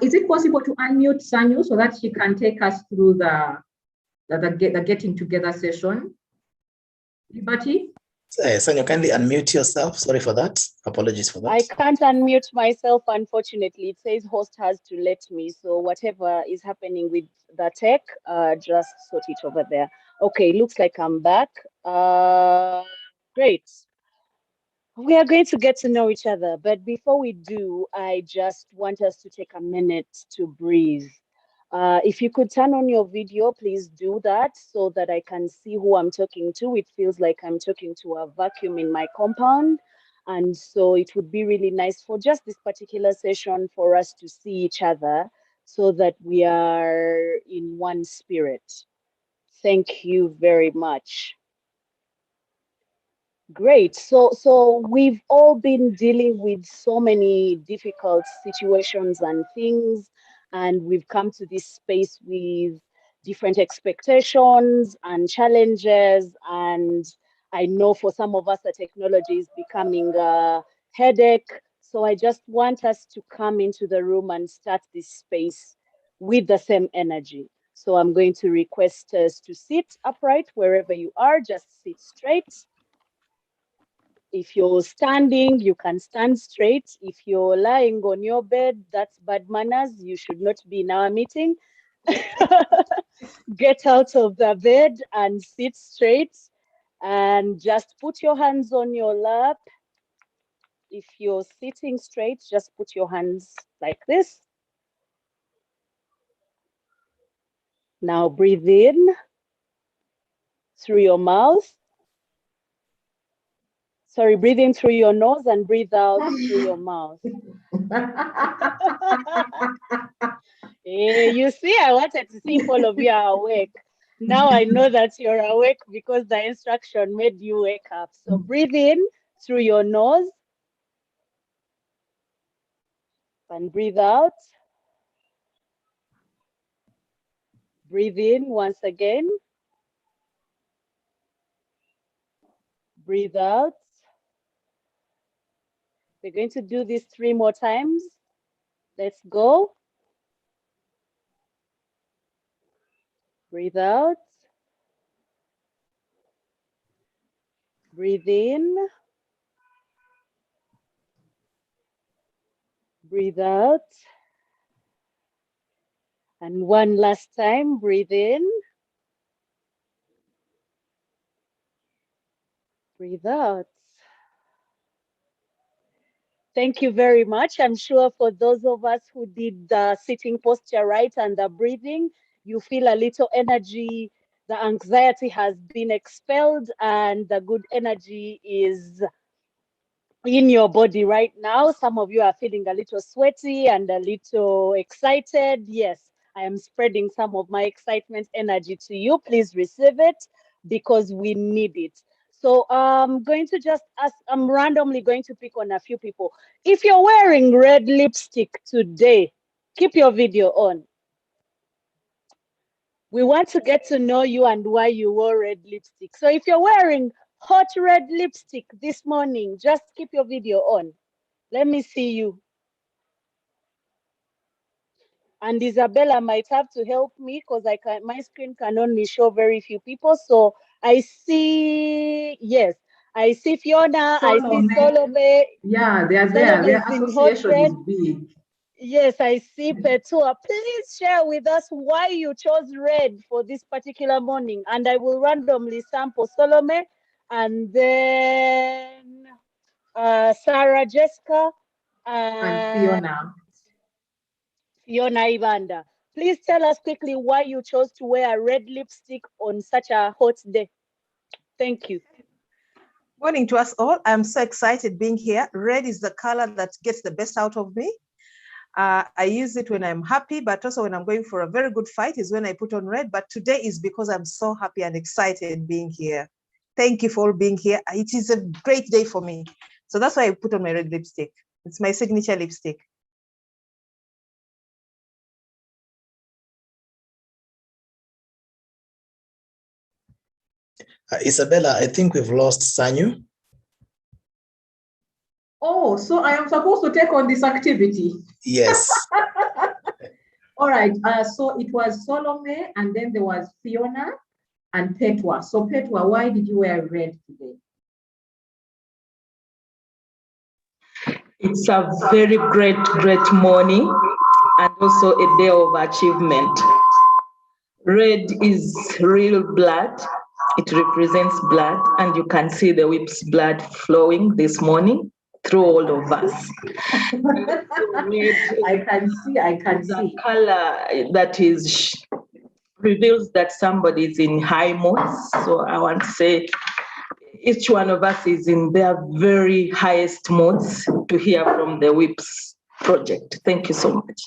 Is it possible to unmute Sanyu so that she can take us through the getting together session? Liberty? Sanyu, kindly unmute yourself. Sorry for that. Apologies for that. I can't unmute myself, unfortunately. It says host has to let me. So whatever is happening with the tech, just sort it over there. Okay, looks like I'm back. Great. We are going to get to know each other, but before we do, I just want us to take a minute to breathe. If you could turn on your video, please do that so that I can see who I'm talking to. It feels like I'm talking to a vacuum in my compound. And so it would be really nice for just this particular session for us to see each other so that we are in one spirit. Thank you very much. Great. So we've all been dealing with so many difficult situations and things, and we've come to this space with different expectations and challenges. And I know for some of us, the technology is becoming a headache. So I just want us to come into the room and start this space with the same energy. So I'm going to request us to sit upright wherever you are, just sit straight. If you're standing, you can stand straight. If you're lying on your bed, that's bad manners. You should not be in our meeting. Get out of the bed and sit straight and just put your hands on your lap. If you're sitting straight, just put your hands like this. Now breathe in through your mouth. Sorry, breathe in through your nose and breathe out through your mouth. Hey, you see, I wanted to see if all of you are awake. Now I know that you're awake because the instruction made you wake up. So breathe in through your nose and breathe out. Breathe in once again. Breathe out. We're going to do this 3 more times. Let's go. Breathe out. Breathe in. Breathe out. And one last time, breathe in. Breathe out. Thank you very much. I'm sure for those of us who did the sitting posture right and the breathing, you feel a little energy. The anxiety has been expelled and the good energy is in your body right now. Some of you are feeling a little sweaty and a little excited. Yes, I am spreading some of my excitement energy to you. Please receive it because we need it. So I'm going to just ask, I'm randomly going to pick on a few people. If you're wearing red lipstick today, keep your video on. We want to get to know you and why you wore red lipstick. So if you're wearing hot red lipstick this morning, just keep your video on. Let me see you. And Isabella might have to help me because my screen can only show very few people. So I see, yes, I see Fiona, Solomon. I see Solome. Yeah, they are there. Their association is big. Yes, I see Petua. Please share with us why you chose red for this particular morning. And I will randomly sample Solome and then Sarah Jessica And Fiona. Fiona Ibanda. Please tell us quickly why you chose to wear a red lipstick on such a hot day. Thank you. Morning to us all. I'm so excited being here. Red is the color that gets the best out of me. I use it when I'm happy, but also when I'm going for a very good fight is when I put on red. But today is because I'm so happy and excited being here. Thank you for all being here. It is a great day for me. So that's why I put on my red lipstick. It's my signature lipstick. Isabella, I think we've lost Sanyu. Oh, so I am supposed to take on this activity? Yes. All right. So it was Solome, and then there was Fiona and Petwa. So Petwa, why did you wear red today? It's a very great morning and also a day of achievement. Red is real blood. It represents blood, and you can see the whip's blood flowing this morning through all of us. I can see. The color that reveals that somebody is in high moods. So I want to say each one of us is in their very highest moods to hear from the WIPS project. Thank you so much.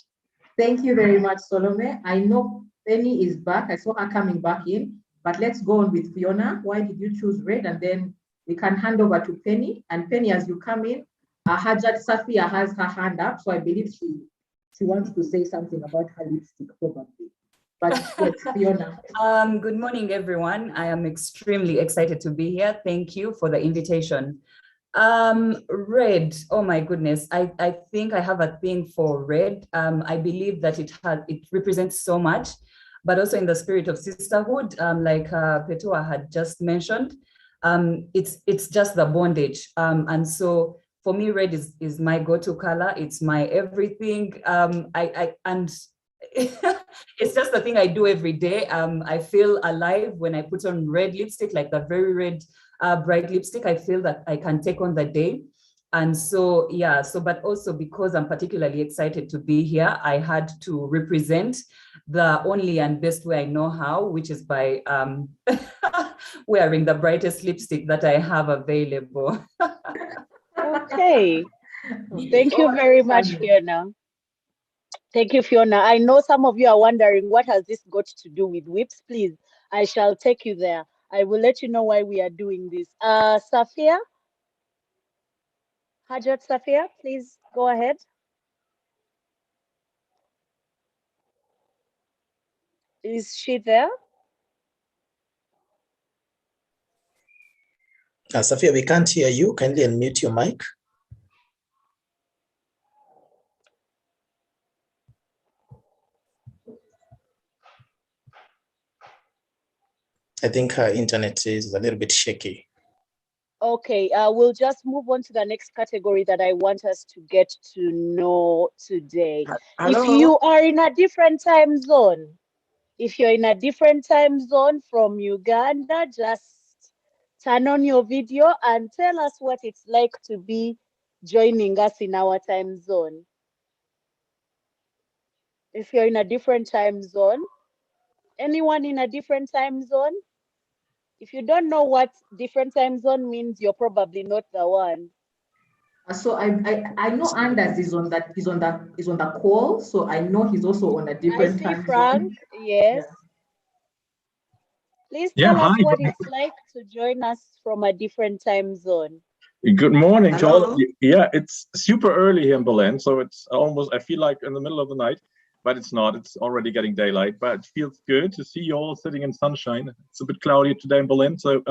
Thank you very much, Solome. I know Penny is back. I saw her coming back in, but let's go on with Fiona. Why did you choose red? And then we can hand over to Penny. And Penny, as you come in, Hajat Safia has her hand up, so I believe she wants to say something about her lipstick, probably. But yes, Fiona. Good morning, everyone. I am extremely excited to be here. Thank you for the invitation. Red, oh my goodness. I think I have a thing for red. I believe that it represents so much, but also in the spirit of sisterhood, like Petua had just mentioned, it's just the bondage. And so for me, red is my go-to color. It's my everything. It's just the thing I do every day. I feel alive when I put on red lipstick, like the very red, bright lipstick. I feel that I can take on the day. And so, yeah, but also because I'm particularly excited to be here, I had to represent the only and best way I know how, which is by wearing the brightest lipstick that I have available. Okay. Thank you very much, Fiona. Thank you, Fiona. I know some of you are wondering, what has this got to do with whips? Please, I shall take you there. I will let you know why we are doing this. Safia? Hajat Safia, please go ahead. Is she there? Safia, we can't hear you. Kindly unmute your mic. I think her internet is a little bit shaky. Okay, we'll just move on to the next category that I want us to get to know today. Hello? If you are in a different time zone, from Uganda, just turn on your video and tell us what it's like to be joining us in our time zone. If you're in a different time zone, anyone in a different time zone? If you don't know what different time zone means, you're probably not the one. So I know Anders is on the call, so I know he's also on a different time Frank, zone. yes. Yeah. Please tell us what it's like to join us from a different time zone. Good morning to all of Hello. you. Yeah, it's super early here in Berlin, so it's almost, I feel like in the middle of the night, but it's not. It's already getting daylight, but it feels good to see you all sitting in sunshine. It's a bit cloudy today in Berlin, so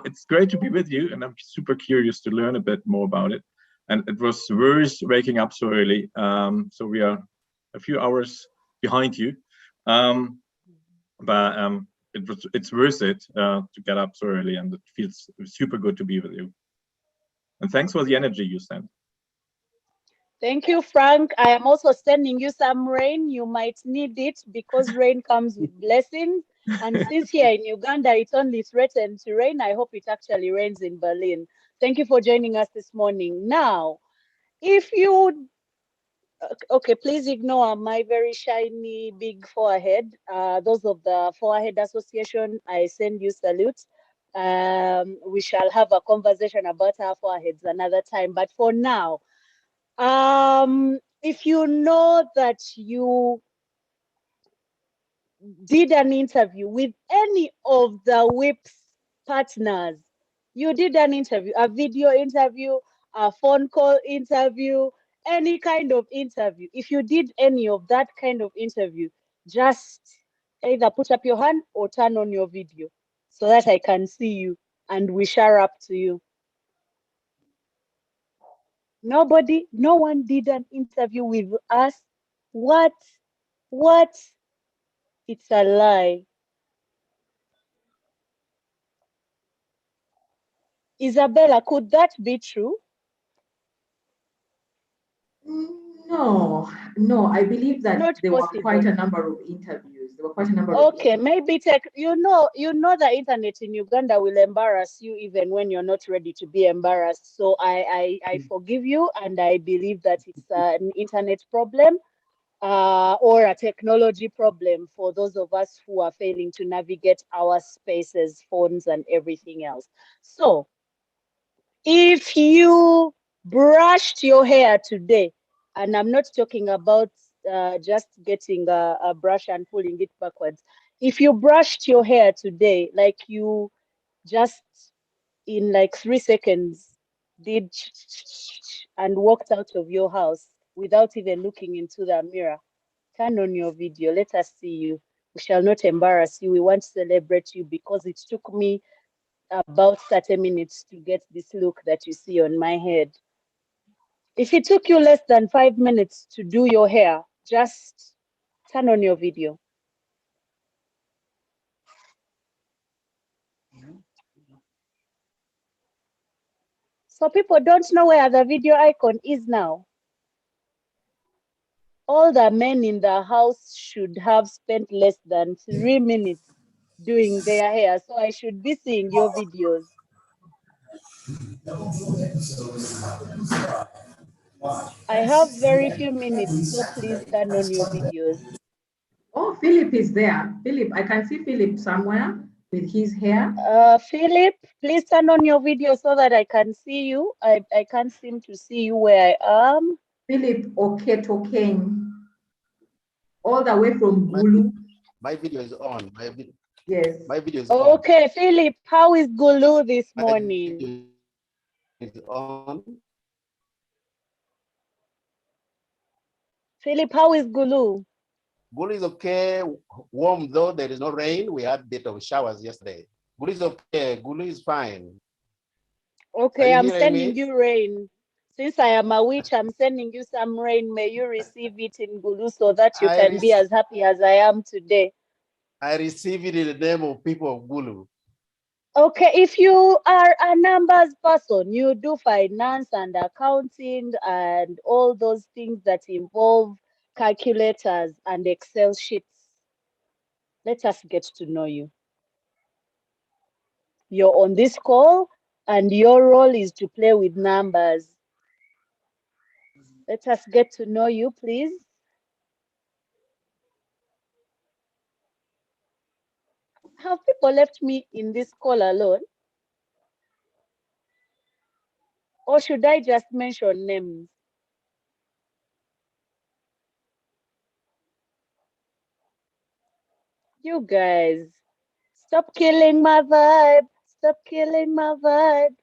it's great to be with you, and I'm super curious to learn a bit more about it. And it was worth waking up so early, so we are a few hours behind you, but it's worth it to get up so early, and it feels super good to be with you. And thanks for the energy you sent. Thank you, Frank. I am also sending you some rain. You might need it because rain comes with blessings. And since here in Uganda, it's only threatened to rain, I hope it actually rains in Berlin. Thank you for joining us this morning. Now, if you, okay, please ignore my very shiny big forehead. Those of the Forehead Association, I send you salute. We shall have a conversation about our foreheads another time. But for now, if you know that you did an interview with any of the WIPS partners, you did an interview, a video interview, a phone call interview, any kind of interview. If you did any of that kind of interview, just either put up your hand or turn on your video so that I can see you and we share up to you. No one did an interview with us. What? What? It's a lie. Isabella, could that be true? No, no, I believe that Not there were quite possible. a number of interviews. There were quite a number of Okay, interviews. maybe you know the internet in Uganda will embarrass you even when you're not ready to be embarrassed. So I forgive you, and I believe that it's an internet problem or a technology problem for those of us who are failing to navigate our spaces, phones, and everything else. So if you brushed your hair today, and I'm not talking about just getting a brush and pulling it backwards. If you brushed your hair today, like you just in like 3 seconds did and walked out of your house without even looking into the mirror, turn on your video. Let us see you. We shall not embarrass you. We want to celebrate you because it took me about 30 minutes to get this look that you see on my head. If it took you less than 5 minutes to do your hair, just turn on your video. So people don't know where the video icon is now. All the men in the house should have spent less than 3 minutes doing their hair. So I should be seeing your videos. I have very few minutes, so please turn on your videos. Oh, Philip is there. Philip, I can see Philip somewhere with his hair. Philip, please turn on your video so that I can see you. I can't seem to see you where I am. Philip Oketokeng, all the way from Gulu. My video is on. Yes. My video is on. Okay, Philip, how is Gulu this morning? Is on. Philip, how is Gulu? Gulu is okay. Warm though. There is no rain. We had a bit of showers yesterday. Gulu is okay. Gulu is fine. Okay, I'm hearing sending me? you rain. Since I am a witch, I'm sending you some rain. May you receive it in Gulu so that you can be as happy as I am today. I receive it in the name of people of Gulu. Okay, if you are a numbers person, you do finance and accounting and all those things that involve calculators and Excel sheets, let us get to know you. You're on this call and your role is to play with numbers. Let us get to know you, please. Have people left me in this call alone? Or should I just mention names? You guys, stop killing my vibe. Stop killing my vibe.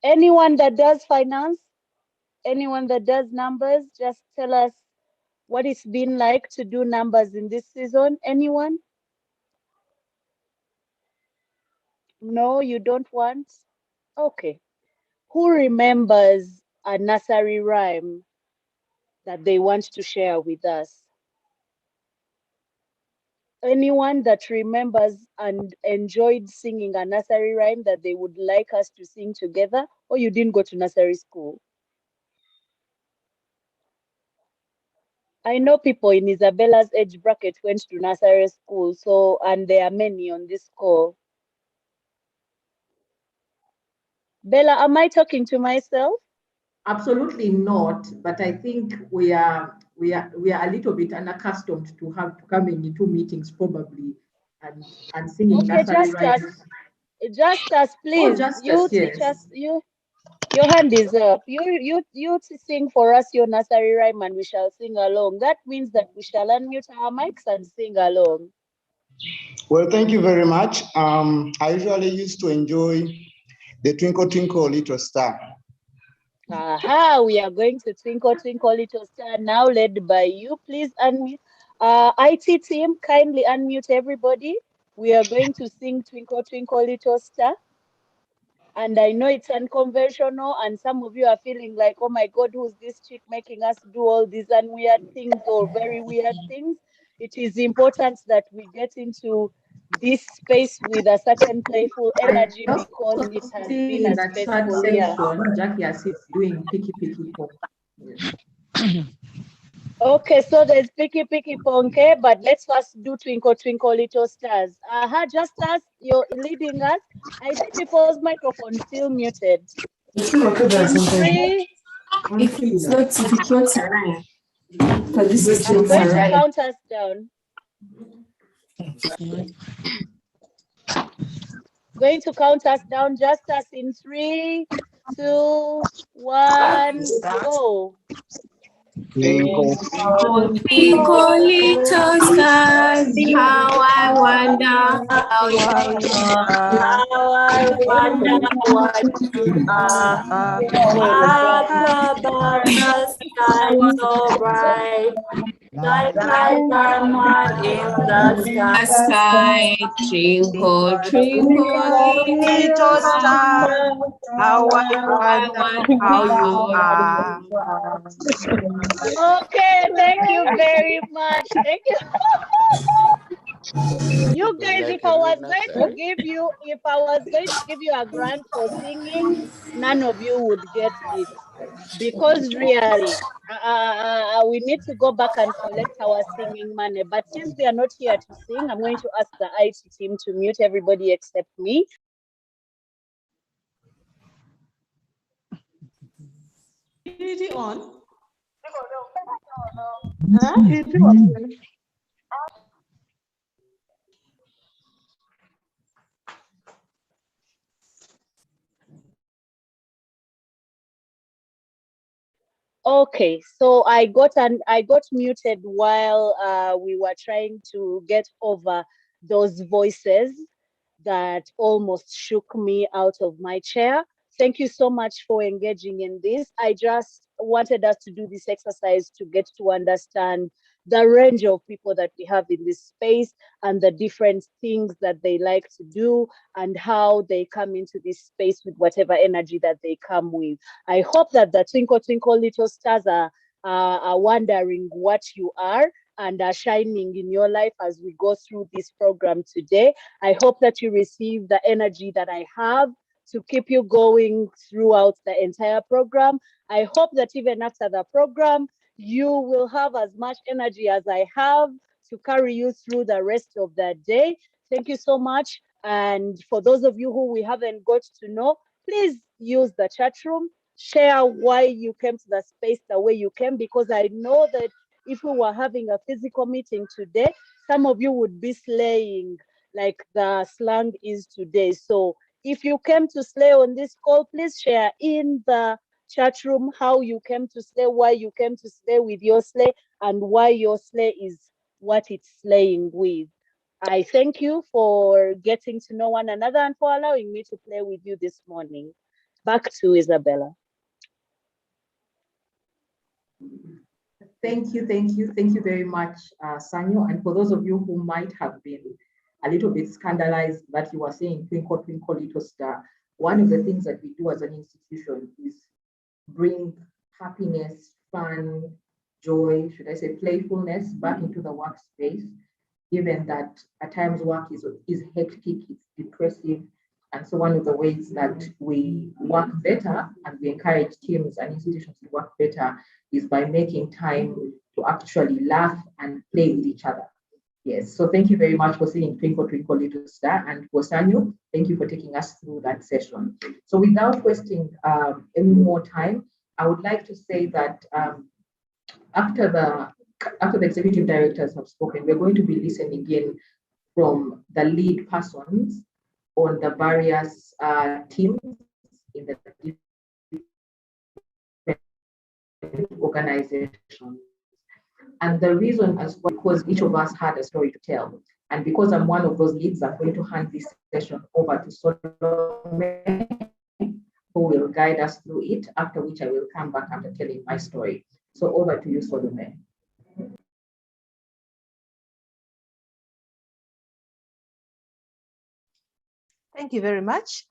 Anyone that does finance, anyone that does numbers, just tell us what it's been like to do numbers in this season. Anyone? No, you don't want? Okay. Who remembers a nursery rhyme that they want to share with us? Anyone that remembers and enjoyed singing a nursery rhyme that they would like us to sing together, or you didn't go to nursery school? I know people in Isabella's age bracket went to nursery school, so, and there are many on this call. Bella, am I talking to myself? Absolutely not. But I think we are a little bit unaccustomed to coming into meetings probably and singing Okay, nursery rhymes. just us, Oh, please. You Justice, teach yes. us. Your hand is up. You sing for us your nursery rhyme, and we shall sing along. That means that we shall unmute our mics and sing along. Well, thank you very much. I usually used to enjoy the Twinkle Twinkle Little Star. Aha, we are going to Twinkle Twinkle Little Star now, led by you. Please unmute. IT team, kindly unmute everybody. We are going to sing Twinkle Twinkle Little Star. And I know it's unconventional, and some of you are feeling like, oh my God, who's this chick making us do all these weird things or very weird things? It is important that we get into this space with a certain playful I energy because also it has see been in a the chat stressful year. section, Jackie is doing picky pong. Yes. Okay, so there's Picky Picky Ponke, but let's first do Twinkle Twinkle Little Stars. Just as you're leading us, I see people's microphones still muted. In three, If it's not around, because this is I'm not going to around. count us down. Going to count us down just as in 3, 2, 1, go. Twinkle, Twinkle little stars, how I wonder how you are. How I wonder what you are. Up above the sky so bright, like diamond in the Sky, twinkle, twinkle, Little star, how I I wonder wonder how you how are. Okay, thank you very much. Thank you. You guys, if I was going to give you a grant for singing, none of you would get it. Because really, we need to go back and collect our singing money. But since we are not here to sing, I'm going to ask the IT team to mute everybody except me. Is it on? Okay, so I got muted while we were trying to get over those voices that almost shook me out of my chair. Thank you so much for engaging in this. I just wanted us to do this exercise to get to understand the range of people that we have in this space and the different things that they like to do and how they come into this space with whatever energy that they come with. I hope that the Twinkle Twinkle Little Stars are wondering what you are and are shining in your life as we go through this program today. I hope that you receive the energy that I have to keep you going throughout the entire program. I hope that even after the program, you will have as much energy as I have to carry you through the rest of the day. Thank you so much. And for those of you who we haven't got to know, please use the chat room, share why you came to the space the way you came, because I know that if we were having a physical meeting today, some of you would be slaying like the slang is today. So if you came to slay on this call, please share in the chat room how you came to slay, why you came to slay with your slay, and why your slay is what it's slaying with. I thank you for getting to know one another and for allowing me to play with you this morning. Back to Isabella. Thank you very much, Sanyo. And for those of you who might have been a little bit scandalized that you were saying Twinkle Twinkle Little Star, one of the things that we do as an institution is bring happiness, fun, joy, should I say playfulness back into the workspace, given that at times work is hectic, it's depressive. And so one of the ways that we work better and we encourage teams and institutions to work better is by making time to actually laugh and play with each other. Yes, so thank you very much for singing Twinkle Twinkle Little Star, and for Sanyo, thank you for taking us through that session. So without wasting any more time, I would like to say that after the executive directors have spoken, we're going to be listening in from the lead persons on the various teams in the different organizations. And the reason is because each of us had a story to tell. And because I'm one of those leads, I'm going to hand this session over to Solomon, who will guide us through it, after which I will come back after telling my story. So over to you, Solomon. Thank you very much.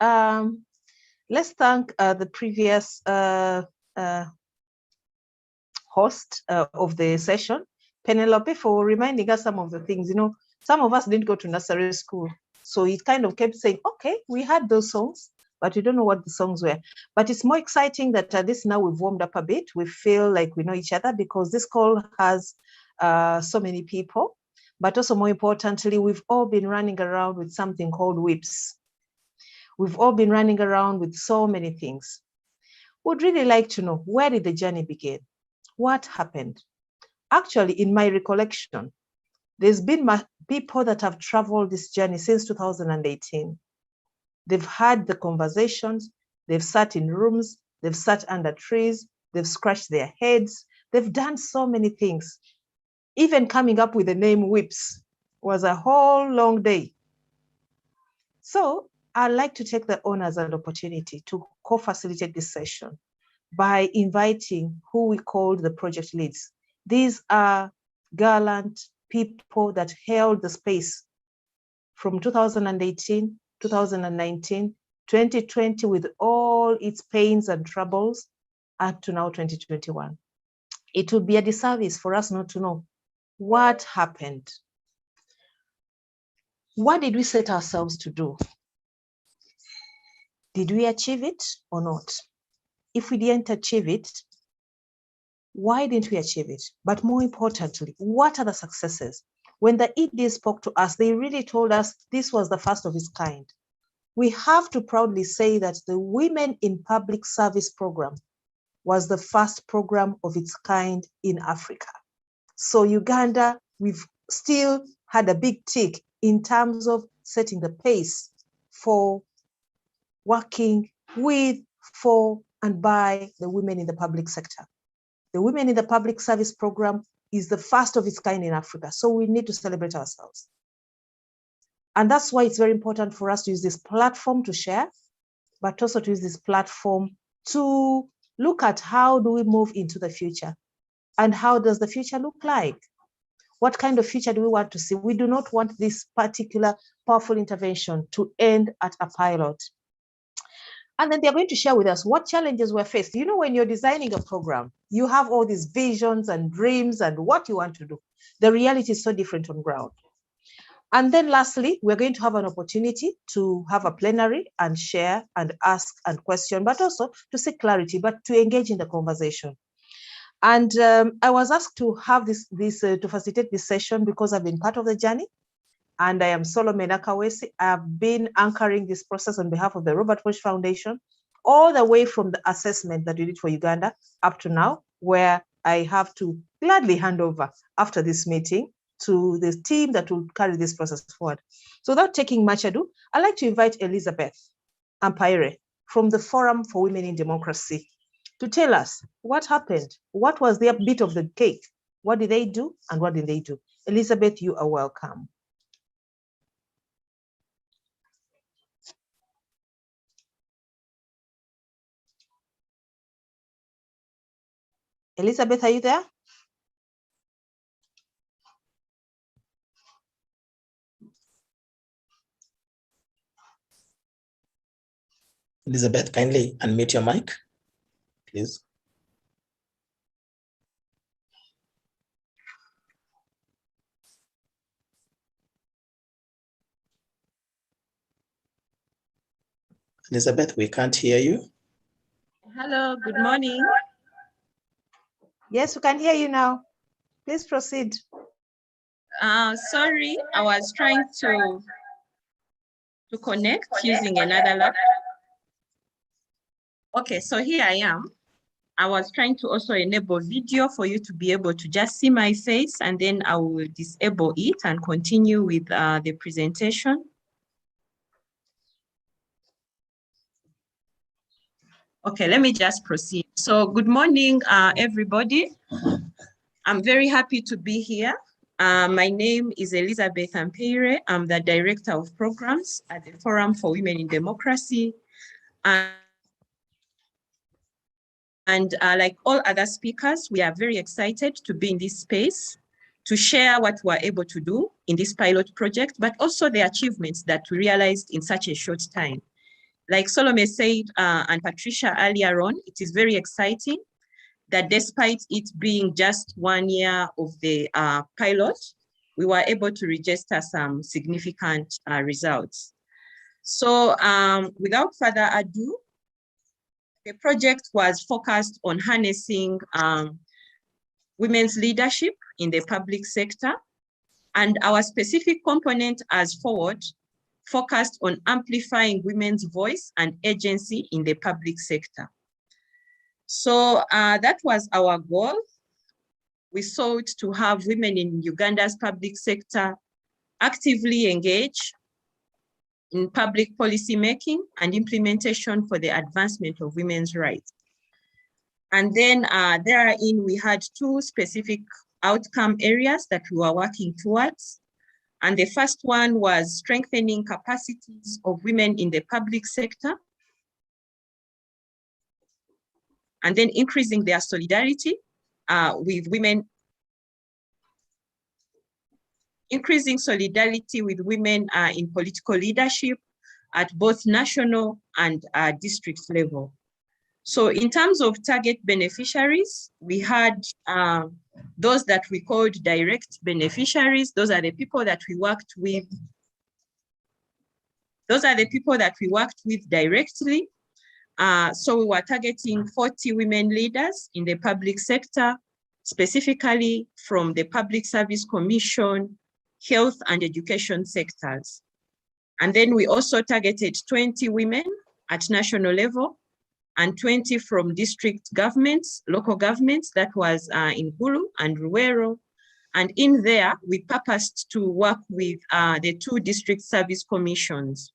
Let's thank the previous host of the session, Penelope, for reminding us some of the things. You know, some of us didn't go to nursery school, so it kind of kept saying, okay, we had those songs, but we don't know what the songs were. But it's more exciting that at least now we've warmed up a bit. We feel like we know each other because this call has so many people. But also more importantly, we've all been running around with something called whips. We've all been running around with so many things. Would really like to know, where did the journey begin? What happened? Actually, in my recollection, there's been people that have traveled this journey since 2018. They've had the conversations, they've sat in rooms, they've sat under trees, they've scratched their heads, they've done so many things. Even coming up with the name whips was a whole long day. So I'd like to take the honors and opportunity to co-facilitate this session by inviting who we called the project leads. These are gallant people that held the space from 2018, 2019, 2020 with all its pains and troubles up to now 2021. It would be a disservice for us not to know what happened. What did we set ourselves to do? Did we achieve it or not? If we didn't achieve it, why didn't we achieve it? But more importantly, what are the successes? When the ED spoke to us, they really told us this was the first of its kind. We have to proudly say that the Women in Public Service program was the first program of its kind in Africa. So Uganda, we've still had a big tick in terms of setting the pace for working with, for, and by the women in the public sector. The Women in the Public Service program is the first of its kind in Africa. So we need to celebrate ourselves. And that's why it's very important for us to use this platform to share, but also to use this platform to look at how do we move into the future and how does the future look like? What kind of future do we want to see? We do not want this particular powerful intervention to end at a pilot. And then they're going to share with us what challenges were faced. You know, when you're designing a program, you have all these visions and dreams and what you want to do. The reality is so different on ground. And then lastly, we're going to have an opportunity to have a plenary and share and ask and question, but also to seek clarity, but to engage in the conversation. And I was asked to have to facilitate this session because I've been part of the journey. And I am Solomon Akawesi. I've been anchoring this process on behalf of the Robert Bosch Foundation, all the way from the assessment that we did for Uganda up to now, where I have to gladly hand over after this meeting to the team that will carry this process forward. So without taking much ado, I'd like to invite Elizabeth Ampaire from the Forum for Women in Democracy to tell us what happened, what was their bit of the cake, what did they do, and what did they do? Elizabeth, you are welcome. Elizabeth, are you there? Elizabeth, kindly unmute your mic, please. Elizabeth, we can't hear you. Hello, good morning. Yes, we can hear you now. Please proceed. Sorry, I was trying to connect using another laptop. Okay, so here I am. I was trying to also enable video for you to be able to just see my face, and then I will disable it and continue with the presentation. Okay, let me just proceed. So good morning, everybody. I'm very happy to be here. My name is Elizabeth Ampaire. I'm the Director of Programs at the Forum for Women in Democracy. And like all other speakers, we are very excited to be in this space to share what we're able to do in this pilot project, but also the achievements that we realized in such a short time. Like Solomon said and Patricia earlier on, it is very exciting that despite it being just 1 year of the pilot, we were able to register some significant results. So without further ado, the project was focused on harnessing women's leadership in the public sector, and our specific component as forward focused on amplifying women's voice and agency in the public sector. So that was our goal. We sought to have women in Uganda's public sector actively engage in public policy making and implementation for the advancement of women's rights. And then therein, we had 2 specific outcome areas that we were working towards. And the first one was strengthening capacities of women in the public sector, and then increasing their solidarity with women, increasing solidarity with women in political leadership at both national and district level. So in terms of target beneficiaries, we had those that we called direct beneficiaries. Those are the people that we worked with. Those are the people that we worked with directly. So we were targeting 40 women leaders in the public sector, specifically from the Public Service Commission, health and education sectors. And then we also targeted 20 women at national level and 20 from district governments, local governments, that was in Gulu and Ruwero. And in there, we purposed to work with the 2 district service commissions.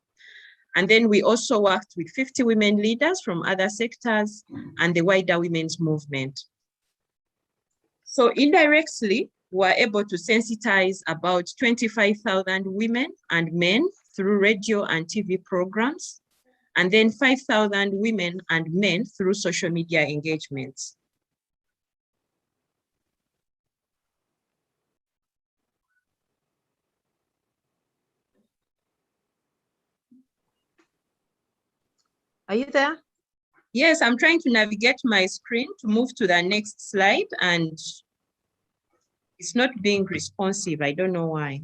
And then we also worked with 50 women leaders from other sectors and the wider women's movement. So indirectly, we were able to sensitize about 25,000 women and men through radio and TV programs, and then 5,000 women and men through social media engagements. Are you there? Yes, I'm trying to navigate my screen to move to the next slide, and it's not being responsive. I don't know why.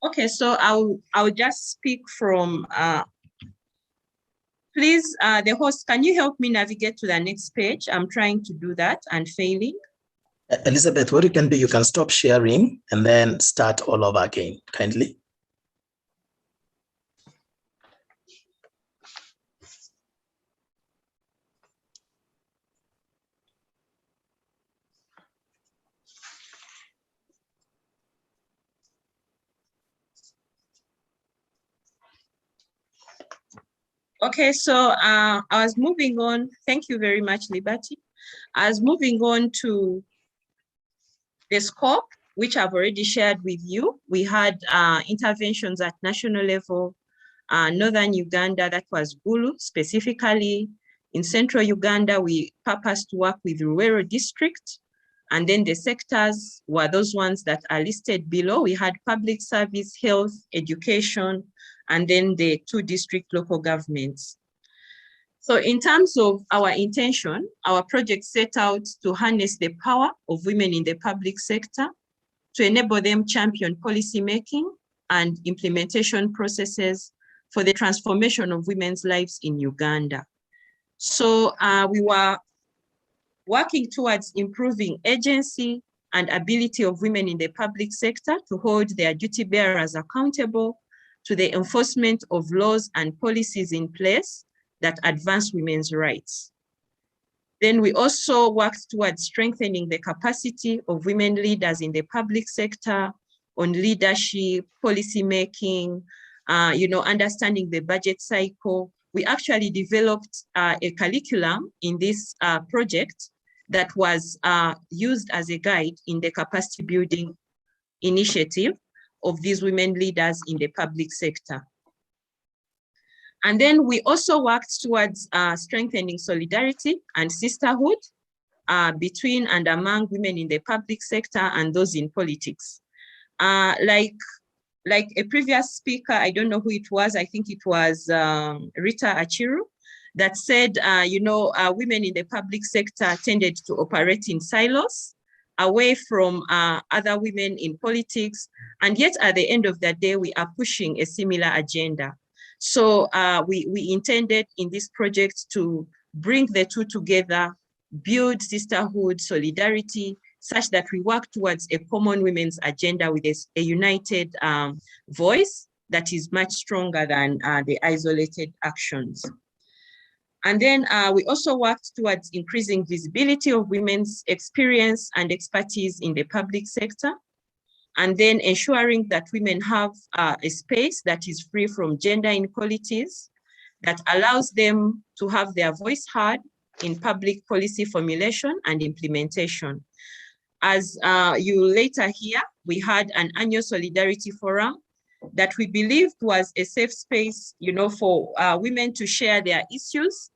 Okay, so I'll just speak from, please, the host, can you help me navigate to the next page? I'm trying to do that and failing. Elizabeth, what you can do, you can stop sharing and then start all over again, kindly. Okay, so I was moving on. Thank you very much, Liberty. I was moving on to the scope, which I've already shared with you. We had interventions at national level, Northern Uganda, that was Gulu specifically. In Central Uganda, we purposed to work with Ruwero district. And then the sectors were those ones that are listed below. We had public service, health, education, and then the 2 district local governments. So in terms of our intention, our project set out to harness the power of women in the public sector to enable them champion policymaking and implementation processes for the transformation of women's lives in Uganda. So we were working towards improving agency and ability of women in the public sector to hold their duty bearers accountable to the enforcement of laws and policies in place that advance women's rights. Then we also worked towards strengthening the capacity of women leaders in the public sector on leadership, policy making, understanding the budget cycle. We actually developed a curriculum in this project that was used as a guide in the capacity building initiative of these women leaders in the public sector. And then we also worked towards strengthening solidarity and sisterhood between and among women in the public sector and those in politics. Like like a previous speaker, I don't know who it was, I think it was Rita Achiru, that said, women in the public sector tended to operate in silos, away from other women in politics. And yet at the end of the day, we are pushing a similar agenda. So we intended in this project to bring the two together, build sisterhood, solidarity, such that we work towards a common women's agenda with a united voice that is much stronger than the isolated actions. And then we also worked towards increasing visibility of women's experience and expertise in the public sector, and then ensuring that women have a space that is free from gender inequalities, that allows them to have their voice heard in public policy formulation and implementation. As you later hear, we had an annual solidarity forum that we believed was a safe space, for women to share their issues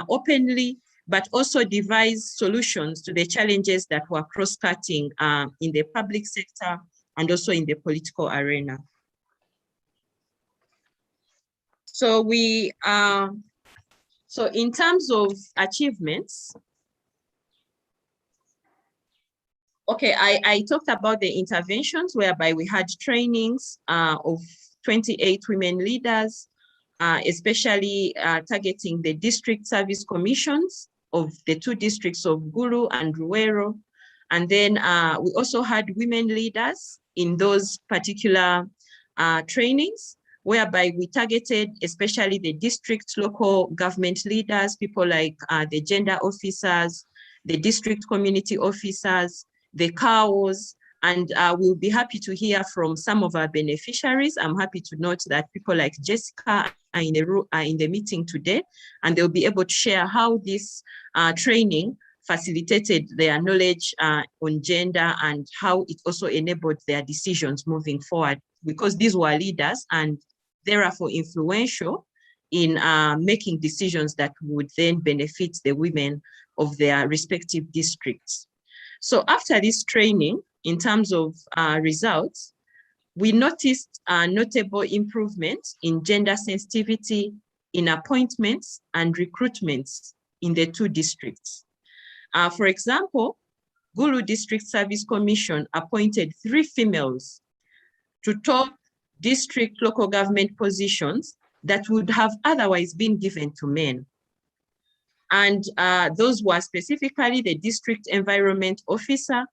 openly, but also devise solutions to the challenges that were cross-cutting in the public sector and also in the political arena. So so in terms of achievements, okay, I talked about the interventions whereby we had trainings of 28 women leaders, especially targeting the district service commissions of the two districts of Gulu and Ruwero. And then we also had women leaders in those particular trainings, whereby we targeted especially the district local government leaders, people like the gender officers, the district community officers, the CAOs, and we'll be happy to hear from some of our beneficiaries. I'm happy to note that people like Jessica are in the meeting today, and they'll be able to share how this training facilitated their knowledge on gender and how it also enabled their decisions moving forward, because these were leaders and therefore influential in making decisions that would then benefit the women of their respective districts. So after this training, in terms of results, we noticed notable improvements in gender sensitivity in appointments and recruitments in the two districts. For example, Gulu District Service Commission appointed 3 females to top district local government positions that would have otherwise been given to men. And those were specifically the district environment officer,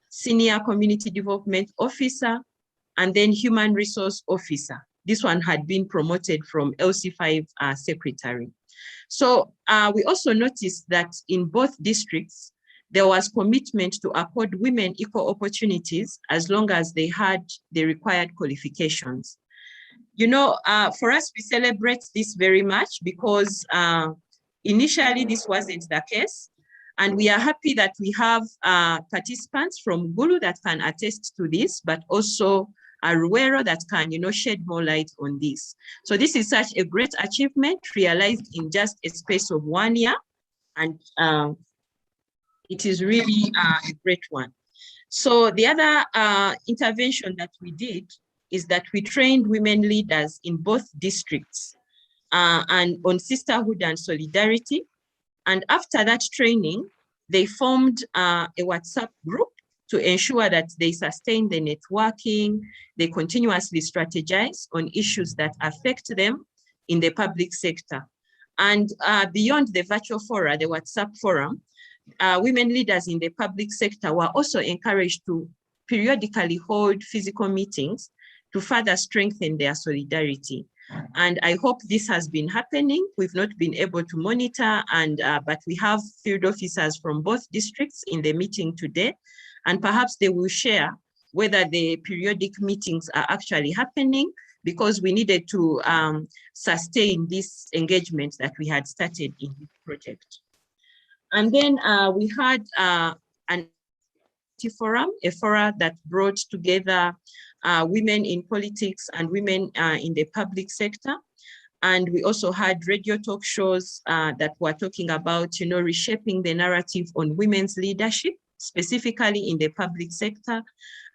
senior community development officer, and then human resource officer. This one had been promoted from LC5 secretary. So we also noticed that in both districts, there was commitment to accord women equal opportunities as long as they had the required qualifications. For us, we celebrate this very much because initially this wasn't the case. And we are happy that we have participants from Gulu that can attest to this, but also Ruwero that can, shed more light on this. So this is such a great achievement realized in just a space of 1 year. And it is really a great one. So the other intervention that we did is that we trained women leaders in both districts and on sisterhood and solidarity. And after that training, they formed a WhatsApp group to ensure that they sustain the networking, they continuously strategize on issues that affect them in the public sector. And beyond the virtual fora, the WhatsApp forum, women leaders in the public sector were also encouraged to periodically hold physical meetings to further strengthen their solidarity. And I hope this has been happening. We've not been able to monitor, but we have field officers from both districts in the meeting today, and perhaps they will share whether the periodic meetings are actually happening, because we needed to sustain this engagement that we had started in this project. And then we had an forum, a forum that brought together women in politics and women in the public sector. And we also had radio talk shows that were talking about, reshaping the narrative on women's leadership, specifically in the public sector.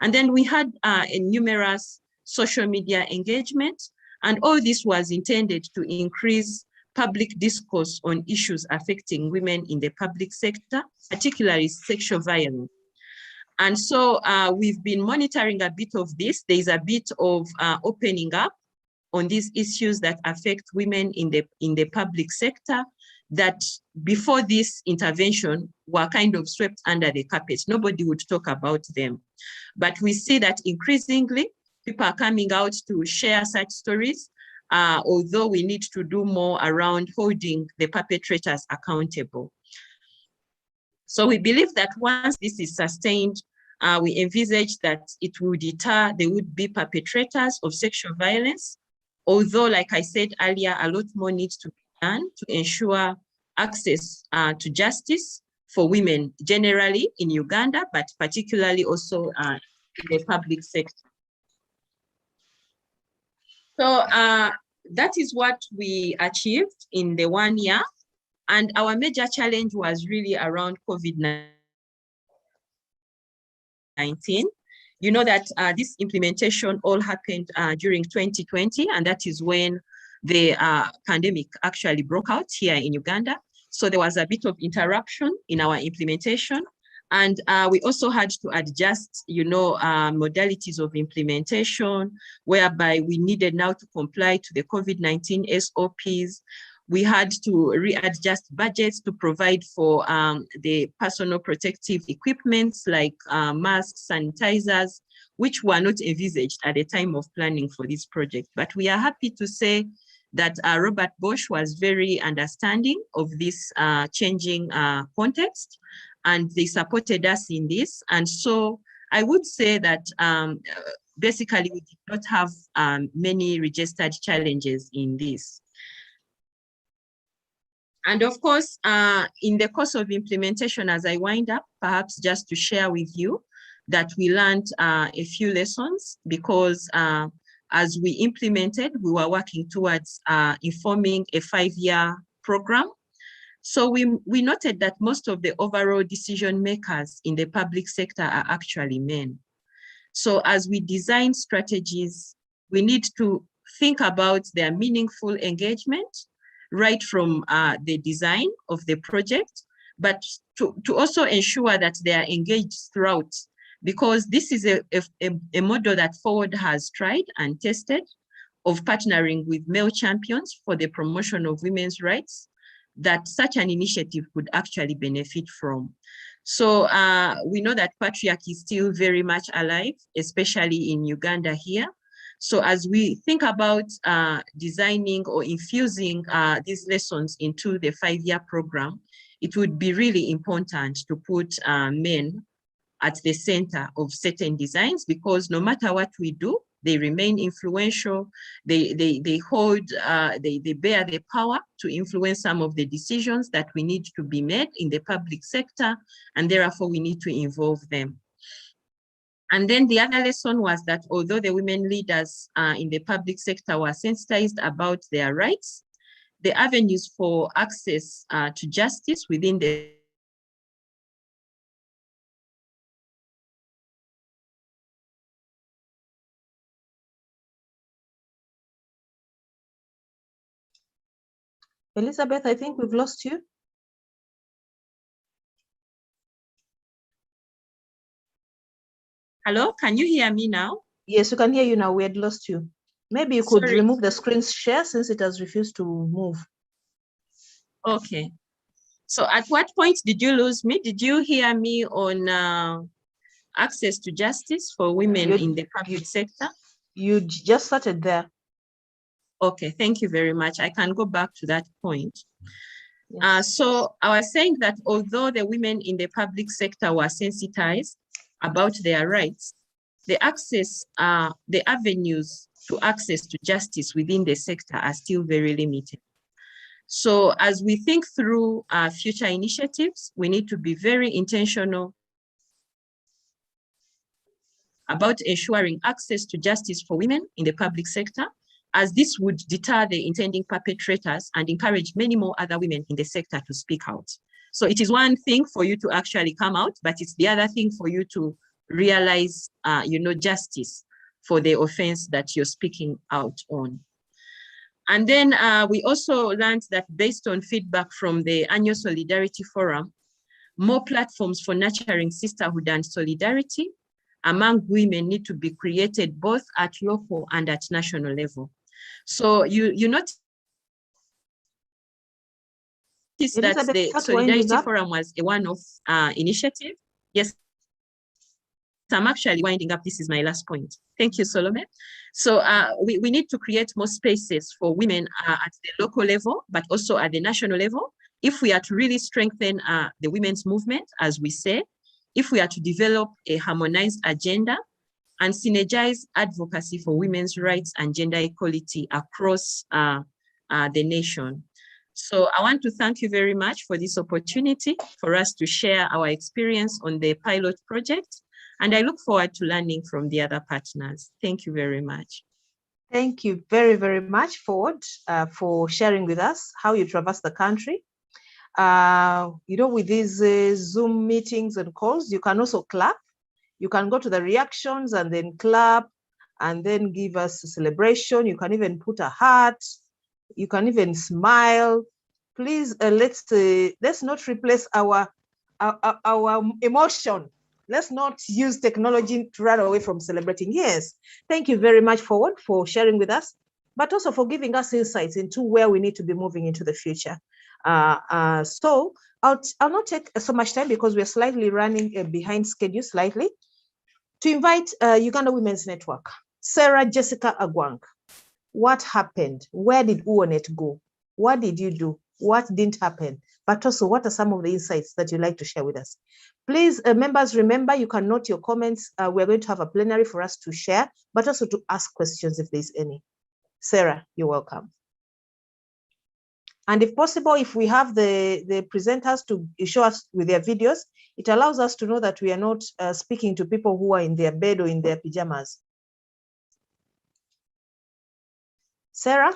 And then we had numerous social media engagement, and all this was intended to increase public discourse on issues affecting women in the public sector, particularly sexual violence. And so we've been monitoring a bit of this. There's a bit of opening up on these issues that affect women in the public sector that before this intervention were kind of swept under the carpet. Nobody would talk about them. But we see that increasingly people are coming out to share such stories, although we need to do more around holding the perpetrators accountable. So we believe that once this is sustained, we envisage that it will deter the would-be perpetrators of sexual violence. Although, like I said earlier, a lot more needs to be done to ensure access to justice for women generally in Uganda, but particularly also in the public sector. So that is what we achieved in the 1 year. And our major challenge was really around COVID-19. You know that this implementation all happened during 2020, and that is when the pandemic actually broke out here in Uganda. So there was a bit of interruption in our implementation. And we also had to adjust, modalities of implementation, whereby we needed now to comply to the COVID-19 SOPs. We had to readjust budgets to provide for the personal protective equipments like masks, sanitizers, which were not envisaged at the time of planning for this project. But we are happy to say that Robert Bosch was very understanding of this changing context, and they supported us in this. And so I would say that basically we did not have many registered challenges in this. And of course, in the course of implementation, as I wind up, perhaps just to share with you that we learned a few lessons, because as we implemented, we were working towards informing a 5-year program. So we noted that most of the overall decision makers in the public sector are actually men. So as we design strategies, we need to think about their meaningful engagement right from the design of the project, but to also ensure that they are engaged throughout, because this is a model that Forward has tried and tested of partnering with male champions for the promotion of women's rights, that such an initiative could actually benefit from. So we know that patriarchy is still very much alive, especially in Uganda here. So as we think about designing or infusing these lessons into the 5-year program, it would be really important to put men at the center of certain designs, because no matter what we do, they remain influential. They hold, they bear the power to influence some of the decisions that we need to be made in the public sector, and therefore we need to involve them. And then the other lesson was that although the women leaders in the public sector were sensitized about their rights, the avenues for access to justice within the Elizabeth, I think we've lost you. Hello, can you hear me now? Yes, we can hear you now. We had lost you. Maybe you could remove the screen share since it has refused to move. Okay. So at what point did you lose me? Did you hear me on access to justice for women in the public sector? You just started there. Okay, thank you very much. I can go back to that point. Yes. So I was saying that although the women in the public sector were sensitized about their rights, the avenues to access to justice within the sector are still very limited. So as we think through future initiatives, we need to be very intentional about ensuring access to justice for women in the public sector, as this would deter the intending perpetrators and encourage many more other women in the sector to speak out. So it is one thing for you to actually come out, but it's the other thing for you to realize, justice for the offense that you're speaking out on. And then we also learned that based on feedback from the annual Solidarity Forum, more platforms for nurturing sisterhood and solidarity among women need to be created both at local and at national level. So you notice that the Solidarity Forum was a one-off initiative. Yes, I'm actually winding up. This is my last point. Thank you, Salome. So we need to create more spaces for women at the local level, but also at the national level. If we are to really strengthen the women's movement, as we say, if we are to develop a harmonized agenda and synergize advocacy for women's rights and gender equality across the nation. So I want to thank you very much for this opportunity for us to share our experience on the pilot project. And I look forward to learning from the other partners. Thank you very much. Thank you very, very much, Ford, for sharing with us how you traverse the country. You know, with these Zoom meetings and calls, you can also clap. You can go to the reactions and then clap and then give us a celebration. You can even put a heart. You can even smile. Please, let's not replace our emotion. Let's not use technology to run away from celebrating. Yes, thank you very much, Forward, for sharing with us, but also for giving us insights into where we need to be moving into the future. So I'll not take so much time because we're slightly running behind schedule slightly. To invite Uganda Women's Network, Sarah Jessica Agwang. What happened? Where did UONET go? What did you do? What didn't happen? But also, what are some of the insights that you'd like to share with us? Please, members, remember, you can note your comments. We're going to have a plenary for us to share, but also to ask questions if there's any. Sarah, you're welcome. And if possible, if we have the presenters to show us with their videos, it allows us to know that we are not speaking to people who are in their bed or in their pajamas. Sarah?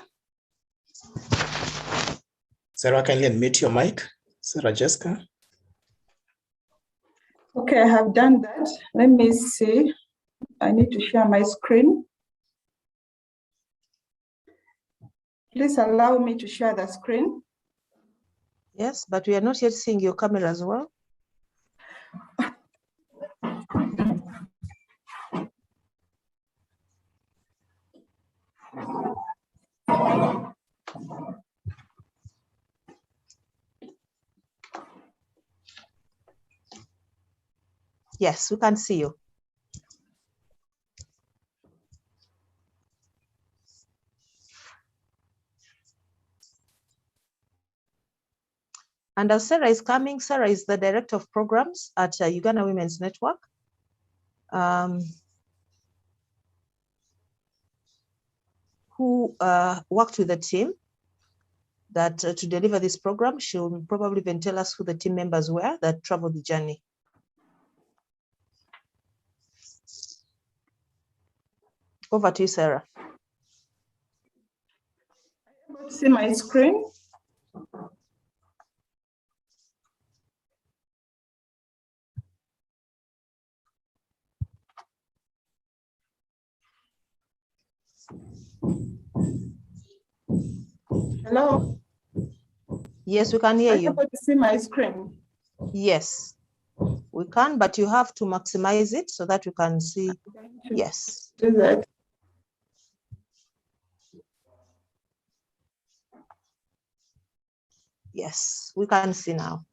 Sarah, can you unmute your mic? Sarah Jessica? Okay, I have done that. Let me see. I need to share my screen. Please allow me to share the screen. Yes, but we are not yet seeing your camera as well. Yes, we can see you. And as Sarah is coming, Sarah is the Director of Programs at Uganda Women's Network. Who worked with the team that to deliver this program. She'll probably even tell us who the team members were that traveled the journey. Over to you, Sarah. Able to see my screen? Hello? Yes, we can hear you. Able to see my screen? Yes, we can, but you have to maximize it so that you can see. Yes. Do that. Yes, we can see now.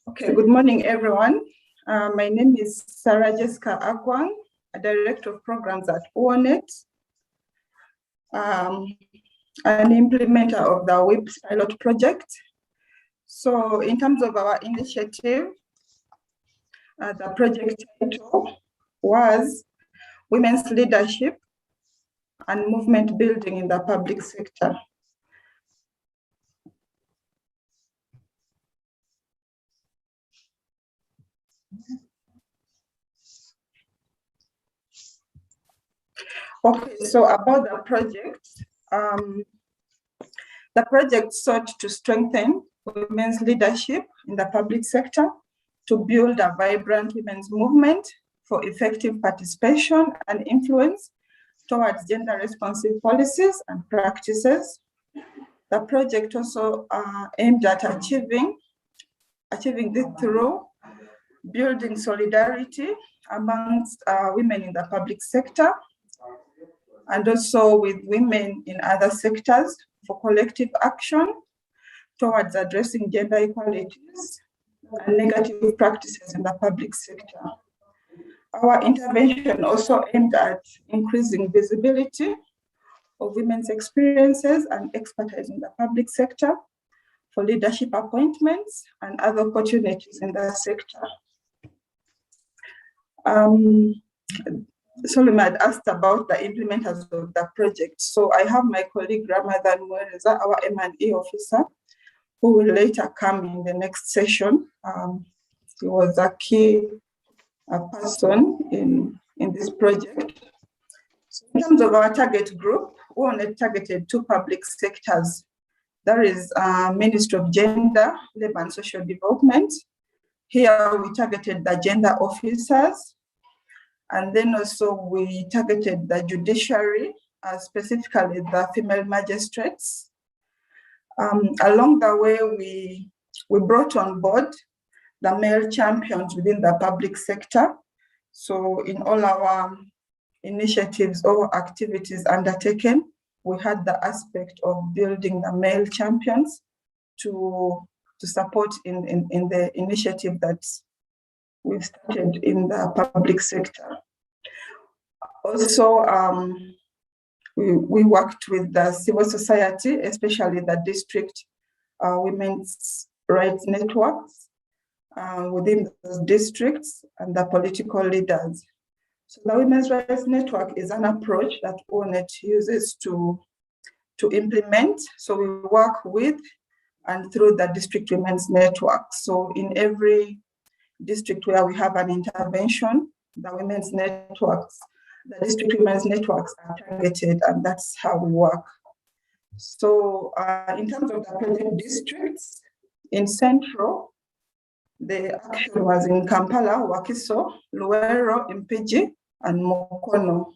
Okay, good morning, everyone. My name is Sarah Jessica Agwang, a Director of Programs at UONET, an implementer of the WIP pilot project. So in terms of our initiative, the project title was Women's Leadership and Movement Building in the Public Sector. Okay, so about the project sought to strengthen women's leadership in the public sector, to build a vibrant women's movement for effective participation and influence towards gender responsive policies and practices. The project also aimed at achieving this through building solidarity amongst women in the public sector and also with women in other sectors for collective action towards addressing gender inequalities and negative practices in the public sector. Our intervention also aimed at increasing visibility of women's experiences and expertise in the public sector for leadership appointments and other opportunities in the sector. Solomon had asked about the implementers of the project. So I have my colleague Ramadan Mwereza, our M&E officer, who will later come in the next session. He was a key person in this project. So in terms of our target group, we only targeted 2 public sectors. That is Ministry of Gender, Labour and Social Development. Here we targeted the gender officers, and then also we targeted the judiciary, specifically the female magistrates. Along the way, we brought on board the male champions within the public sector. So in all our initiatives or activities undertaken, we had the aspect of building the male champions to support in the initiative that we've started in the public sector. Also, we worked with the civil society, especially the district women's rights networks within those districts and the political leaders. So the Women's Rights Network is an approach that ONET uses to implement. So we work with and through the district women's network. So in every district where we have an intervention, the women's networks, the district women's networks are targeted, and that's how we work. So in terms of the project districts, in Central, the action was in Kampala, Wakiso, Luwero, Mpigi, and Mukono.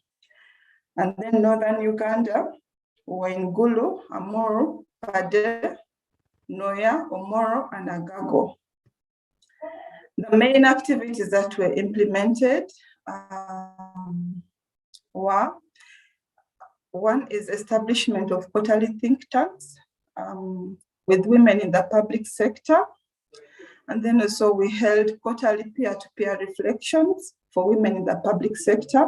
And then Northern Uganda, we were in Gulu, Amuru, Pade, Noya, Omoro, and Agago. The main activities that were implemented were, one is establishment of quarterly think tanks with women in the public sector. And then also we held quarterly peer-to-peer reflections for women in the public sector.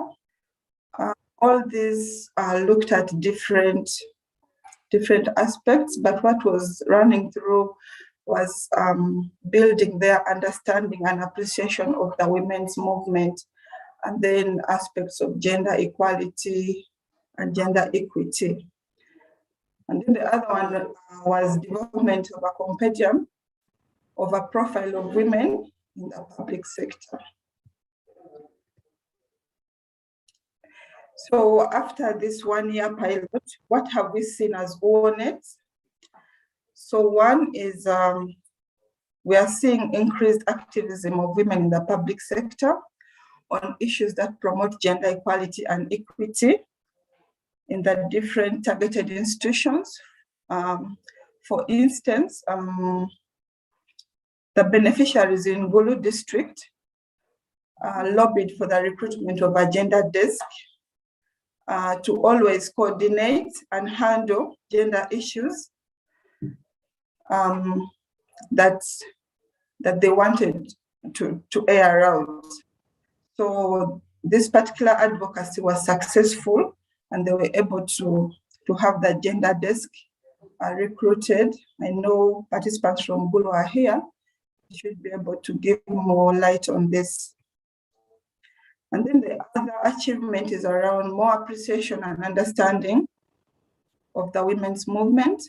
All these looked at different aspects, but what was running through was building their understanding and appreciation of the women's movement, and then aspects of gender equality and gender equity. And then the other one was development of a compendium of a profile of women in the public sector. So after this 1-year pilot, what have we seen as ONET? So one is we are seeing increased activism of women in the public sector on issues that promote gender equality and equity in the different targeted institutions. For instance, the beneficiaries in Gulu district lobbied for the recruitment of a gender desk to always coordinate and handle gender issues that they wanted to air out. So this particular advocacy was successful, and they were able to have the gender desk recruited. I know participants from Gulu are here. You should be able to give more light on this. And then the other achievement is around more appreciation and understanding of the women's movement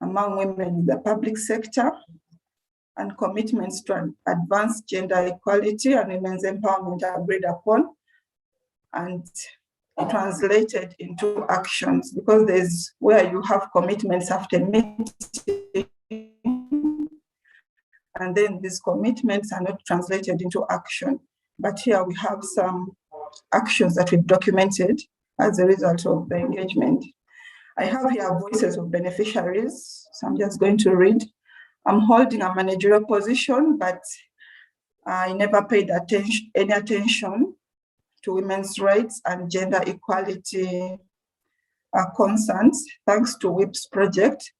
among women in the public sector, and commitments to advance gender equality and women's empowerment are agreed upon and translated into actions, because there's where you have commitments after meeting, and then these commitments are not translated into action. but here we have some actions that we've documented as a result of the engagement. I have here voices of beneficiaries, so I'm just going to read. I'm holding a managerial position, but I never paid any attention to women's rights and gender equality concerns, thanks to WIP's project.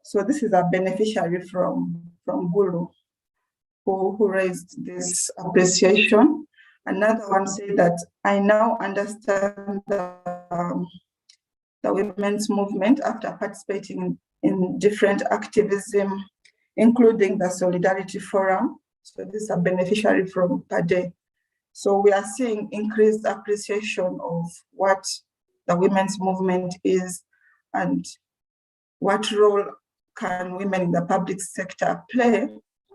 So this is a beneficiary from Gulu who raised this appreciation. Another one said that I now understand the women's movement after participating in different activism, including the Solidarity Forum. So this is a beneficiary from Pade. So we are seeing increased appreciation of what the women's movement is and what role can women in the public sector play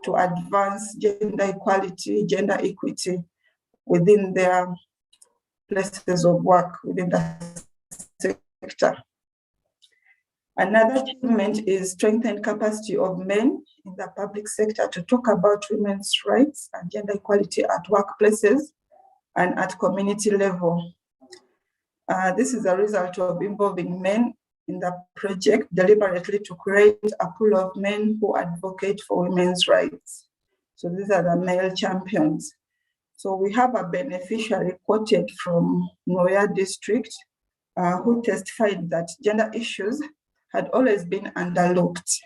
to advance gender equality, gender equity within their places of work within the sector. Another achievement is strengthened capacity of men in the public sector to talk about women's rights and gender equality at workplaces and at community level. This is a result of involving men in the project deliberately to create a pool of men who advocate for women's rights. So these are the male champions. So we have a beneficiary quoted from Noya district who testified that gender issues had always been underlooked.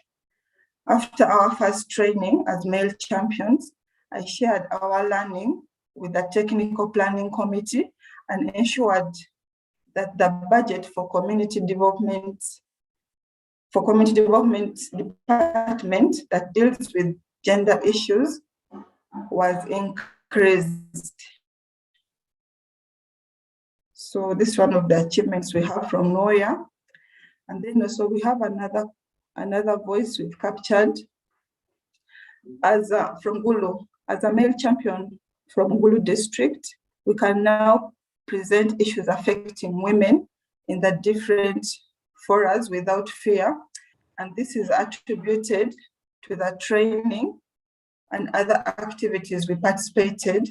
After our first training as male champions, I shared our learning with the technical planning committee and ensured that the budget for community development department that deals with gender issues was increased. So this is one of the achievements we have from Noya. And then also we have another voice we've captured from Gulu. As a male champion from Gulu district, we can now present issues affecting women in the different forums without fear. And this is attributed to the training and other activities we participated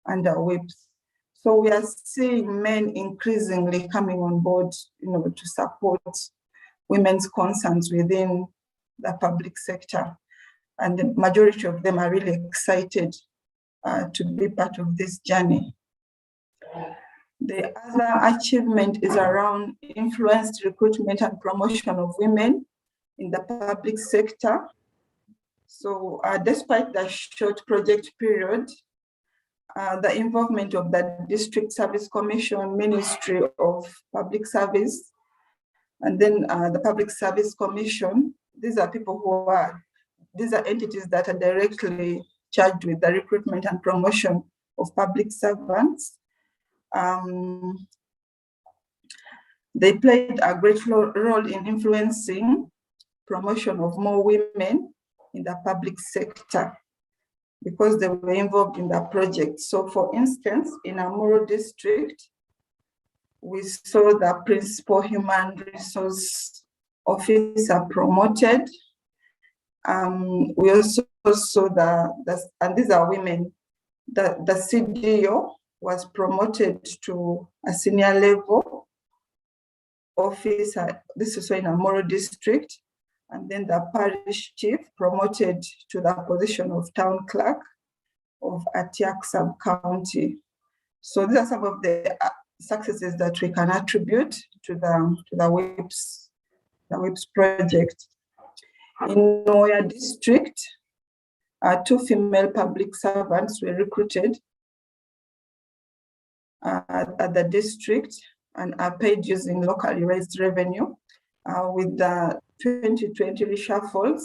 under WIPs. So we are seeing men increasingly coming on board, to support women's concerns within the public sector. And the majority of them are really excited to be part of this journey. The other achievement is around influenced recruitment and promotion of women in the public sector. So despite the short project period, the involvement of the District Service Commission, Ministry of Public Service, and then the Public Service Commission, these are entities that are directly charged with the recruitment and promotion of public servants. They played a great role in influencing promotion of more women in the public sector because they were involved in the project. So for instance, in Amuro district, we saw the principal human resource officer promoted. We also saw and these are women, the CDO was promoted to a senior level officer. This is in Amuro district. And then the parish chief promoted to the position of town clerk of Atiak sub-county. So these are some of the successes that we can attribute to the WIPS project. In Noya district, 2 female public servants were recruited at the district and are paid using locally raised revenue with the 2020 reshuffles.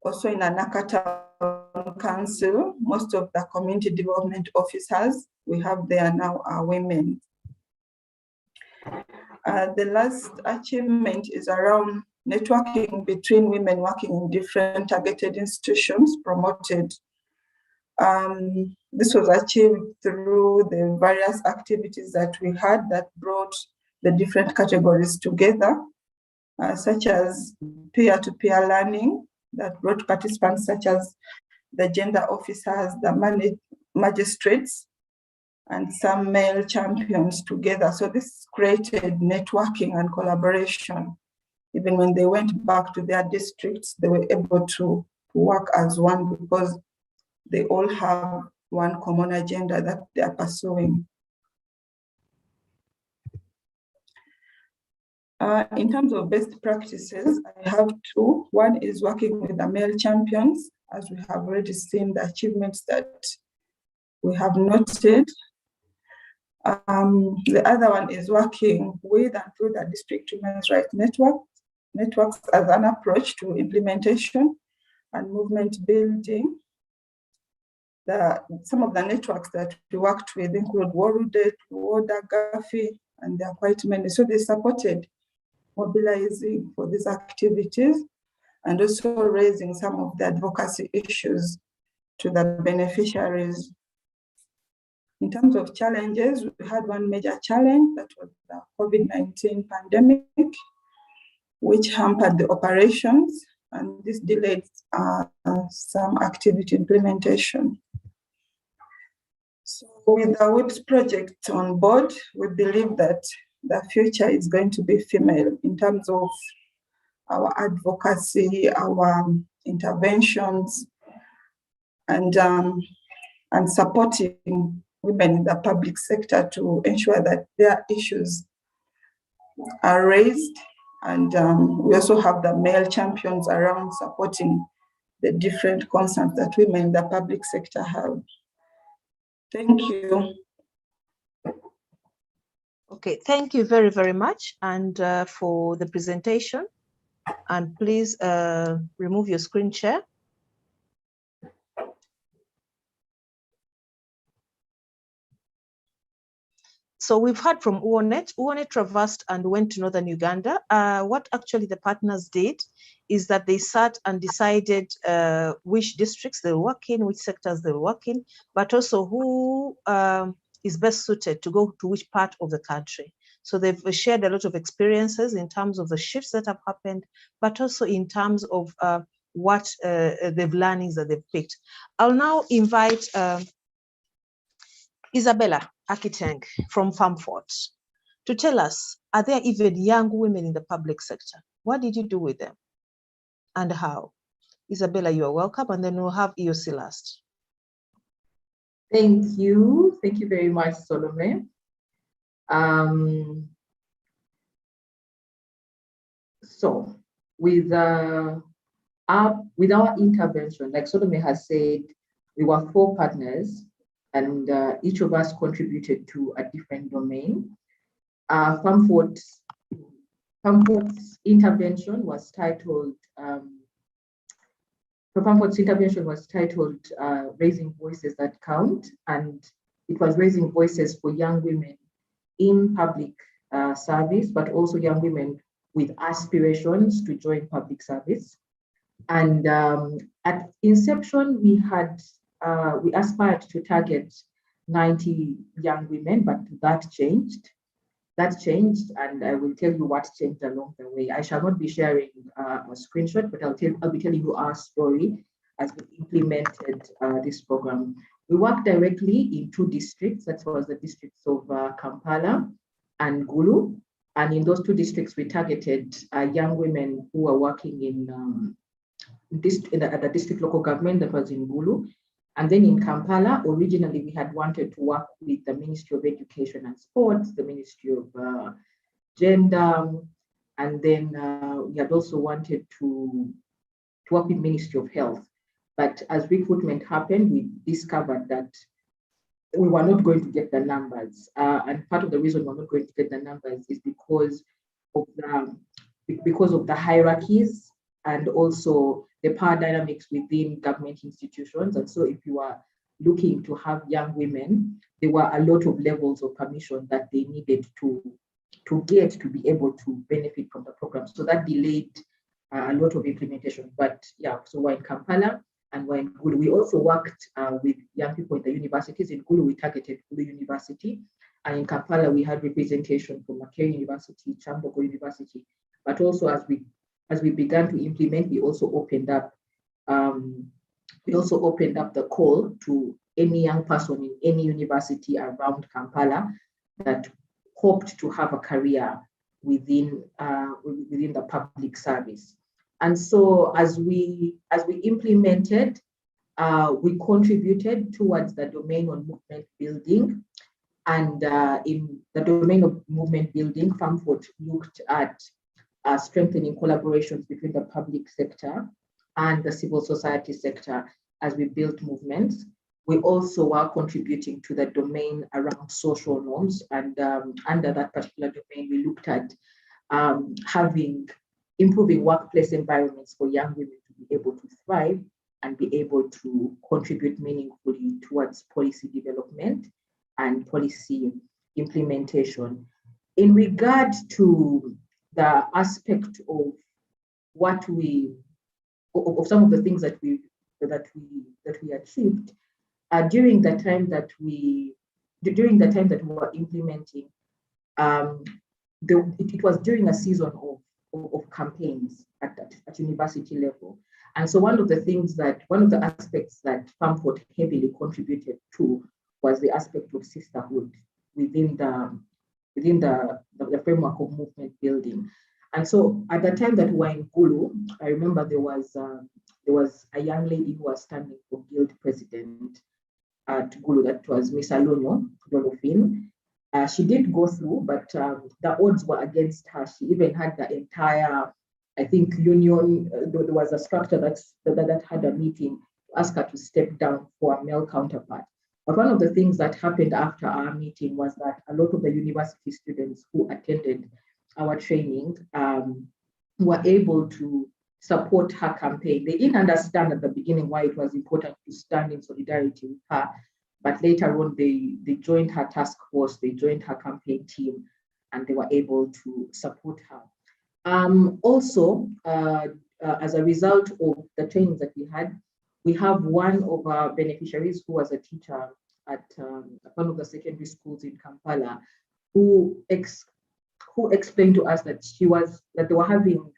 Also in Anaka Town Council, most of the community development officers we have there now are women. The last achievement is around networking between women working in different targeted institutions promoted. This was achieved through the various activities that we had that brought the different categories together, such as peer-to-peer learning that brought participants such as the gender officers, the magistrates and some male champions together. So this created networking and collaboration. Even when they went back to their districts, they were able to work as one because they all have one common agenda that they are pursuing. In terms of best practices, I have two. One is working with the male champions, as we have already seen the achievements that we have noted. The other one is working with and through the district women's rights networks as an approach to implementation and movement building. Some of the networks that we worked with include Warudet, Woda, Gafi, and there are quite many. So they supported mobilizing for these activities and also raising some of the advocacy issues to the beneficiaries. In terms of challenges, we had one major challenge that was the COVID-19 pandemic, which hampered the operations, and this delayed some activity implementation. So with the WIPS project on board, we believe that the future is going to be female in terms of our advocacy, our interventions, and supporting women in the public sector to ensure that their issues are raised. And we also have the male champions around supporting the different concerns that women in the public sector have. Thank you. Okay, thank you very, very much and for the presentation. And please remove your screen share. So we've heard from UONET. UONET traversed and went to northern Uganda. What actually the partners did is that they sat and decided which districts they'll work in, which sectors they'll work in, but also who is best suited to go to which part of the country. So they've shared a lot of experiences in terms of the shifts that have happened, but also in terms of what the learnings that they've picked. I'll now invite Isabella Akiteng from Farmfort to tell us, are there even young women in the public sector? What did you do with them and how? Isabella, you are welcome, and then we'll have EOC last. Thank you. Thank you very much, Salome. So with our intervention, like Salome has said, we were 4 partners, and each of us contributed to a different domain. Farmfort's intervention was titled, Raising Voices That Count, and it was raising voices for young women in public service, but also young women with aspirations to join public service. And at inception, we aspired to target 90 young women, but that changed. And I will tell you what changed along the way. I shall not be sharing a screenshot, but I'll be telling you our story as we implemented this program. We worked directly in 2 districts. That was the districts of Kampala and Gulu. And in those 2 districts, we targeted young women who were working at the district local government that was in Gulu. And then in Kampala, originally we had wanted to work with the Ministry of Education and Sports, the Ministry of Gender, and then we had also wanted to work with Ministry of Health. But as recruitment happened, we discovered that we were not going to get the numbers. And part of the reason we're not going to get the numbers is because of the hierarchies and also the power dynamics within government institutions. And so if you are looking to have young women, there were a lot of levels of permission that they needed to get to be able to benefit from the program. So that delayed a lot of implementation. But yeah, so we're in Kampala and we're in Gulu. We also worked with young people in the universities. In Gulu, we targeted Gulu University. And in Kampala, we had representation from Makerere University, Kyambogo University. But also as we began to implement, we also opened up the call to any young person in any university around Kampala that hoped to have a career within the public service. And so as we implemented, we contributed towards the domain on movement building. And in the domain of movement building, FAMFOT looked at strengthening collaborations between the public sector and the civil society sector as we built movements. We also are contributing to the domain around social norms, and under that particular domain, we looked at improving workplace environments for young women to be able to thrive and be able to contribute meaningfully towards policy development and policy implementation. In regard to the aspect of some of the things that we achieved during the time that we were implementing, it was during a season of campaigns at university level. And so one of the aspects that FAMFOT heavily contributed to was the aspect of sisterhood within the framework of movement building. And so at the time that we were in Gulu, I remember there was a young lady who was standing for guild president at Gulu, that was Miss Alonyo Dolofin. She did go through, but the odds were against her. She even had the entire, I think, union. There was a structure that had a meeting to ask her to step down for a male counterpart. But one of the things that happened after our meeting was that a lot of the university students who attended our training were able to support her campaign. They didn't understand at the beginning why it was important to stand in solidarity with her, but later on they joined her task force, they joined her campaign team, and they were able to support her. Also, as a result of the trainings that we had, we have one of our beneficiaries who was a teacher at one of the secondary schools in Kampala, who explained to us that they were having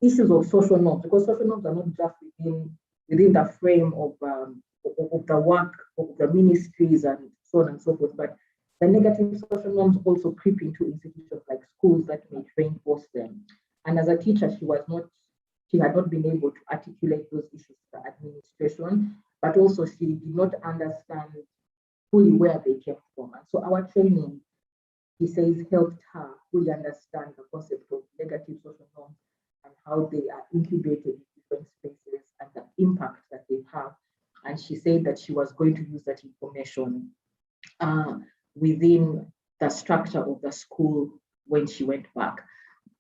issues of social norms, because social norms are not just within the frame of the work of the ministries and so on and so forth, but the negative social norms also creep into institutions like schools that may reinforce them. And as a teacher, she had not been able to articulate those issues to the administration, but also she did not understand fully where they came from. And so our training, he says, helped her fully understand the concept of negative social norms and how they are incubated in different spaces and the impact that they have. And she said that she was going to use that information within the structure of the school when she went back.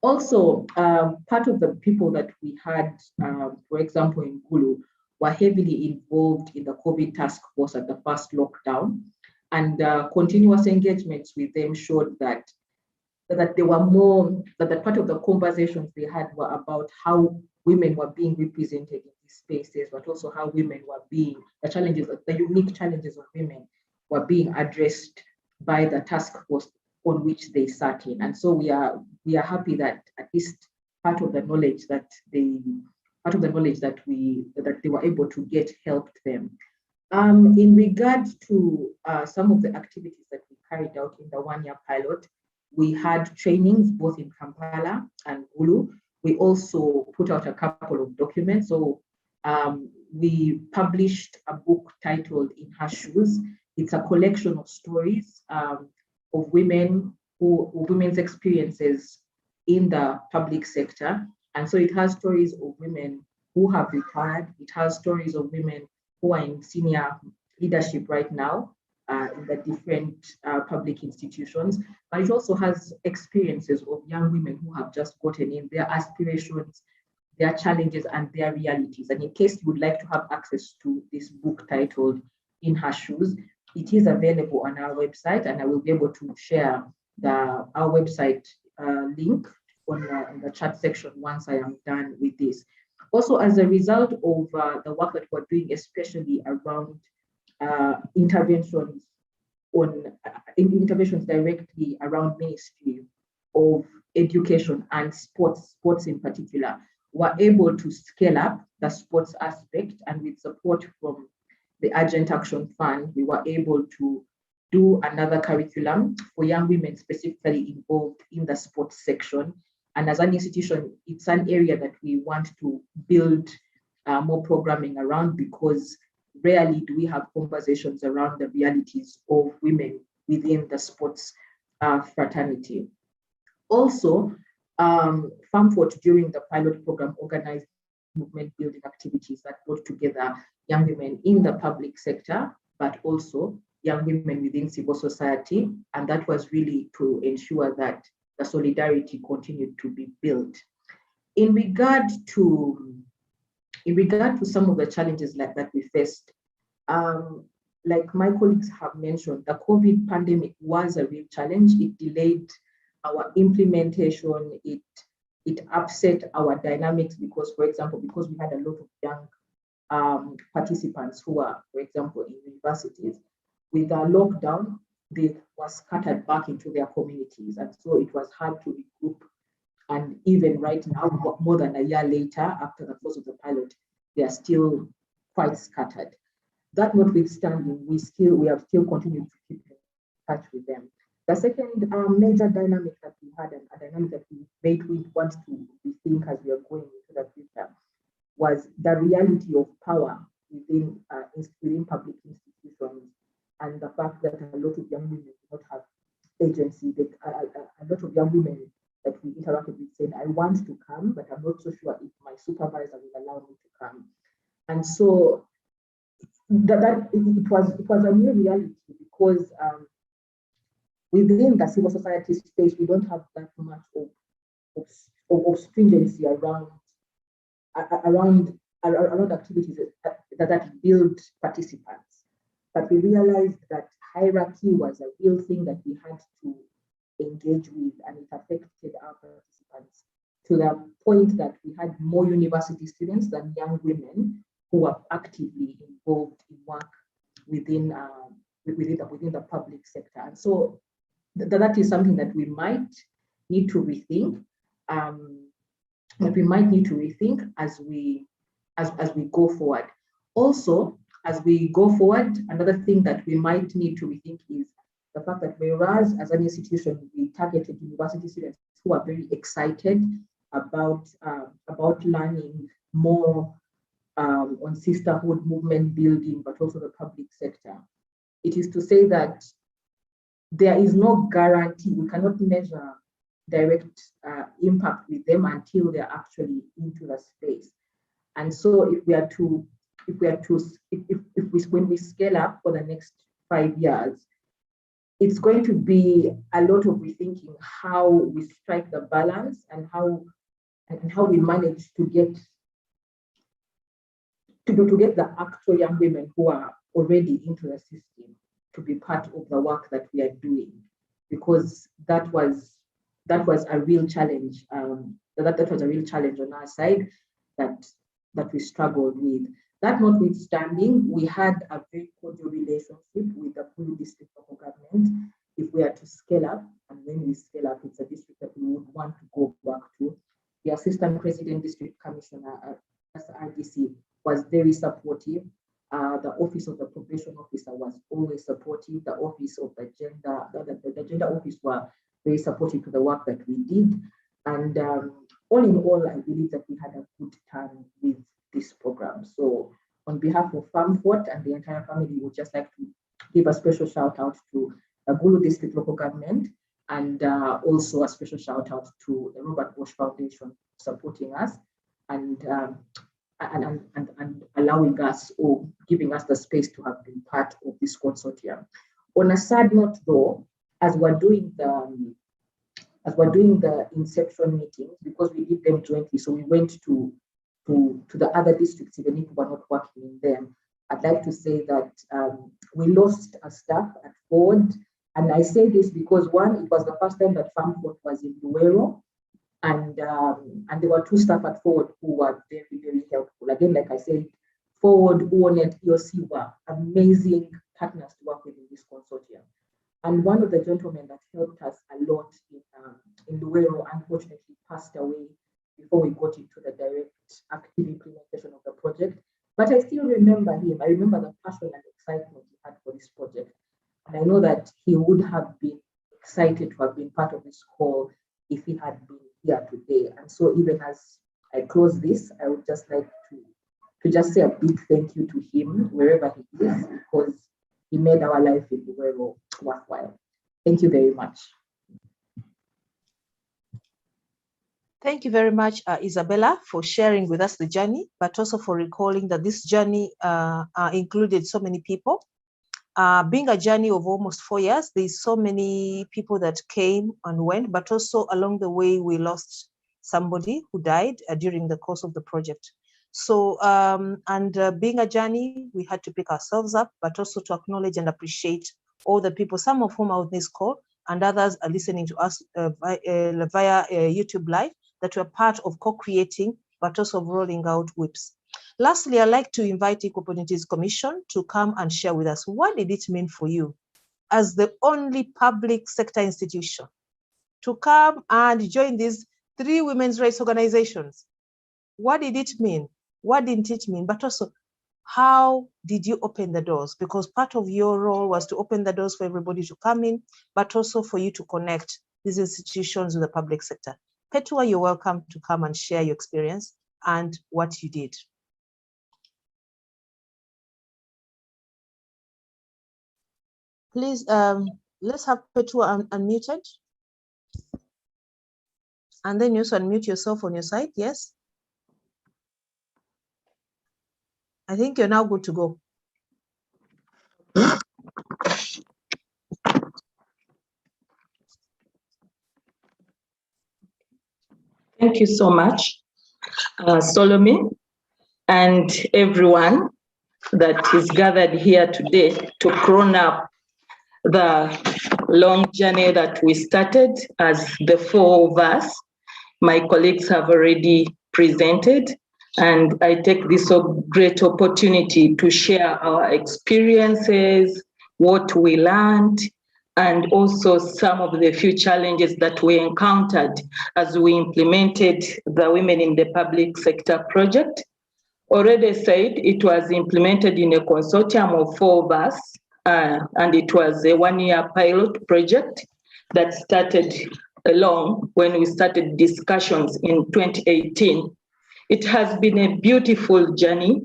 Also, part of the people that we had, for example, in Gulu, were heavily involved in the COVID task force at the first lockdown, and continuous engagements with them showed that there were more, that part of the conversations they had were about how women were being represented in these spaces, but also how women were being, the unique challenges of women were being addressed by the task force on which they sat in. And so we are happy that at least part of the knowledge that they were able to get helped them. In regard to some of the activities that we carried out in the one-year pilot, we had trainings both in Kampala and Gulu. We also put out a couple of documents. So we published a book titled In Her Shoes. It's a collection of stories of women's experiences in the public sector. And so it has stories of women who have retired. It has stories of women who are in senior leadership right now in the different public institutions. But it also has experiences of young women who have just gotten in, their aspirations, their challenges, and their realities. And in case you would like to have access to this book titled In Her Shoes, it is available on our website, and I will be able to share our website link on the chat section once I am done with this. Also, as a result of the work that we're doing, especially around interventions directly around Ministry of Education and sports in particular, we're able to scale up the sports aspect, and with support from the Urgent Action Fund, we were able to do another curriculum for young women specifically involved in the sports section. And as an institution, it's an area that we want to build more programming around, because rarely do we have conversations around the realities of women within the sports fraternity. Also, FAMFORT during the pilot program organized movement building activities that brought together young women in the public sector, but also young women within civil society. And that was really to ensure that the solidarity continued to be built. In regard to some of the challenges that we faced, like my colleagues have mentioned, the COVID pandemic was a real challenge. It delayed our implementation. It upset our dynamics because, for example, because we had a lot of young participants who are, for example, in universities, with the lockdown, they were scattered back into their communities. And so it was hard to regroup. And even right now, more than a year later, after the close of the pilot, they are still quite scattered. That notwithstanding, we have still continued to keep in touch with them. The second major dynamic that we had, and a dynamic that we want to rethink as we are going into the future, was the reality of power within public institutions, and the fact that a lot of young women do not have agency. A lot of young women that we interacted with said, I want to come, but I'm not so sure if my supervisor will allow me to come. And so it was a new reality, because within the civil society space, we don't have that much of stringency around activities that build participants. But we realized that hierarchy was a real thing that we had to engage with, and it affected our participants to the point that we had more university students than young women who were actively involved in work within the public sector. And so that is something that we might need to rethink. As we go forward. Also, as we go forward, another thing that we might need to rethink is the fact that whereas as an institution we targeted university students who are very excited about learning more on sisterhood movement building, but also the public sector, it is to say that there is no guarantee. We cannot measure direct impact with them until they're actually into the space. And so when we scale up for the next 5 years, it's going to be a lot of rethinking how we strike the balance and how we manage to get the actual young women who are already into the system to be part of the work that we are doing, because that was a real challenge. That was a real challenge on our side that we struggled with. That notwithstanding, we had a very cordial relationship with the Kulu district local government. If we are to scale up, and when we scale up, it's a district that we would want to go back to. The Assistant President District Commissioner at RDC was very supportive. The Office of the Probation Officer was always supportive. The Office of the Gender Office were very supportive to the work that we did. And all in all, I believe that we had a good time with this program. So on behalf of FAMFORT and the entire family, we would just like to give a special shout out to the Gulu District Local Government, and also a special shout out to the Robert Bosch Foundation supporting us and allowing us, or giving us the space to have been part of this consortium. On a sad note though, as we're doing the inception meetings, because we did them jointly, so we went to the other districts, even if we were not working in them. I'd like to say that we lost a staff at Ford. And I say this because one, it was the first time that FAMFORT was in Luero, and there were 2 staff at Ford who were very, very helpful. Again, like I said, Ford, ONE, and EOC were amazing partners to work with in this consortium. And one of the gentlemen that helped us a lot in Luero unfortunately passed away before we got into the direct active implementation of the project. But I still remember him. I remember the passion and excitement he had for this project. And I know that he would have been excited to have been part of this call if he had been here today. And so even as I close this, I would just like to just say a big thank you to him wherever he is, because he made our life in Luwero worthwhile. Thank you very much. Thank you very much, Isabella, for sharing with us the journey, but also for recalling that this journey included so many people. Being a journey of almost 4 years, there's so many people that came and went, but also along the way, we lost somebody who died during the course of the project. So, being a journey, we had to pick ourselves up, but also to acknowledge and appreciate all the people, some of whom are on this call, and others are listening to us via YouTube Live, that were part of co-creating, but also of rolling out WIPs. Lastly, I'd like to invite Equal Opportunities Commission to come and share with us, what did it mean for you as the only public sector institution to come and join these 3 women's rights organizations? What did it mean? What didn't it mean? But also, how did you open the doors? Because part of your role was to open the doors for everybody to come in, but also for you to connect these institutions with the public sector. Petua, you're welcome to come and share your experience and what you did. Please, let's have Petua unmuted. And then you also unmute yourself on your side, yes? I think you're now good to go. Thank you so much, Salome, and everyone that is gathered here today to crown up the long journey that we started as the 4 of us. My colleagues have already presented, and I take this great opportunity to share our experiences, what we learned, and also some of the few challenges that we encountered as we implemented the Women in the Public Sector project. Already said, it was implemented in a consortium of 4 of us, and it was a 1-year pilot project that started along when we started discussions in 2018. It has been a beautiful journey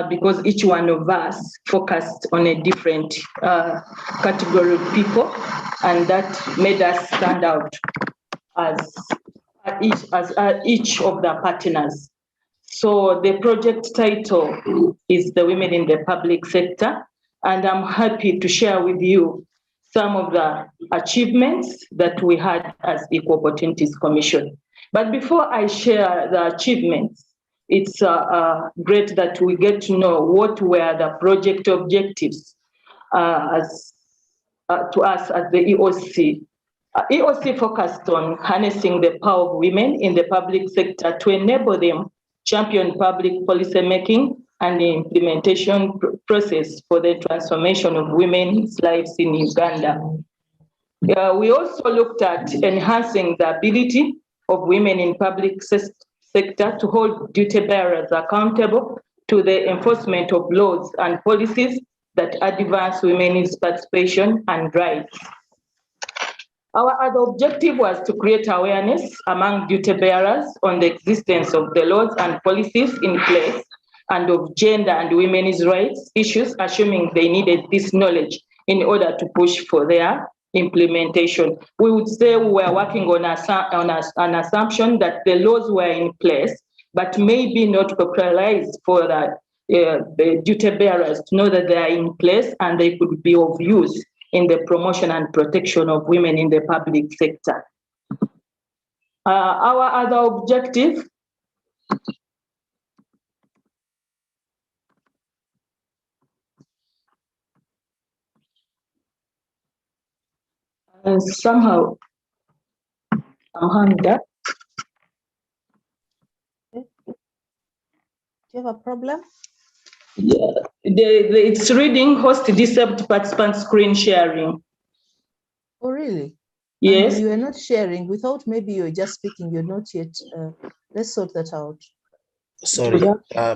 because each one of us focused on a different category of people, and that made us stand out as each of the partners. So the project title is the Women in the Public Sector, and I'm happy to share with you some of the achievements that we had as Equal Opportunities Commission. But before I share the achievements, it's great that we get to know what were the project objectives to us as the EOC. EOC focused on harnessing the power of women in the public sector to enable them champion public policy making and the implementation process for the transformation of women's lives in Uganda. We also looked at enhancing the ability of women in public sector to hold duty bearers accountable to the enforcement of laws and policies that advance women's participation and rights. Our other objective was to create awareness among duty bearers on the existence of the laws and policies in place and of gender and women's rights issues, assuming they needed this knowledge in order to push for their implementation. We would say we were working on an assumption that the laws were in place, but maybe not popularized for the duty bearers to know that they are in place and they could be of use in the promotion and protection of women in the public sector. Our other objective somehow I'm hung up. Do you have a problem? Yeah, it's reading host disabled participant screen sharing. Oh, really? Yes. And you are not sharing. We thought maybe you're just speaking. You're not yet. Let's sort that out. Sorry,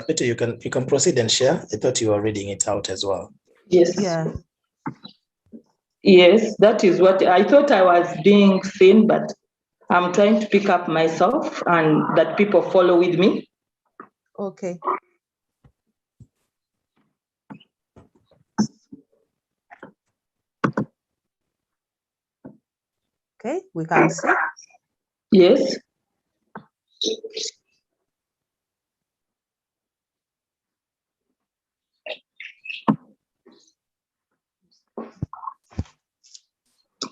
Peter, you can proceed and share. I thought you were reading it out as well. Yes. Yeah. Yes, that is what I thought I was being seen, but I'm trying to pick up myself and that people follow with me. Okay. Okay, we can see. Yes.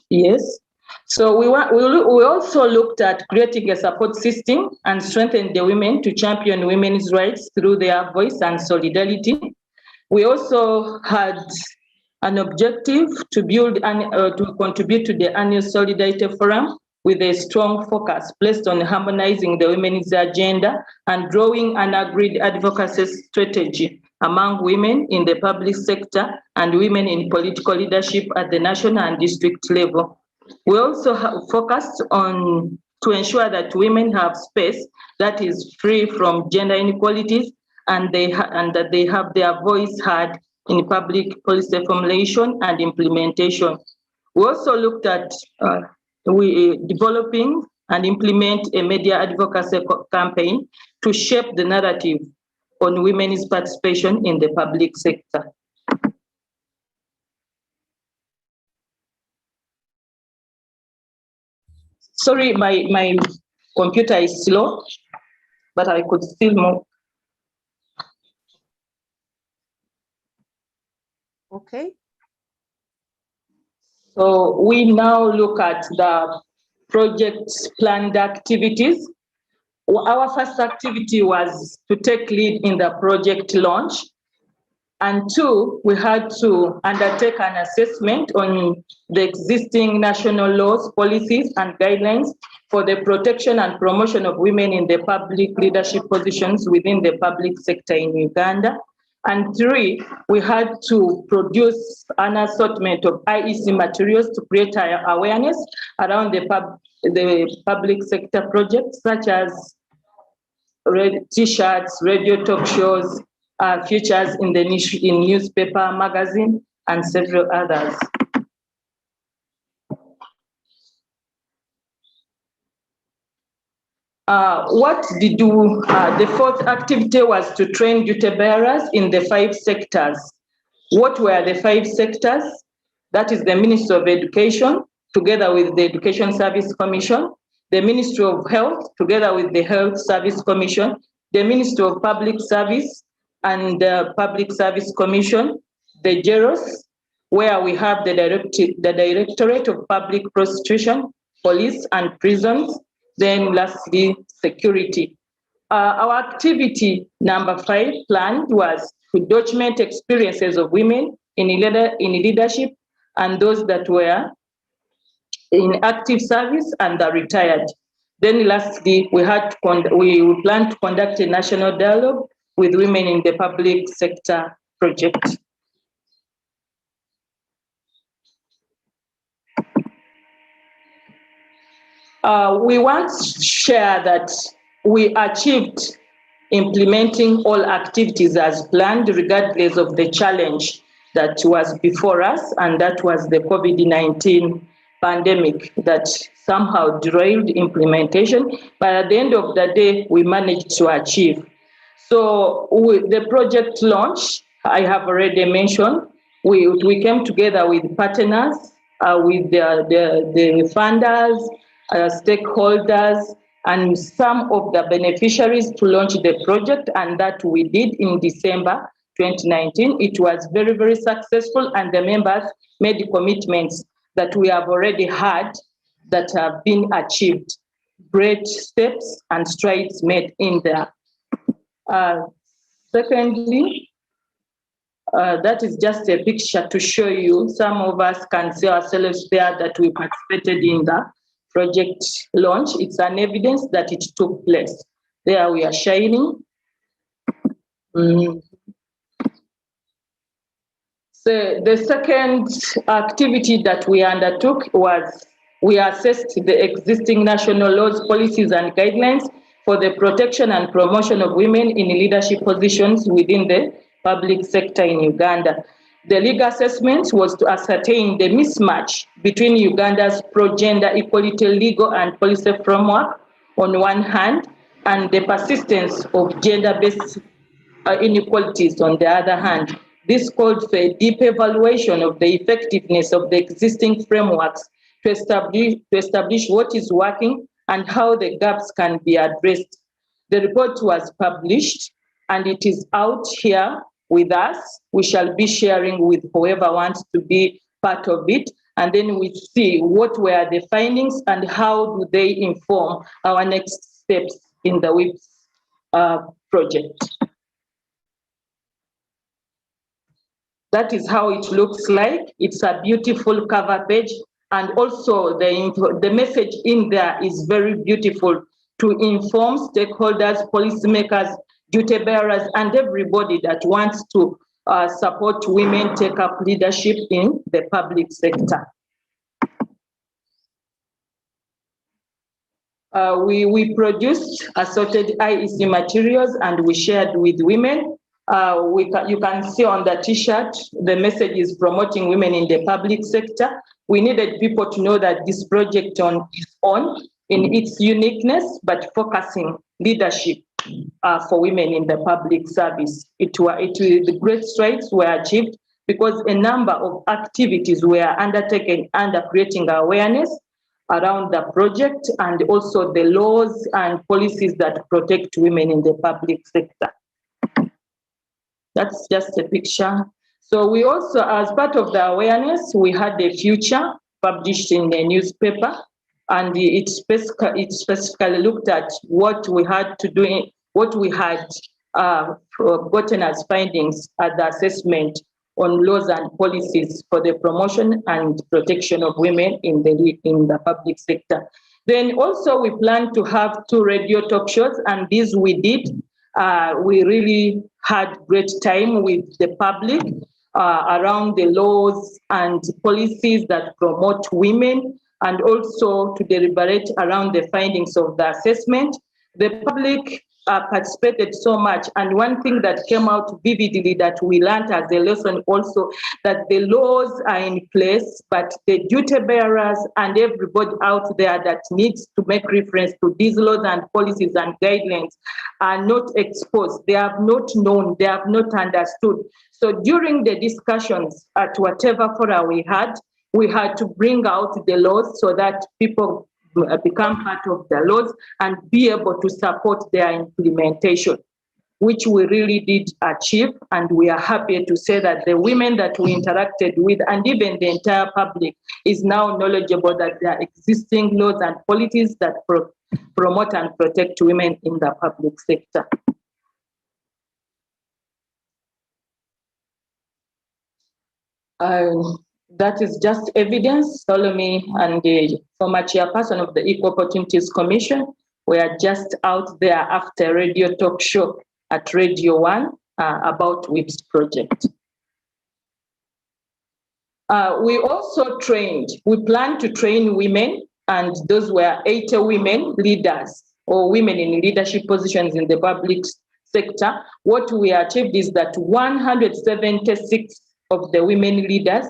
Yes. So we also looked at creating a support system and strengthen the women to champion women's rights through their voice and solidarity. We also had an objective to build and to contribute to the annual Solidarity Forum with a strong focus placed on harmonizing the women's agenda and drawing an agreed advocacy strategy among women in the public sector and women in political leadership at the national and district level. We also focused on to ensure that women have space that is free from gender inequalities and that they have their voice heard in public policy formulation and implementation. We also looked at developing and implement a media advocacy campaign to shape the narrative on women's participation in the public sector. Sorry, my computer is slow, but I could still move. Okay. So we now look at the project's planned activities. Our first activity was to take lead in the project launch. And two, we had to undertake an assessment on the existing national laws, policies, and guidelines for the protection and promotion of women in the public leadership positions within the public sector in Uganda. And three, we had to produce an assortment of IEC materials to create awareness around the public sector projects, such as T-shirts, radio talk shows, features in the newspaper, magazine, and several others. The fourth activity was to train duty bearers in the 5 sectors. What were the 5 sectors? That is the Ministry of Education, together with the Education Service Commission, the Ministry of Health, together with the Health Service Commission, the Ministry of Public Service and the Public Service Commission, the JEROS, where we have the Directorate of Public Prosecution, Police and Prisons, then lastly, security. Our activity number 5 planned was to document experiences of women in leadership and those that were in active service and are retired. Then lastly, we planned to conduct a national dialogue with women in the public sector project. We want to share that we achieved implementing all activities as planned, regardless of the challenge that was before us, and that was the COVID-19 pandemic that somehow derailed implementation. But at the end of the day, we managed to achieve. So with the project launch, I have already mentioned, we came together with partners, with the funders, stakeholders, and some of the beneficiaries to launch the project, and that we did in December 2019. It was very, very successful, and the members made commitments that we have already had that have been achieved. Great steps and strides made in there. Secondly, that is just a picture to show you. Some of us can see ourselves there that we participated in the project launch. It's an evidence that it took place. There we are shining. So the second activity that we undertook was we assessed the existing national laws, policies, and guidelines for the protection and promotion of women in leadership positions within the public sector in Uganda. The legal assessment was to ascertain the mismatch between Uganda's pro-gender equality legal and policy framework on one hand, and the persistence of gender-based inequalities on the other hand. This called for a deep evaluation of the effectiveness of the existing frameworks to establish what is working and how the gaps can be addressed. The report was published and it is out here with us. We shall be sharing with whoever wants to be part of it. And then we see what were the findings and how do they inform our next steps in the WIPS project. That is how it looks like. It's a beautiful cover page. And also the message in there is very beautiful to inform stakeholders, policymakers, duty bearers, and everybody that wants to support women take up leadership in the public sector. We produced assorted IEC materials and we shared with women. You can see on the t-shirt, the message is promoting women in the public sector. We needed people to know that this project on its own, in its uniqueness, but focusing leadership for women in the public service. The great strides were achieved because a number of activities were undertaken under creating awareness around the project and also the laws and policies that protect women in the public sector. That's just a picture. So we also, as part of the awareness, we had a future published in the newspaper, and it specifically looked at what we had to do, what we had gotten as findings at the assessment on laws and policies for the promotion and protection of women in the public sector. Then also we plan to have 2 radio talk shows, and these we did. We really had great time with the public around the laws and policies that promote women, and also to deliberate around the findings of the assessment. The public participated so much, and one thing that came out vividly that we learned as a lesson also, that the laws are in place, but the duty bearers and everybody out there that needs to make reference to these laws and policies and guidelines are not exposed. They have not known, they have not understood. So during the discussions at whatever forum we had to bring out the laws so that people become part of the laws and be able to support their implementation, which we really did achieve. And we are happy to say that the women that we interacted with and even the entire public is now knowledgeable that there are existing laws and policies that promote and protect women in the public sector. That is just evidence. Solomon and the former chairperson of the Equal Opportunities Commission were just out there after radio talk show at Radio 1 about WIPS project. We also trained, we plan to train women, and those were 80 women leaders or women in leadership positions in the public sector. What we achieved is that 176 of the women leaders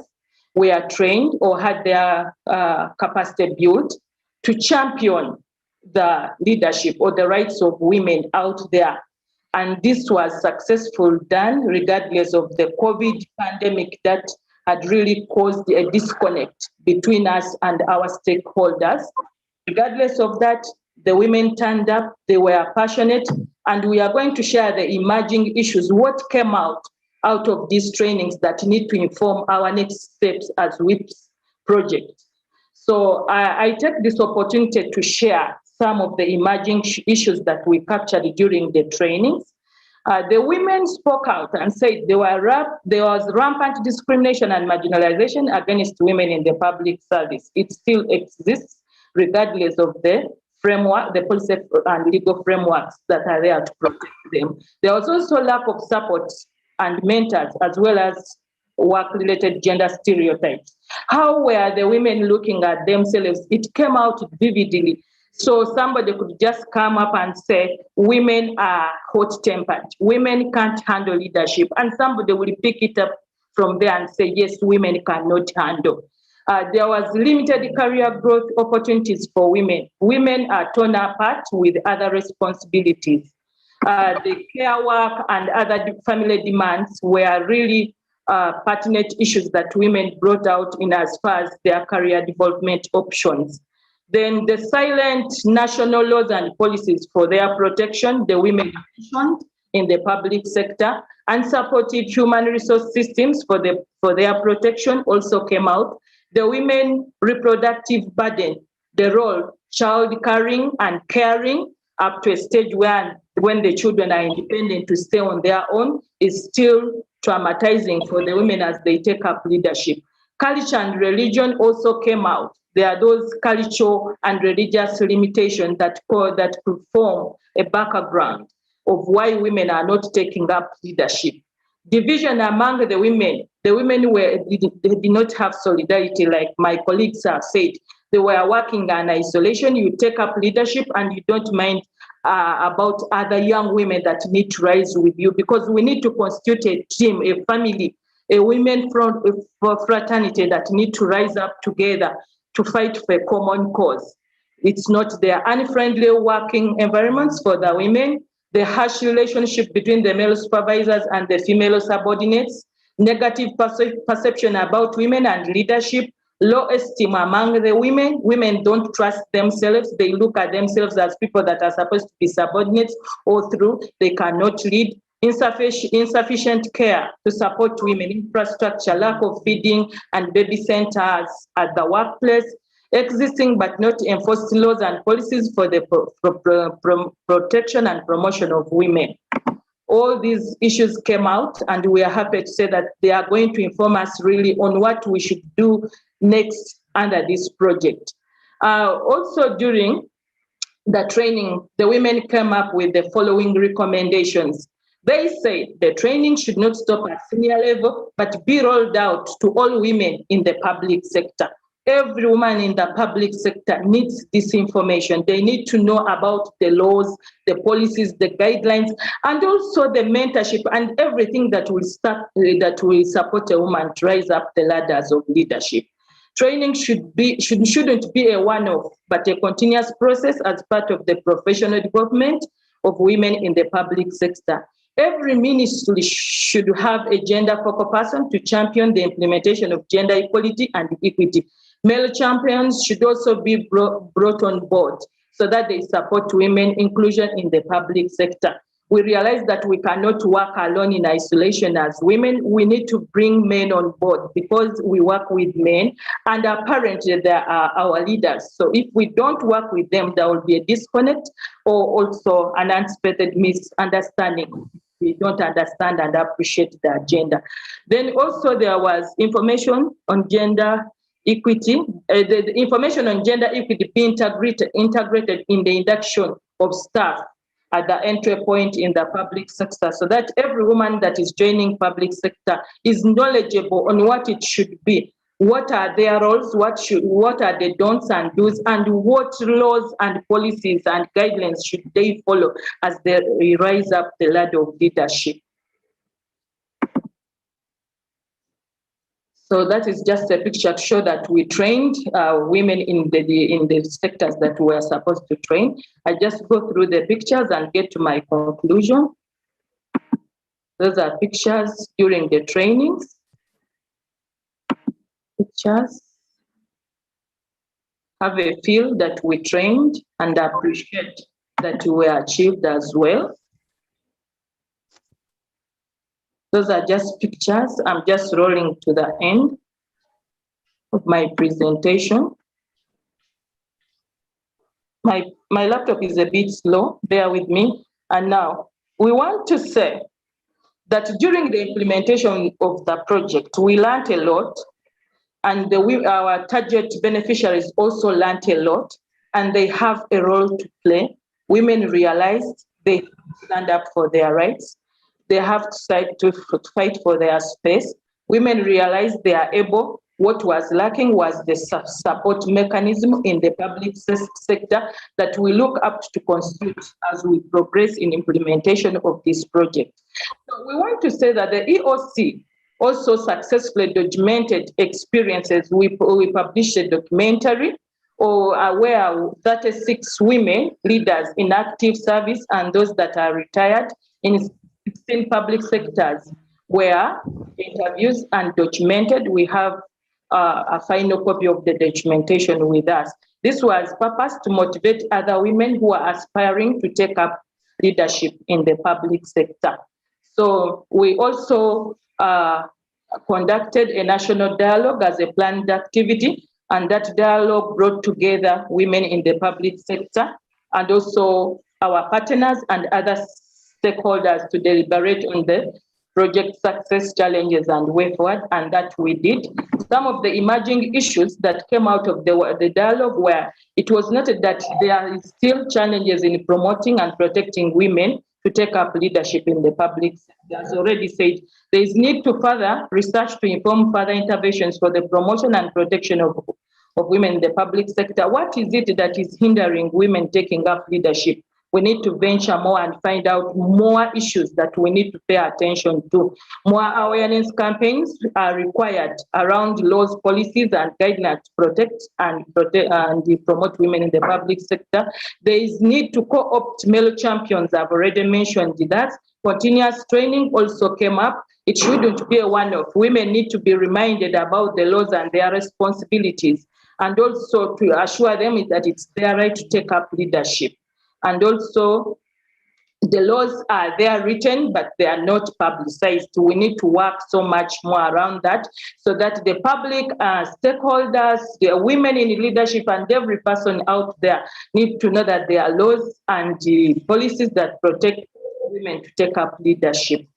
were trained or had their capacity built to champion the leadership or the rights of women out there. And this was successful done regardless of the COVID pandemic that had really caused a disconnect between us and our stakeholders. Regardless of that, the women turned up, they were passionate, and we are going to share the emerging issues, what came out of these trainings that need to inform our next steps as WIPS project. So I take this opportunity to share some of the emerging issues that we captured during the trainings. The women spoke out and said there was rampant discrimination and marginalization against women in the public service. It still exists regardless of the framework, the policy and legal frameworks that are there to protect them. There was also lack of support and mentors, as well as work-related gender stereotypes. How were the women looking at themselves? It came out vividly. So somebody could just come up and say, women are hot-tempered, women can't handle leadership, and somebody will pick it up from there and say, yes, women cannot handle. There was limited career growth opportunities for women. Women are torn apart with other responsibilities. The care work and other family demands were really pertinent issues that women brought out in as far as their career development options. Then the silent national laws and policies for their protection, the women mentioned in the public sector, and supportive human resource systems for their protection also came out. The women reproductive burden, the role child carrying and caring up to a stage when the children are independent to stay on their own is still traumatizing for the women as they take up leadership. Culture and religion also came out. There are those cultural and religious limitations that could form a background of why women are not taking up leadership. Division among the women did not have solidarity, like my colleagues have said. They were working in isolation. You take up leadership and you don't mind about other young women that need to rise with you, because we need to constitute a team, a family, a women fraternity that need to rise up together to fight for a common cause. It's not their unfriendly working environments for the women, the harsh relationship between the male supervisors and the female subordinates, negative perception about women and leadership, low esteem among the women. Women don't trust themselves. They look at themselves as people that are supposed to be subordinates all through. They cannot lead. Insufficient care to support women, infrastructure, lack of feeding and baby centers at the workplace, existing but not enforced laws and policies for the protection and promotion of women. All these issues came out, and we are happy to say that they are going to inform us really on what we should do next under this project. Also during the training, the women came up with the following recommendations. They say the training should not stop at senior level, but be rolled out to all women in the public sector. Every woman in the public sector needs this information. They need to know about the laws, the policies, the guidelines, and also the mentorship and everything that will support a woman to rise up the ladders of leadership. Training shouldn't be a one-off, but a continuous process as part of the professional development of women in the public sector. Every ministry should have a gender focal person to champion the implementation of gender equality and equity. Male champions should also be brought on board so that they support women inclusion in the public sector. We realize that we cannot work alone in isolation as women. We need to bring men on board because we work with men, and apparently they are our leaders. So if we don't work with them, there will be a disconnect or also an unexpected misunderstanding. We don't understand and appreciate the agenda. Then also there was information on gender equity. The information on gender equity be integrated in the induction of staff at the entry point in the public sector, so that every woman that is joining public sector is knowledgeable on what it should be. What are their roles? What are the don'ts and do's, and what laws and policies and guidelines should they follow as they rise up the ladder of leadership? So that is just a picture to show that we trained women in the sectors that we were supposed to train. I just go through the pictures and get to my conclusion. Those are pictures during the trainings. Pictures. Have a feel that we trained and appreciate that we were achieved as well. Those are just pictures. I'm just rolling to the end of my presentation. My laptop is a bit slow, bear with me. And now we want to say that during the implementation of the project, we learned a lot, and our target beneficiaries also learned a lot, and they have a role to play. Women realized they stand up for their rights. They have to fight for their space. Women realize they are able what was lacking was the support mechanism in the public sector that we look up to constitute as we progress in implementation of this project. So we want to say that the EOC also successfully documented experiences. We published a documentary where 36 women leaders in active service and those that are retired in 16 public sectors were interviews and documented. We have a final copy of the documentation with us. This was purpose to motivate other women who are aspiring to take up leadership in the public sector. So we also conducted a national dialogue as a planned activity, and that dialogue brought together women in the public sector and also our partners and other stakeholders to deliberate on the project success challenges and way forward, and that we did. Some of the emerging issues that came out of the dialogue were, it was noted that there is still challenges in promoting and protecting women to take up leadership in the public sector. As already said, there is need to further research to inform further interventions for the promotion and protection of women in the public sector. What is it that is hindering women taking up leadership? We need to venture more and find out more issues that we need to pay attention to. More awareness campaigns are required around laws, policies, and guidelines to protect and promote women in the public sector. There is need to co-opt male champions. I've already mentioned that. Continuous training also came up. It shouldn't be a one-off. Women need to be reminded about the laws and their responsibilities, and also to assure them that it's their right to take up leadership. And also, the laws are there written, but they are not publicized. We need to work so much more around that so that the public, stakeholders, the women in leadership, and every person out there need to know that there are laws and policies that protect women to take up leadership.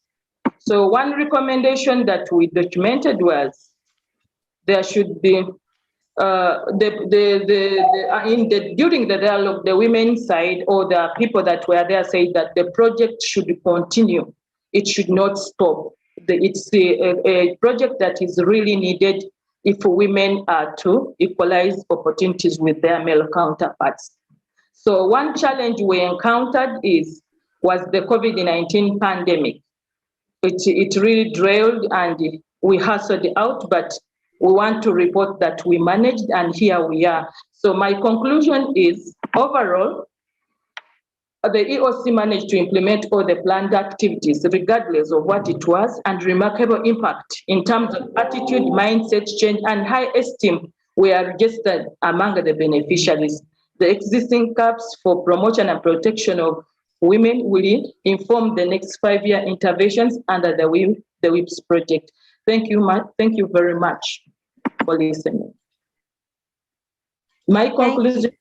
So one recommendation that we documented was there should be during the dialogue, the women's side or the people that were there said that the project should continue. It should not stop. It's a project that is really needed if women are to equalize opportunities with their male counterparts. So one challenge we encountered was the COVID-19 pandemic. It really derailed and we hustled out, but we want to report that we managed, and here we are. So my conclusion is, overall, the EOC managed to implement all the planned activities, regardless of what it was, and remarkable impact in terms of attitude, mindset change, and high esteem were registered among the beneficiaries. The existing caps for promotion and protection of women will inform the next 5-year interventions under the WIPS project. Thank you very much for listening. My conclusion.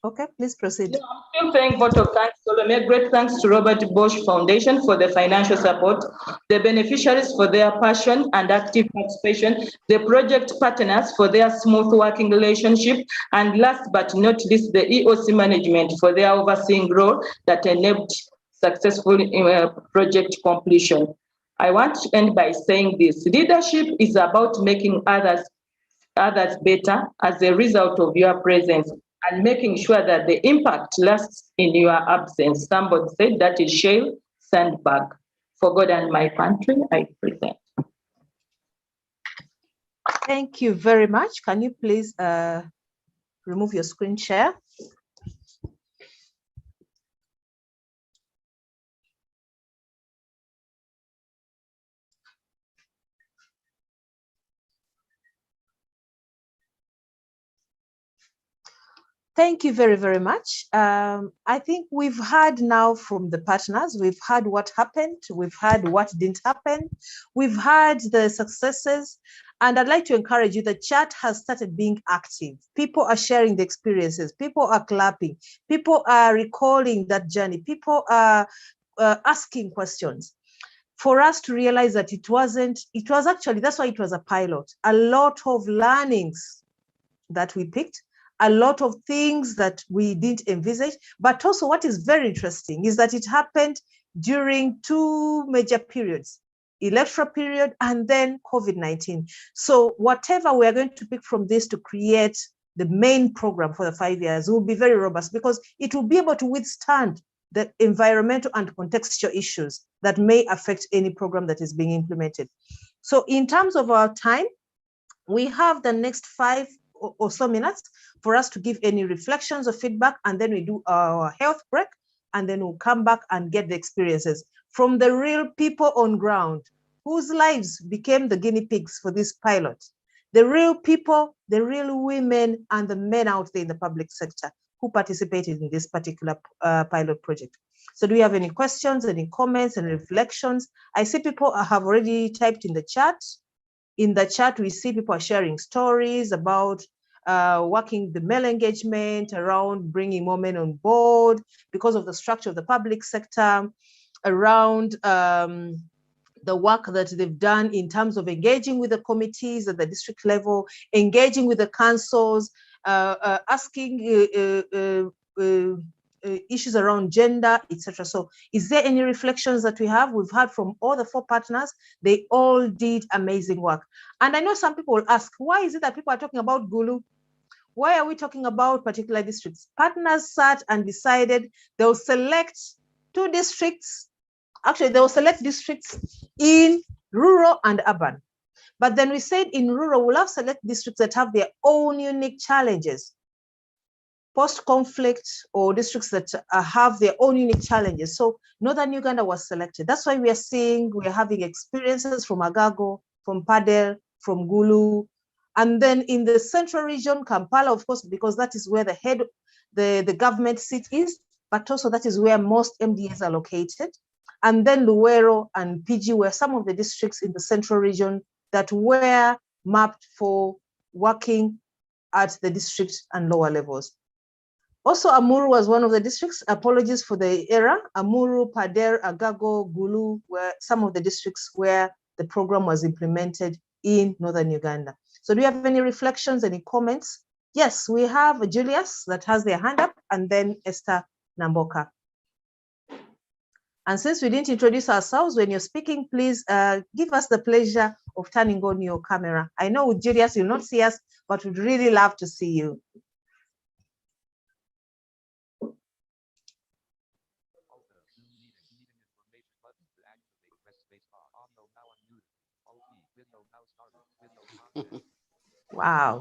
Okay, please proceed. I'm still saying vote of thanks, Solomon. Great thanks to Robert Bosch Foundation for the financial support, the beneficiaries for their passion and active participation, the project partners for their smooth working relationship, and last but not least, the EOC management for their overseeing role that enabled successful project completion. I want to end by saying this: leadership is about making others better as a result of your presence and making sure that the impact lasts in your absence. Somebody said that is Shale Sandberg. For God and my country, I present. Thank you very much. Can you please remove your screen share? Thank you very, very much. I think we've heard now from the partners, we've heard what happened, we've heard what didn't happen, we've heard the successes, and I'd like to encourage you, the chat has started being active. People are sharing the experiences, people are clapping, people are recalling that journey, people are asking questions. For us to realize that it was actually, that's why it was a pilot, a lot of learnings that we picked, a lot of things that we didn't envisage, but also what is very interesting is that it happened during 2 major periods. electoral period, and then COVID-19. So whatever we are going to pick from this to create the main program for the 5 years will be very robust, because it will be able to withstand the environmental and contextual issues that may affect any program that is being implemented. So in terms of our time, we have the next 5 or so minutes for us to give any reflections or feedback, and then we do our health break, and then we'll come back and get the experiences from the real people on ground whose lives became the guinea pigs for this pilot. The real people, the real women and the men out there in the public sector who participated in this particular pilot project. So do we have any questions, any comments and reflections? I see people have already typed in the chat. In the chat, we see people are sharing stories about working the male engagement around bringing more men on board because of the structure of the public sector, around the work that they've done in terms of engaging with the committees at the district level, engaging with the councils, asking issues around gender, etc. So is there any reflections that we have? We've heard from all the 4 partners. They all did amazing work. And I know some people will ask, why is it that people are talking about Gulu? Why are we talking about particular districts? Partners sat and decided they'll select 2 districts. Actually, they will select districts in rural and urban. But then we said in rural, we'll have select districts that have their own unique challenges, post-conflict, or districts that have their own unique challenges. So Northern Uganda was selected. That's why we're having experiences from Agago, from Padel, from Gulu. And then in the central region, Kampala, of course, because that is where the government seat is, but also that is where most MDAs are located. And then Luwero and PG were some of the districts in the central region that were mapped for working at the district and lower levels. Also, Amuru was one of the districts. Apologies for the error. Amuru, Pader, Agago, Gulu were some of the districts where the program was implemented in Northern Uganda. So do you have any reflections, any comments? Yes, we have Julius that has their hand up, and then Esther Namboka. And since we didn't introduce ourselves, when you're speaking, please give us the pleasure of turning on your camera. I know with Julius, you'll not see us, but we'd really love to see you. Wow.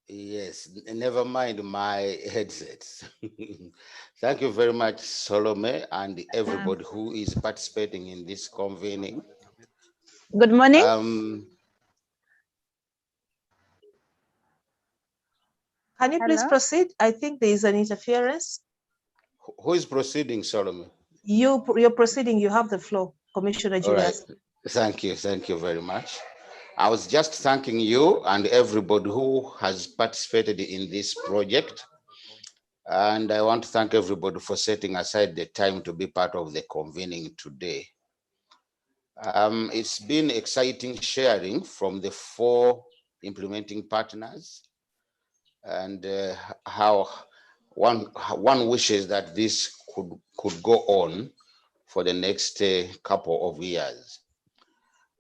Yes, never mind my headsets. Thank you very much, Salome, and everybody who is participating in this convening. Good morning. Can you please proceed? I think there is an interference. Who is proceeding, Salome? You're proceeding. You have the floor, Commissioner Julius. All right. Thank you very much. I was just thanking you and everybody who has participated in this project. And I want to thank everybody for setting aside the time to be part of the convening today. It's been exciting sharing from the 4 implementing partners, and how one wishes that this could go on for the next couple of years.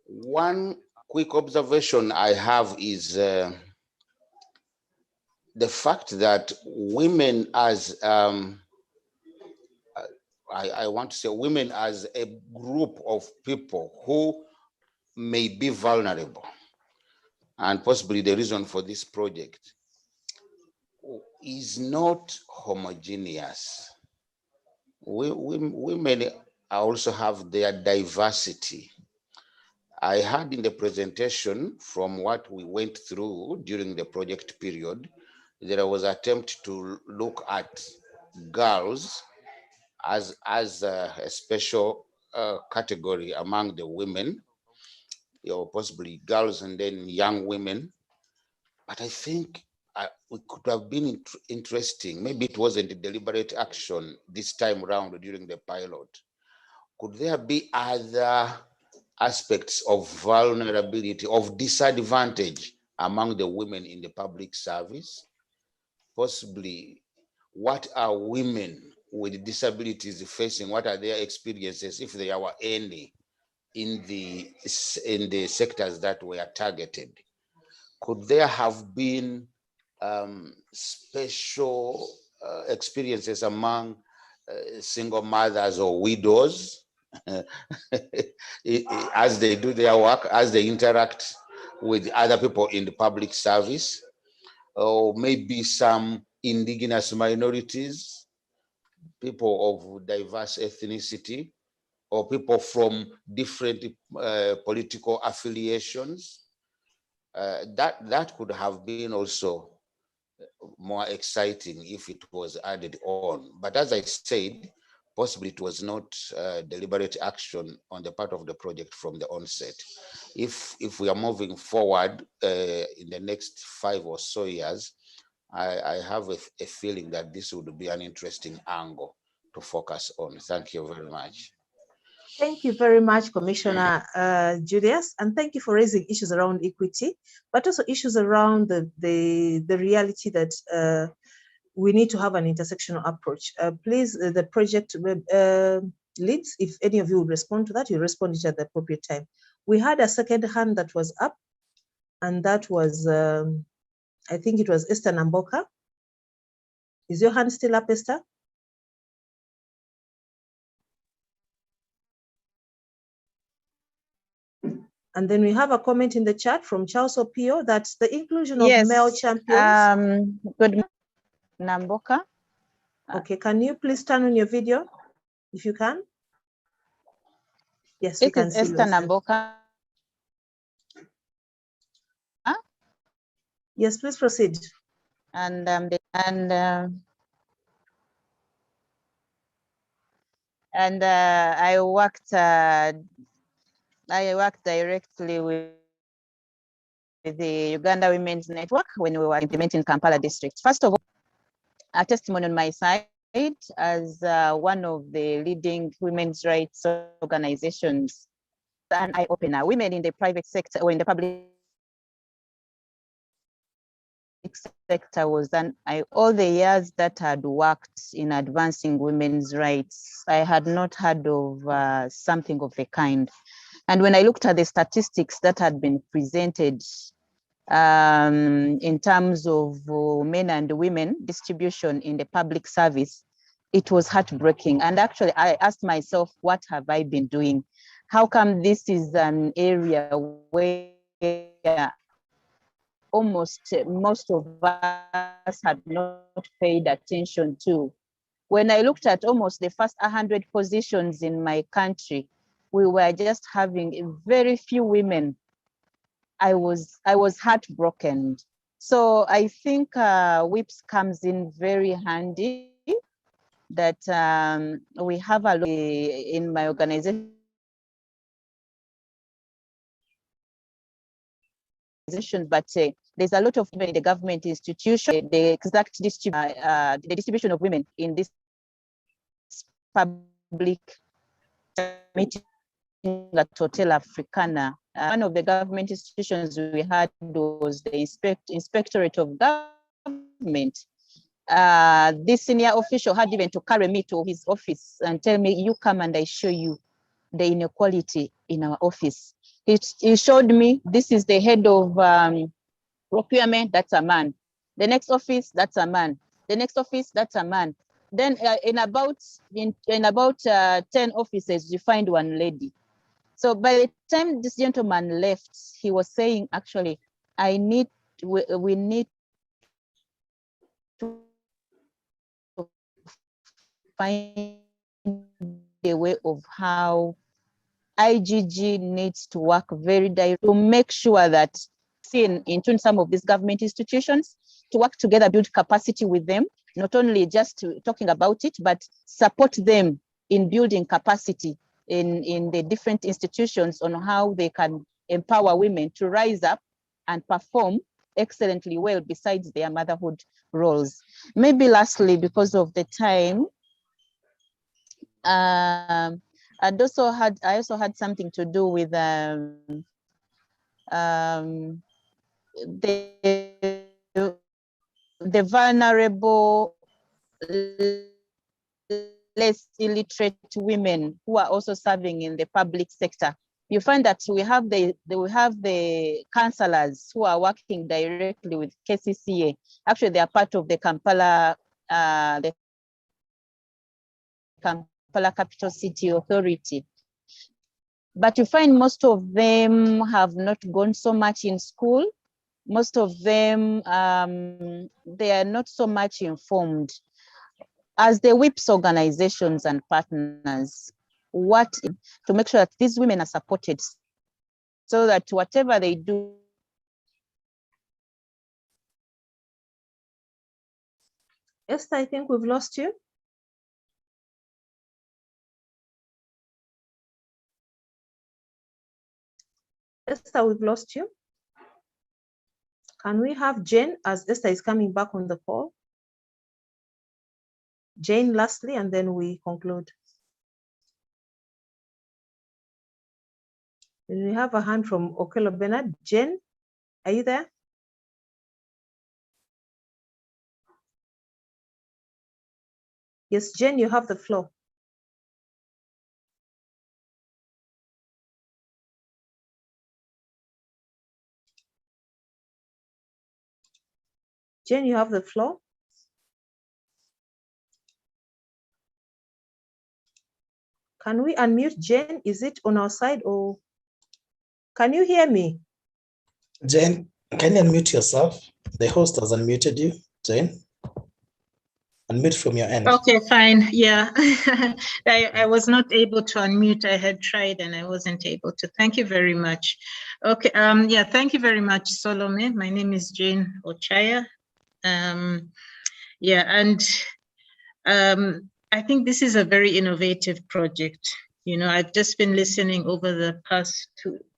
One quick observation I have is the fact that women as I want to say women as a group of people who may be vulnerable, and possibly the reason for this project is not homogeneous. Women also have their diversity. I heard in the presentation from what we went through during the project period, there was an attempt to look at girls as a special category among the women, possibly girls and then young women. But I think it could have been interesting. Maybe it wasn't a deliberate action this time around during the pilot. Could there be other aspects of vulnerability, of disadvantage among the women in the public service? Possibly, what are women with disabilities facing? What are their experiences, if there are any, in the sectors that were targeted? Could there have been special experiences among single mothers or widows as they do their work, as they interact with other people in the public service, or maybe some indigenous minorities, people of diverse ethnicity, or people from different political affiliations? That could have been also more exciting if it was added on. But as I said, possibly it was not deliberate action on the part of the project from the onset. If we are moving forward in the next 5 or so years, I have a feeling that this would be an interesting angle to focus on. Thank you very much. Thank you very much, Commissioner Julius, and thank you for raising issues around equity, but also issues around the reality that we need to have an intersectional approach. Please, the project leads, if any of you would respond to that, you respond at the appropriate time. We had a second hand that was up, and that was, I think it was Esther Namboka. Is your hand still up, Esther? And then we have a comment in the chat from Charles Opio that the inclusion of male champions. Good, Namboka. Okay, can you please turn on your video if you can? Yes, we This can is see Esther you. Namboka. Yes, please proceed. And I worked directly with the Uganda Women's Network when we were implementing Kampala district. First of all, a testimony on my side as one of the leading women's rights organizations, an eye-opener. Women in the private sector or in the public sector was all the years that I had worked in advancing women's rights, I had not heard of something of the kind. And when I looked at the statistics that had been presented in terms of men and women distribution in the public service, it was heartbreaking. And actually, I asked myself, what have I been doing? How come this is an area where almost most of us had not paid attention to? When I looked at almost the first 100 positions in my country, we were just having very few women. I was heartbroken. So I think WIPS comes in very handy, that we have a look in my organization, but there's a lot of women in the government institution, the exact the distribution of women in this public meeting at Hotel Africana. One of the government institutions we had was the Inspectorate of Government. This senior official had even to carry me to his office and tell me, you come and I show you the inequality in our office. He showed me, this is the head of procurement, that's a man. The next office, that's a man. The next office, that's a man. Then in about 10 offices, you find one lady. So by the time this gentleman left, he was saying, actually, we need to find a way of how IGG needs to work very directly to make sure that into some of these government institutions, to work together, build capacity with them, not only just talking about it, but support them in building capacity in the different institutions on how they can empower women to rise up and perform excellently well besides their motherhood roles. Maybe lastly, because of the time, I also had something to do with the vulnerable, less illiterate women who are also serving in the public sector. you find that we have the counselors who are working directly with KCCA. Actually, they are part of the Kampala Capital City Authority. But you find most of them have not gone so much in school. Most of them, they are not so much informed. As the WIPS organizations and partners, what to make sure that these women are supported so that whatever they do. Esther, I think we've lost you. Esther, we've lost you. Can we have Jane as Esther is coming back on the call? Jane lastly, and then we conclude. We have a hand from Okello Bernard. Jane, are you there? Yes, Jane, you have the floor. Jane, you have the floor. Can we unmute Jane? Is it on our side or can you hear me? Jane, can you unmute yourself? The host has unmuted you, Jane. Unmute from your end. Okay, fine. Yeah, I was not able to unmute. I had tried and I wasn't able to. Thank you very much. Okay. Yeah. Thank you very much, Salome. My name is Jane Ochaya. Yeah, and I think this is a very innovative project. You know, I've just been listening over the past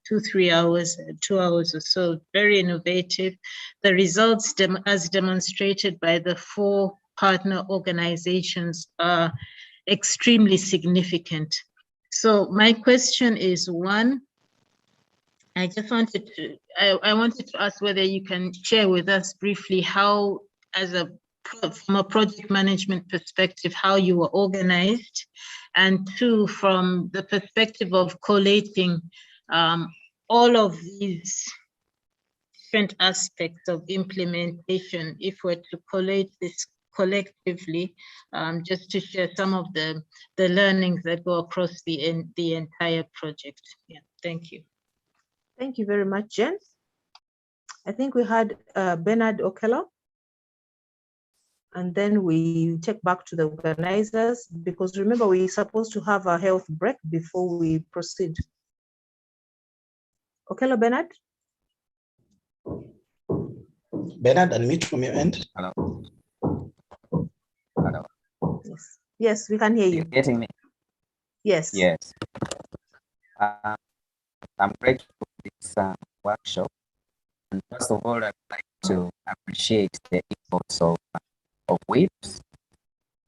3 hours, 2 hours or so. Very innovative. The results, as demonstrated by the 4 partner organizations, are extremely significant. So my question is, one, I just wanted to, I wanted to ask whether you can share with us briefly how, from a project management perspective, how you were organized, and 2, from the perspective of collating all of these different aspects of implementation, if we're to collate this collectively, just to share some of the learnings that go across the entire project. Yeah, thank you. Thank you very much, Jen. I think we had Bernard Okello. And then we take back to the organizers, because remember, we're supposed to have a health break before we proceed. Okello, Bernard? Bernard, unmute from your end. Hello. Hello. Yes, yes, we can hear you. You're getting me? Yes. Yes. I'm grateful for this workshop. And first of all, I'd like to appreciate the efforts of WIPS.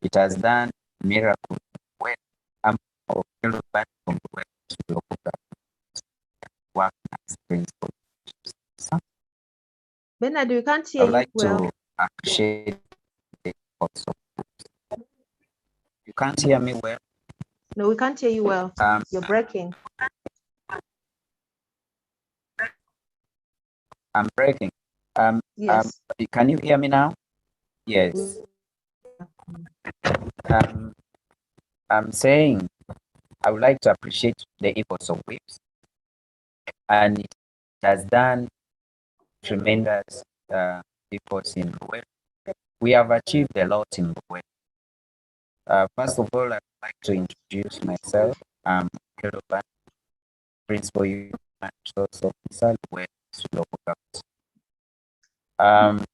It has done miracles when I'm from the West local work as principal. Bernard, we can't hear you I'd like well. to appreciate the efforts of WIPS. You can't hear me well? No, we can't hear you well. You're breaking. I'm breaking. Yes. Can you hear me now? Yes. I'm saying I would like to appreciate the efforts of WIPS, and it has done tremendous efforts in Luwero. We have achieved a lot in Luwero. First of all, I'd like to introduce myself. I'm Yoruba, Principal Human Resource Officer, Luwero Local Government.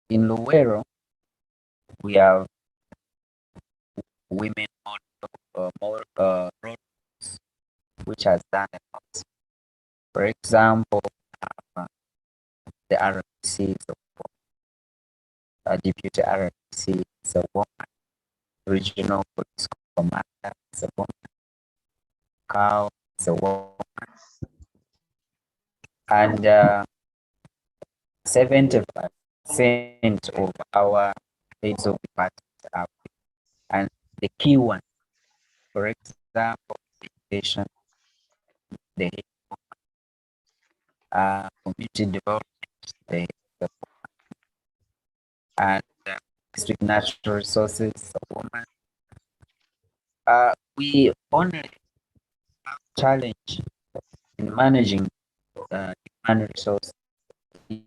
In Luwero, we have women more roles, which has done a lot. For example, the RPC is a woman, Deputy RPC is a woman, Regional Police Commander is a woman, COW is a woman, and 75% of our heads of departments are women. And the key one, for example, education, the community development, the and district natural resources women. We only have challenge in managing human resource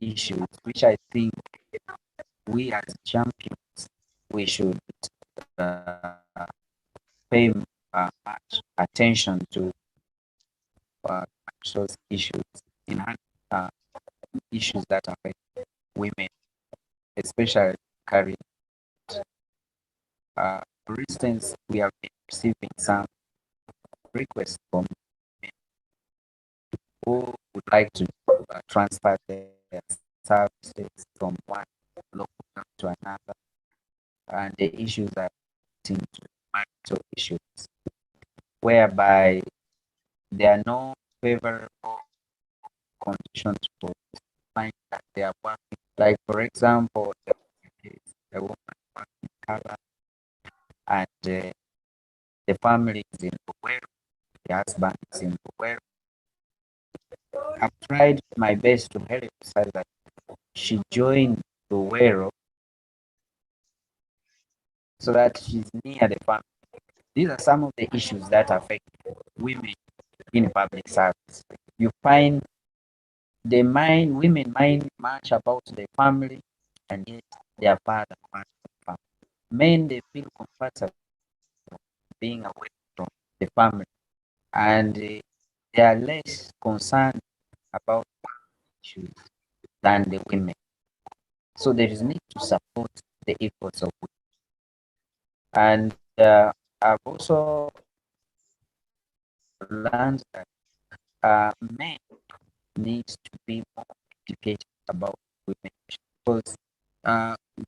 issues, which I think we as champions, we should pay much attention to resource issues in issues that affect women, especially career. For instance, we have been receiving some requests from women who would like to transfer their services from one local to another, and the issues are relating to marital issues, whereby there are no favorable conditions for find that they are working. Like for example, a woman working color and the family is in Buwero, the husband is in Buwero. I've tried my best to help her that she joined Buwero so that she's near the family. These are some of the issues that affect women in public service. You find women mind much about the family, and yet they are far apart from the family. Men, they feel comfortable being away from the family, and they are less concerned about issues than the women. So there is need to support the efforts of women. And I've also learned that men need to be more educated about women, because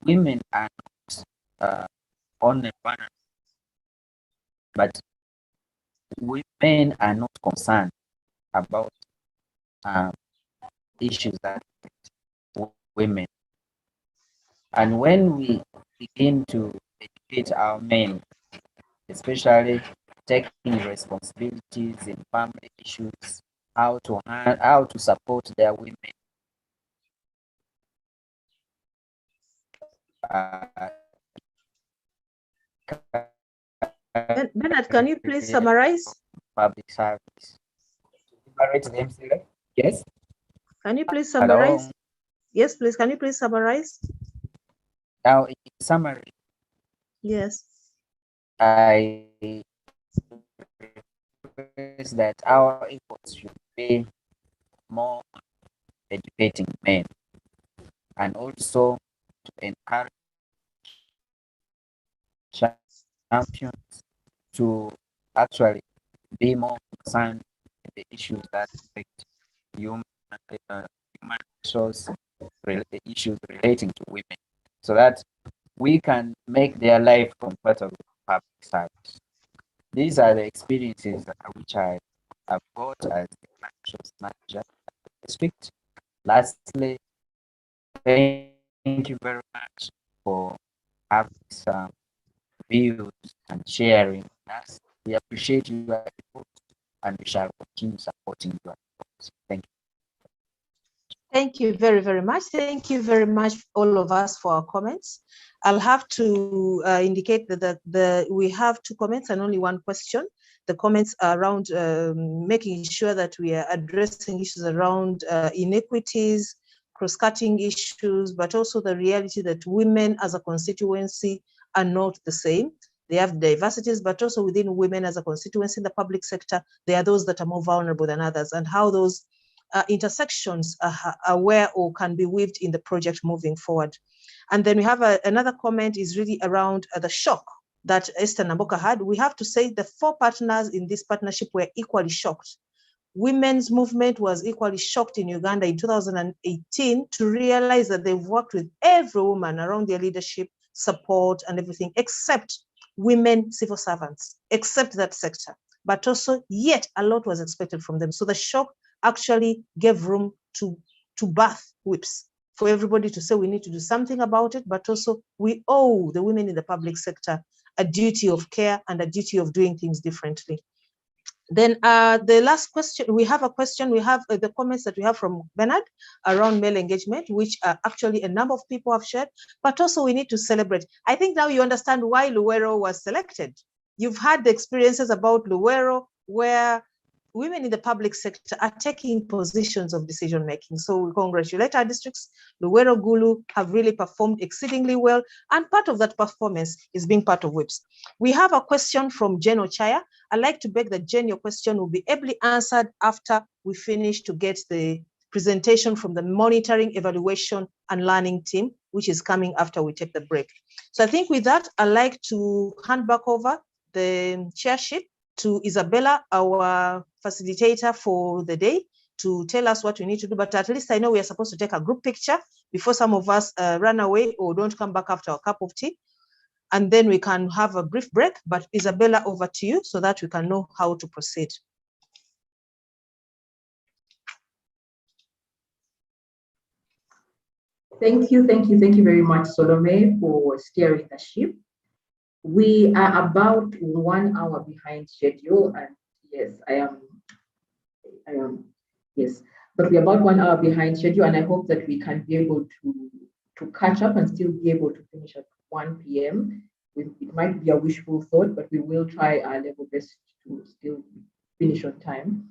women are not only vulnerable, but women are not concerned about issues that affect women. And when we begin to educate our men, especially taking responsibilities in family issues, how to support their women, Bernard, can you please summarize? Public service. Yes. Can you please summarize? Hello? Yes, please. Can you please summarize? Now, in summary, yes, I request that our efforts should be more educating men, and also to encourage champions to actually be more concerned with the issues that affect human resource issues relating to women, so that we can make their life comfortable in public service. These are the experiences which I have got as the resource manager district. Lastly, thank you very much for having some views and sharing with us. We appreciate your effort, and we shall continue supporting your efforts. Thank you. Thank you very, very much. Thank you very much, all of us, for our comments. I'll have to indicate that we have 2 comments and only 1 question. The comments are around making sure that we are addressing issues around inequities, cross-cutting issues, but also the reality that women as a constituency are not the same. They have diversities, but also within women as a constituency in the public sector, there are those that are more vulnerable than others, and how those intersections are where or can be weaved in the project moving forward. And then we have another comment is really around the shock that Esther Namboka had. We have to say the 4 partners in this partnership were equally shocked. Women's movement was equally shocked in Uganda in 2018 to realize that they've worked with every woman around their leadership, support, and everything, except women civil servants, except that sector. But also, yet a lot was expected from them. So the shock actually gave room to birth whips for everybody to say we need to do something about it, but also we owe the women in the public sector a duty of care and a duty of doing things differently. Then the last question, we have the comments that we have from Bernard around male engagement, which actually a number of people have shared, but also we need to celebrate. I think now you understand why Luwero was selected. You've had the experiences about Luwero where women in the public sector are taking positions of decision making. So we congratulate our districts. Luwero, Gulu have really performed exceedingly well, and part of that performance is being part of WIPS. We have a question from Jen Ochaya. I'd like to beg that Jen, your question will be ably answered after we finish to get the presentation from the monitoring, evaluation, and learning team, which is coming after we take the break. So I think with that, I'd like to hand back over the chairship to Isabella, our facilitator for the day, to tell us what we need to do. But at least I know we are supposed to take a group picture before some of us run away or don't come back after a cup of tea. And then we can have a brief break. But Isabella, over to you so that we can know how to proceed. Thank you very much, Salome, for steering the ship. We are about 1 hour behind schedule, and yes, I am, yes, but we're about 1 hour behind schedule, and I hope that we can be able to catch up and still be able to finish at 1 p.m. It might be a wishful thought, but we will try our level best to still finish on time.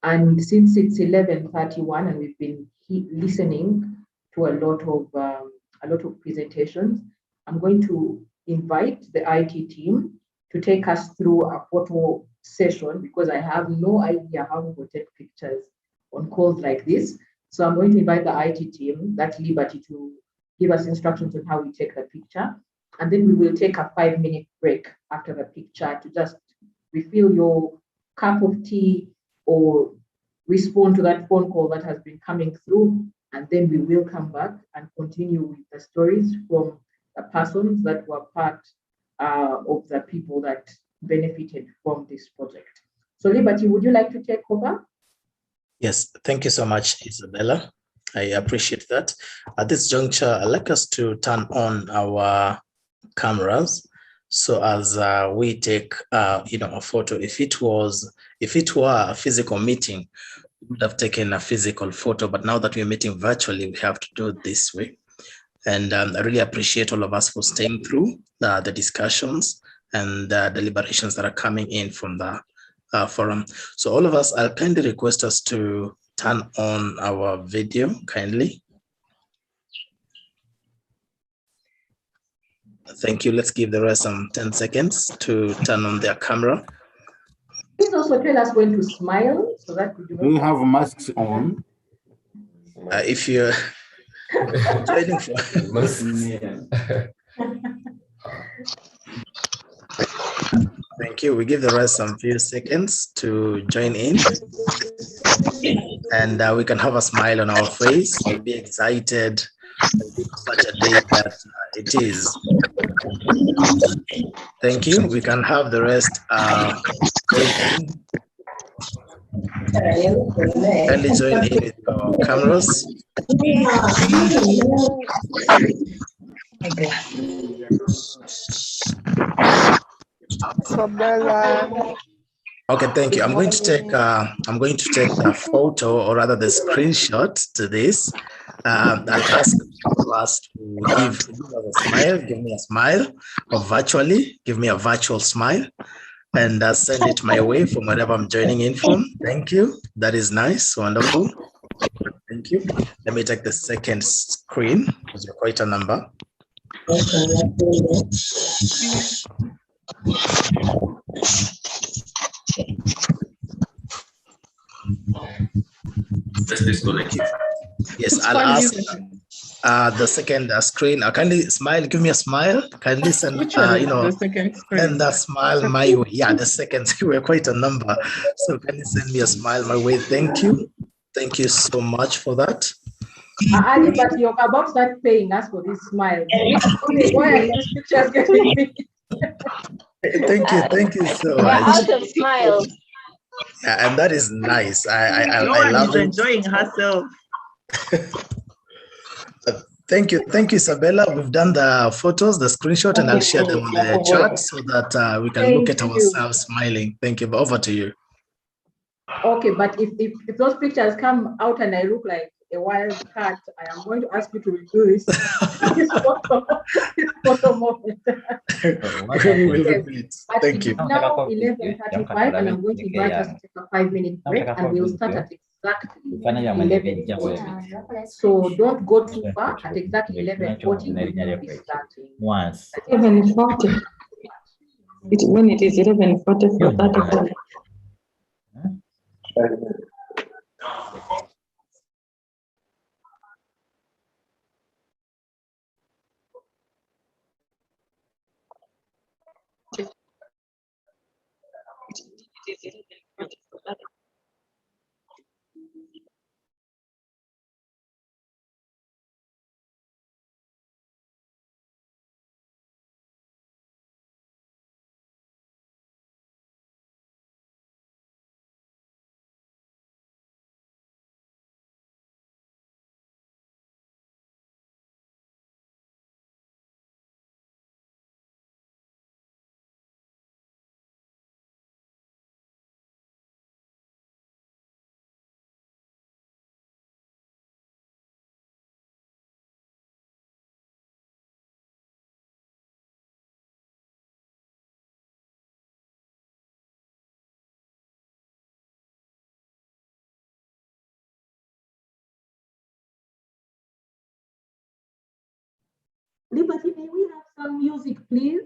And since it's 11:31 and we've been listening to a lot of presentations, I'm going to invite the IT team to take us through a photo session, because I have no idea how we will take pictures on calls like this. So I'm going to invite the IT team, that's Liberty, to give us instructions on how we take the picture. And then we will take a 5-minute break after the picture to just refill your cup of tea or respond to that phone call that has been coming through. And then we will come back and continue with the stories from the persons that were part of the people that benefited from this project. So Liberty, would you like to take over? Yes, thank you so much, Isabella. I appreciate that. At this juncture, I'd like us to turn on our cameras so as we take a photo. If it were a physical meeting, we would have taken a physical photo, but now that we're meeting virtually, we have to do it this way. And I really appreciate all of us for staying through the discussions and the deliberations that are coming in from the forum. So all of us, I'll kindly request us to turn on our video, kindly. Thank you. Let's give the rest some 10 seconds to turn on their camera. Please also tell us when to smile so that we do not... Do you have masks on? If you're joining for... Thank you. We give the rest some few seconds to join in. And we can have a smile on our face. We'll be excited. Such a day that it is. Thank you. We can have the rest. Kindly join in with your cameras. Okay, thank you. I'm going to take the photo, or rather the screenshot to this. I'll ask us to give us a smile, give me a smile, or virtually give me a virtual smile, and send it my way from wherever I'm joining in from. Thank you. That is nice, wonderful. Thank you. Let me take the second screen because you're quite a number. Yes, I'll ask the second screen. Kindly smile. Give me a smile. Kindly send, the second screen? And that smile my way. Yeah, the second. We're quite a number. So kindly send me a smile my way. Thank you. Thank you so much for that. Ali, but you're about to start paying us for this smile. Why are these pictures getting me? Thank you so much. We're out of smiles. Yeah, and that is nice. I She's love it. enjoying herself. Thank you, Isabella. We've done the photos, the screenshot, and I'll share them on the chat so that we can look at ourselves smiling. Thank you. Over to you. Okay, but if those pictures come out and I look like a wild cat, I am going to ask you to redo this photo moment. We will Yes, repeat. but Thank you. it's now 11:35 and I'm going to invite us to take a 5-minute break and we'll start at exactly 11:40. So don't go too far. At exactly 11:40, we will be starting. 11:40. When it is 11:40 that Liberty, may we have some music, please?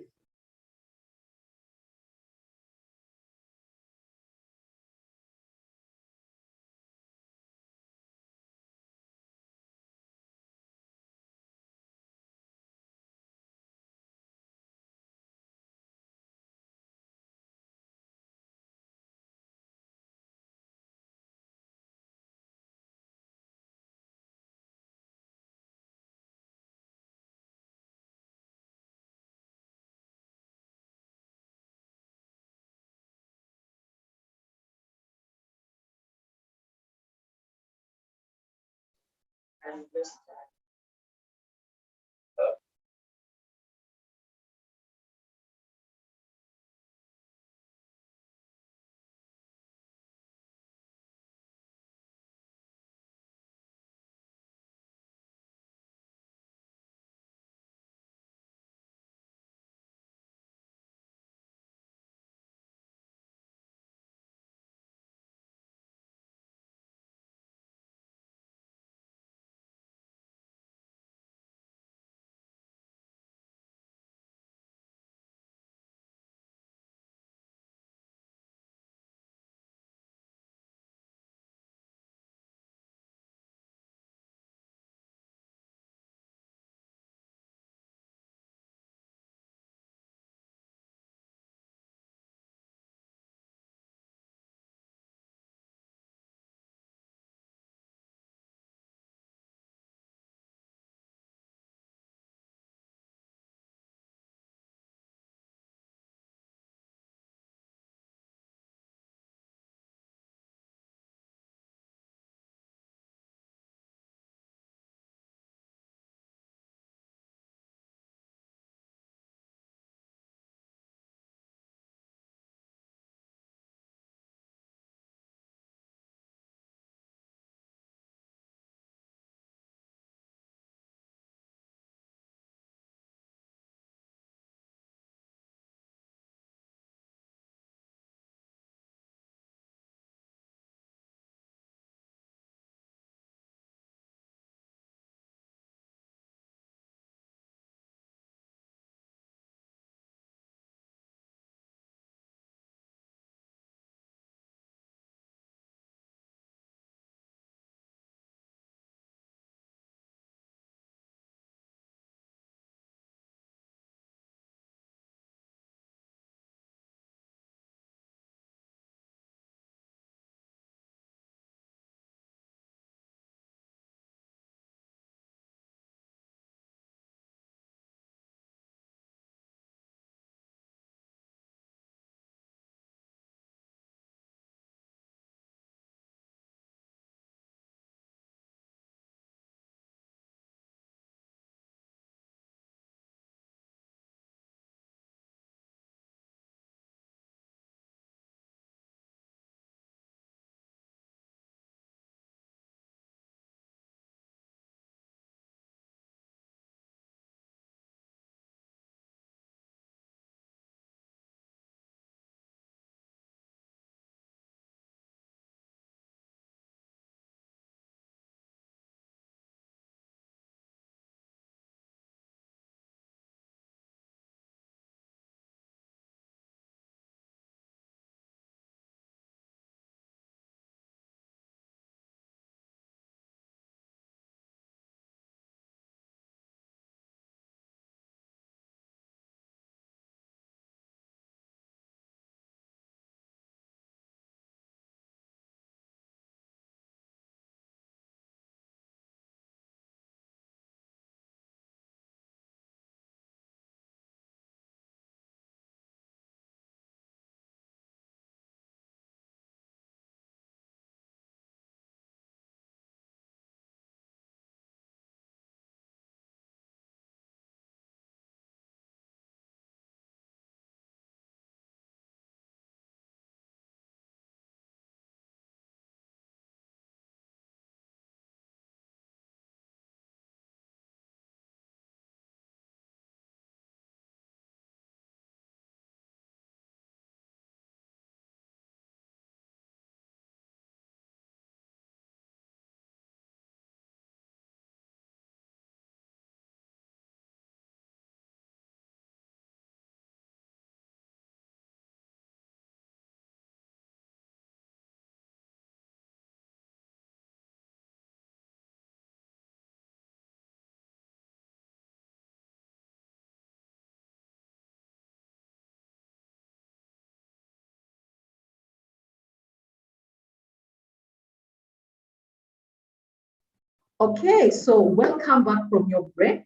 Okay, so welcome back from your break.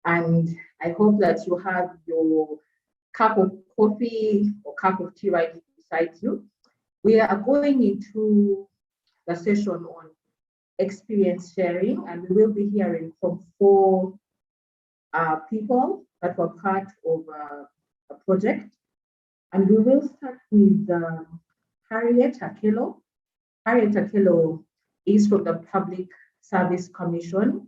And I hope that you have your cup of coffee or cup of tea right beside you. We are going into the session on experience sharing, and we will be hearing from four people that were part of a project. And we will start with Harriet Akelo. Harriet Akelo is from the Public Service Commission,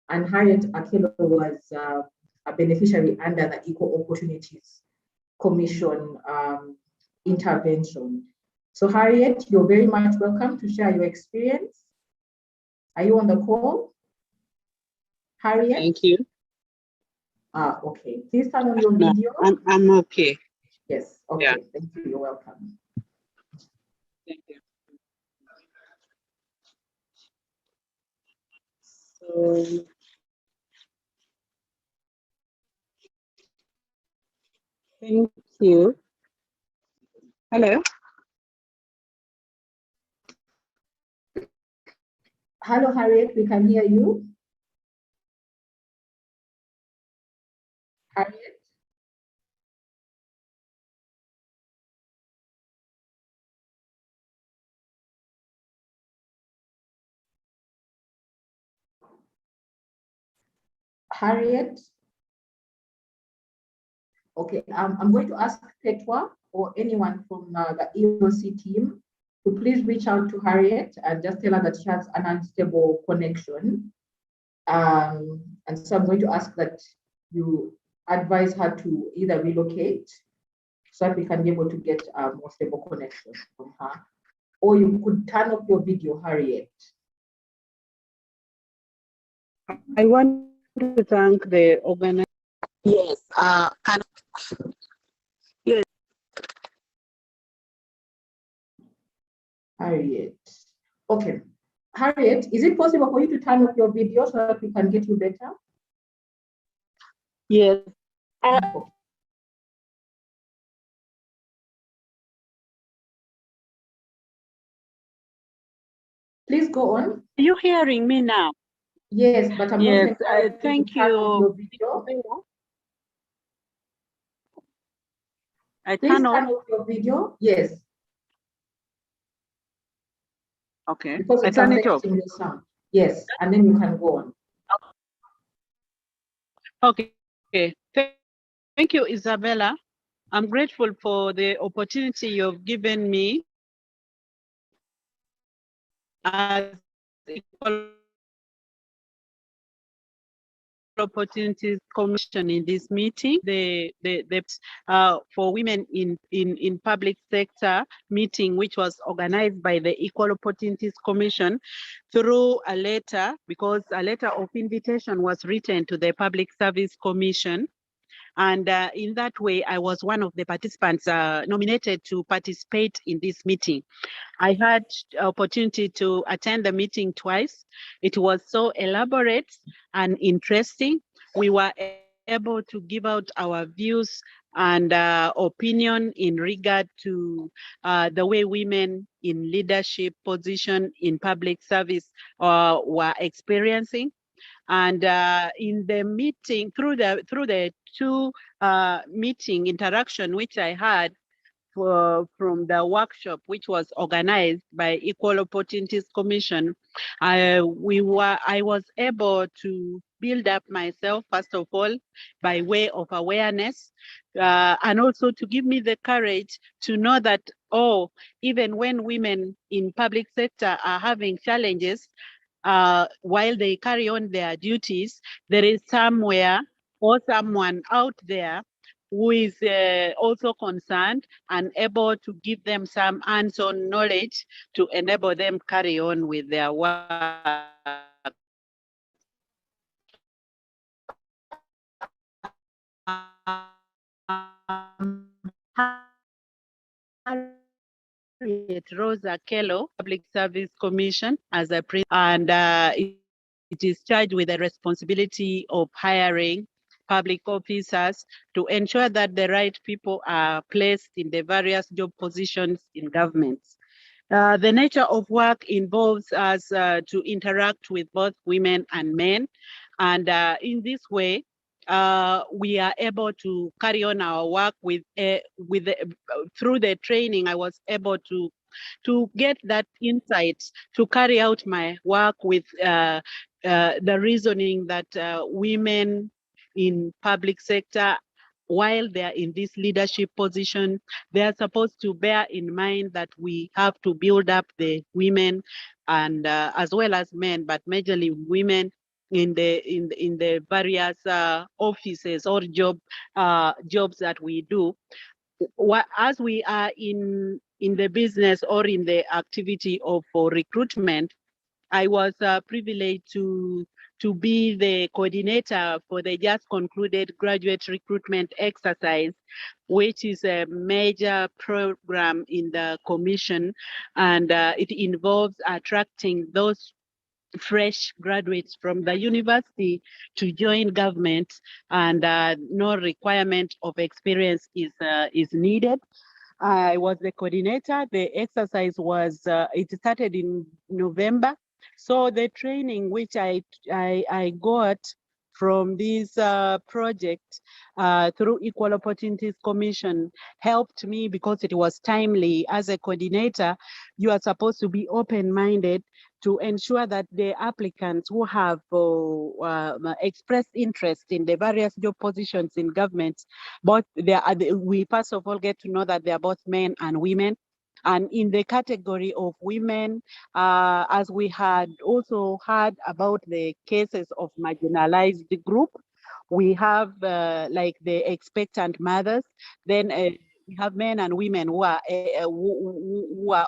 and Harriet Akelo was a beneficiary under the Equal Opportunities Commission intervention. So Harriet, you're very much welcome to share your experience. Are you on the call? Harriet? Thank you. Okay. Please turn on your video. I'm okay. Yes, okay. Yeah. Thank you. You're welcome. Thank you. So, thank you. Hello. Hello, Harriet, we can hear you. Harriet? Harriet? Okay, I'm going to ask Petwa or anyone from the EOC team to please reach out to Harriet and just tell her that she has an unstable connection. And so I'm going to ask that you advise her to either relocate so that we can be able to get a more stable connection from her, or you could turn off your video, Harriet. I want to thank the organizer. Yes. Yes. Harriet. Okay. Harriet, is it possible for you to turn off your video so that we can get you better? Yes. Please go on. Are you hearing me now? Yes, but I'm yes, not thank turn off your you. video. I Please turn turn off. off your video. Yes. Okay. Because it's I turn it off. affecting your sound. Yes, and then you can go on. Okay. Okay. Thank you, Isabella. I'm grateful for the opportunity you've given me as Equal Opportunities Commission in this meeting, for women in public sector meeting, which was organized by the Equal Opportunities Commission through a letter, because a letter of invitation was written to the Public Service Commission. And in that way, I was one of the participants nominated to participate in this meeting. I had opportunity to attend the meeting twice. It was so elaborate and interesting. We were able to give out our views and opinion in regard to the way women in leadership position in public service were experiencing. And in the meeting, through the two meeting interaction which I had from the workshop, which was organized by Equal Opportunities Commission, I was able to build up myself, first of all, by way of awareness, and also to give me the courage to know that, even when women in public sector are having challenges, while they carry on their duties, there is somewhere or someone out there who is also concerned and able to give them some hands-on knowledge to enable them carry on with their work. Rosa Kello, Public Service Commission, as a and it is charged with the responsibility of hiring public officers to ensure that the right people are placed in the various job positions in governments. The nature of work involves us to interact with both women and men. And in this way, we are able to carry on our work through the training. I was able to get that insight to carry out my work with the reasoning that women in public sector, while they are in this leadership position, they are supposed to bear in mind that we have to build up the women and as well as men, but majorly women in the various offices or jobs that we do. As we are in the business or in the activity of recruitment, I was privileged to be the coordinator for the just concluded graduate recruitment exercise, which is a major program in the commission, and it involves attracting those fresh graduates from the university to join government, and no requirement of experience is needed. I was the coordinator. The exercise was, it started in November. So the training which I got from this project through Equal Opportunities Commission helped me because it was timely. As a coordinator, you are supposed to be open-minded to ensure that the applicants who have expressed interest in the various job positions in government, we first of all get to know that they are both men and women. And in the category of women, as we had also heard about the cases of marginalized group, we have like the expectant mothers, then we have men and women who are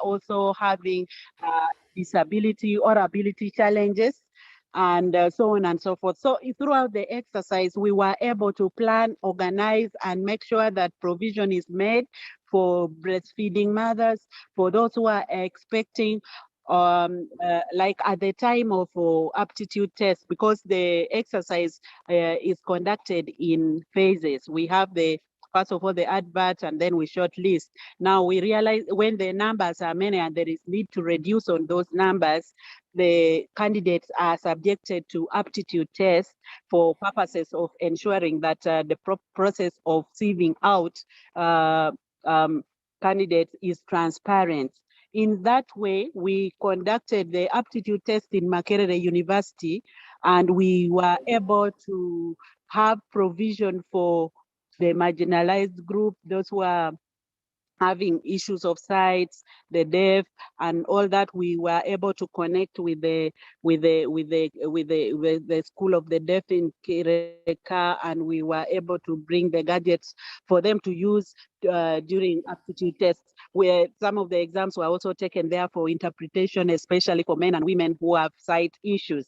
also having disability or ability challenges, and so on and so forth. So throughout the exercise, we were able to plan, organize, and make sure that provision is made for breastfeeding mothers, for those who are expecting, like at the time of aptitude test, because the exercise is conducted in phases. We have first of all, the advert, and then we shortlist. Now we realize when the numbers are many and there is need to reduce on those numbers, the candidates are subjected to aptitude tests for purposes of ensuring that the process of sieving out candidates is transparent. In that way, we conducted the aptitude test in Makerere University, and we were able to have provision for the marginalized group, those who are having issues of sight, the deaf, and all that. We were able to connect with the School of the Deaf in Kireka, and we were able to bring the gadgets for them to use during aptitude tests, where some of the exams were also taken there for interpretation, especially for men and women who have sight issues.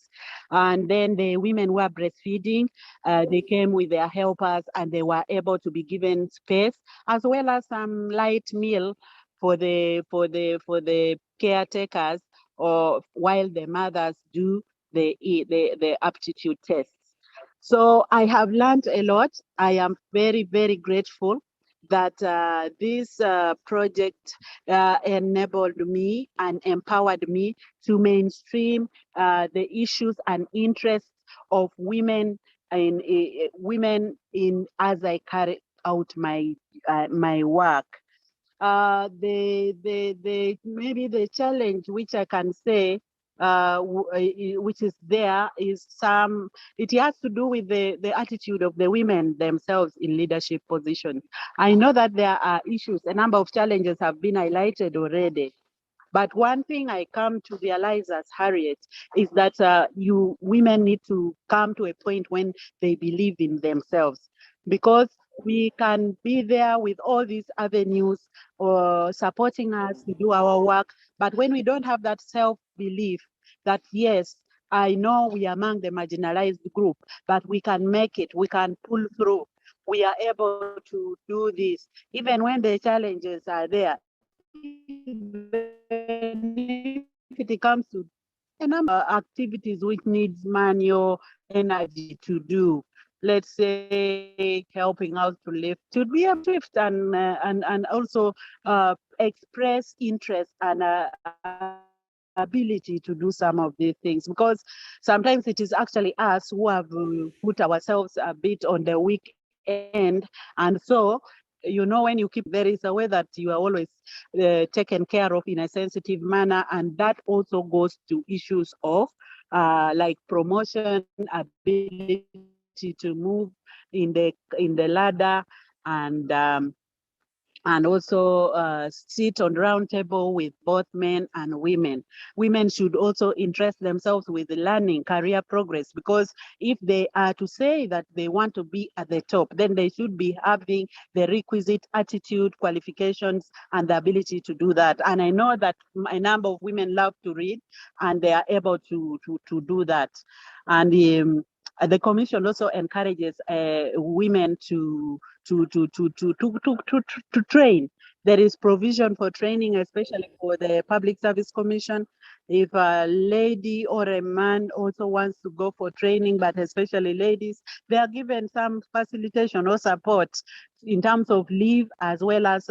And then the women who are breastfeeding, they came with their helpers, and they were able to be given space, as well as some light meal for the caretakers, or while the mothers do the aptitude tests. So I have learned a lot. I am very, very grateful that this project enabled me and empowered me to mainstream the issues and interests of women as I carry out my work. Maybe the challenge which I can say which is there is it has to do with the attitude of the women themselves in leadership positions. I know that there are issues, a number of challenges have been highlighted already. But one thing I come to realize as Harriet is that women need to come to a point when they believe in themselves, because we can be there with all these avenues or supporting us to do our work. But when we don't have that self-belief that, yes, I know we are among the marginalized group, but we can make it, we can pull through, we are able to do this, even when the challenges are there, even if it comes to a number of activities which needs manual energy to do, let's say, helping out to lift, to be a shift and also express interest and ability to do some of these things, because sometimes it is actually us who have put ourselves a bit on the weak end. And so, you know, when you keep, there is a way that you are always taken care of in a sensitive manner, and that also goes to issues of like promotion, ability to move in the ladder, and also sit on round table with both men and women. Women should also interest themselves with learning, career progress, because if they are to say that they want to be at the top, then they should be having the requisite attitude, qualifications, and the ability to do that. And I know that a number of women love to read, and they are able to do that. And the commission also encourages women to train. There is provision for training, especially for the Public Service Commission. If a lady or a man also wants to go for training, but especially ladies, they are given some facilitation or support in terms of leave as well as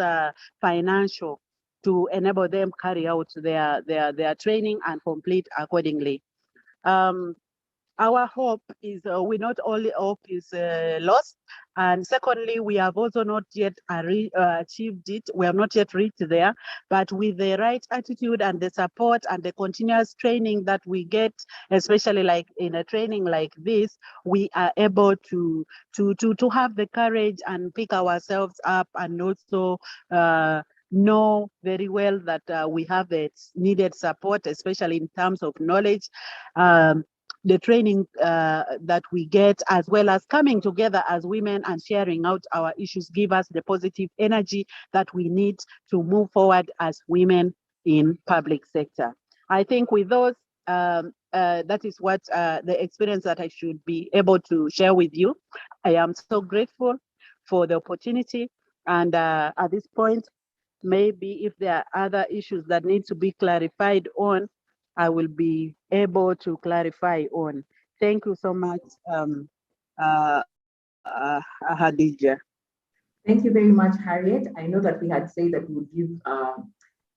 financial to enable them carry out their training and complete accordingly. Our hope is we not only hope is lost, and secondly, we have also not yet achieved it. We have not yet reached there, but with the right attitude and the support and the continuous training that we get, especially like in a training like this, we are able to have the courage and pick ourselves up, and also know very well that we have the needed support, especially in terms of knowledge. The training that we get, as well as coming together as women and sharing out our issues, give us the positive energy that we need to move forward as women in public sector. I think with those, that is what the experience that I should be able to share with you. I am so grateful for the opportunity. And at this point, maybe if there are other issues that need to be clarified on, I will be able to clarify on. Thank you so much, Hadija. Thank you very much, Harriet. I know that we had said that we would give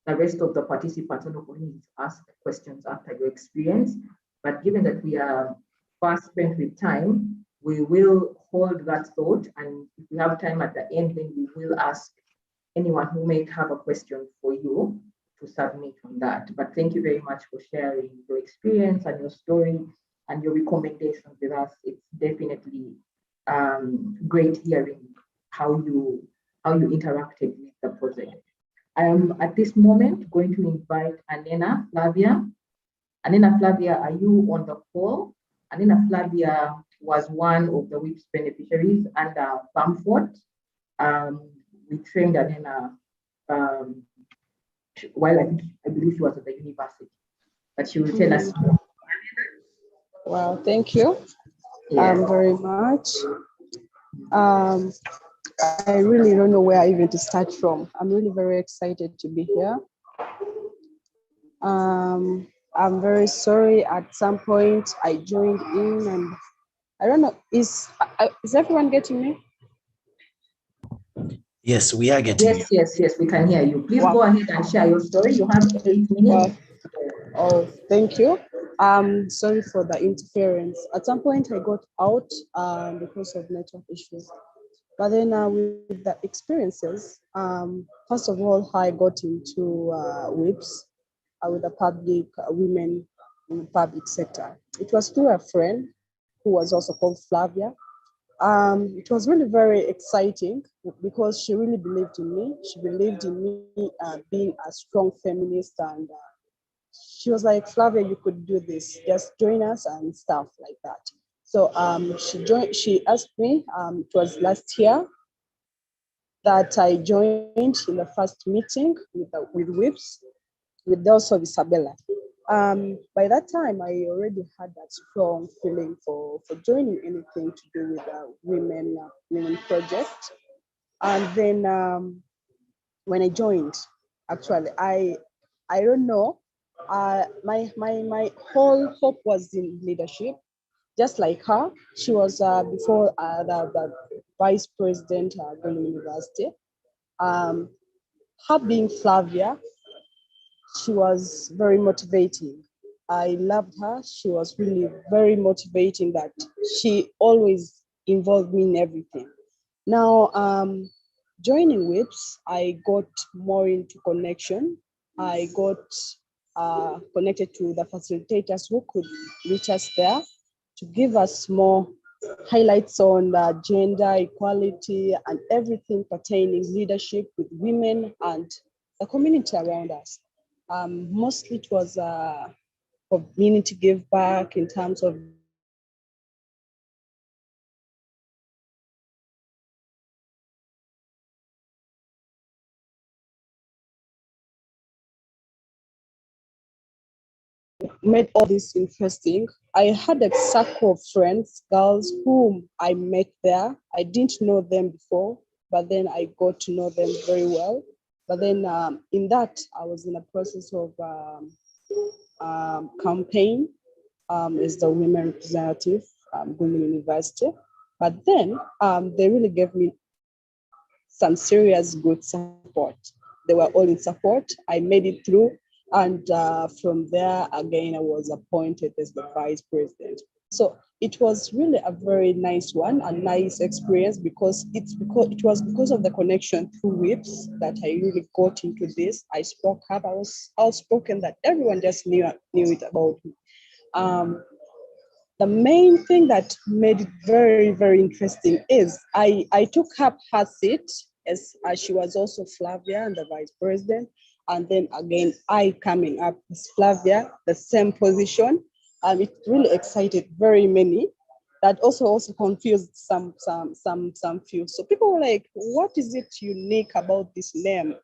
the rest of the participants an opportunity to ask questions after your experience, but given that we are fast spent with time, we will hold that thought, and if we have time at the end, then we will ask anyone who may have a question for you to submit on that. But thank you very much for sharing your experience and your story and your recommendations with us. It's definitely great hearing how you interacted with the project. I am at this moment going to invite Anena Flavia. Anena Flavia, are you on the call? Anena Flavia was one of the WIPS beneficiaries under Bamford. We trained Anena while I believe she was at the university, but she will tell us more. Well, thank you very much. I really don't know where even to start from. I'm really very excited to be here. I'm very sorry at some point I joined in and I don't know, is everyone getting me? Yes, we are getting you. Yes, we can hear you. Please go ahead and share your story. You have 8 minutes. Oh, thank you. Sorry for the interference. At some point I got out because of network issues. But then with the experiences, first of all, I got into WIPS with the public women in the public sector. It was through a friend who was also called Flavia. It was really very exciting because she really believed in me. She believed in me being a strong feminist, and she was like, Flavia, you could do this. Just join us and stuff like that. So she asked me, it was last year that I joined in the first meeting with WIPS, with also Isabella. By that time, I already had that strong feeling for joining anything to do with women project. And then when I joined, actually, I don't know, my whole hope was in leadership. just like her. She was before the vice president at Convening University. Her being Flavia, she was very motivating. I loved her. She was really very motivating, that she always involved me in everything. Now, joining WIPS, I got more into connection. I got connected to the facilitators who could reach us there to give us more highlights on gender equality and everything pertaining leadership with women and the community around us. Mostly it was community give back in terms of made all this interesting. I had a circle of friends, girls whom I met there. I didn't know them before, but then I got to know them very well. But then in that, I was in a process of campaign as the women representative, Convening University. But then they really gave me some serious good support. They were all in support. I made it through. And from there, again, I was appointed as the vice president. So it was really a very nice one, a nice experience, because it was because of the connection through WIPS that I really got into this. I spoke up. I was outspoken that everyone just knew it about me. The main thing that made it very, very interesting is I took up her seat as she was also Flavia and the vice president. And then again, I coming up as Flavia, the same position. It really excited very many. That also confused some few. So people were like, what is it unique about this name?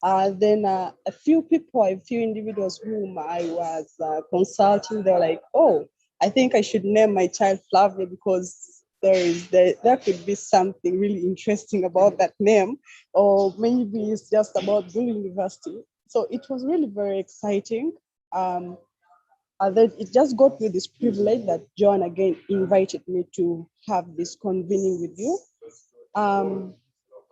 Then a few individuals whom I was consulting, they're like, oh, I think I should name my child Flavia because there could be something really interesting about that name, or maybe it's just about Convening University. So it was really very exciting. And then it just got me this privilege that John again invited me to have this convening with you.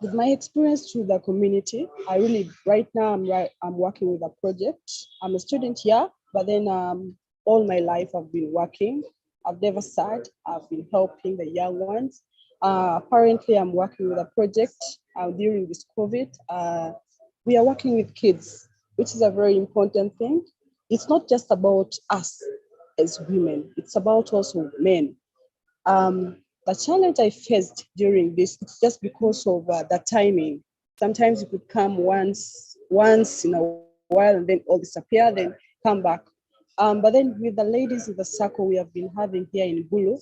With my experience to the community, I really, right now I'm working with a project. I'm a student here, but then all my life I've been working. I've never sat, I've been helping the young ones. Apparently I'm working with a project during this COVID. We are working with kids, which is a very important thing. It's not just about us as women, it's about also men. The challenge I faced during this, it's just because of the timing. Sometimes it could come once in a while and then all disappear, then come back. But then with the ladies in the circle we have been having here in Gulu,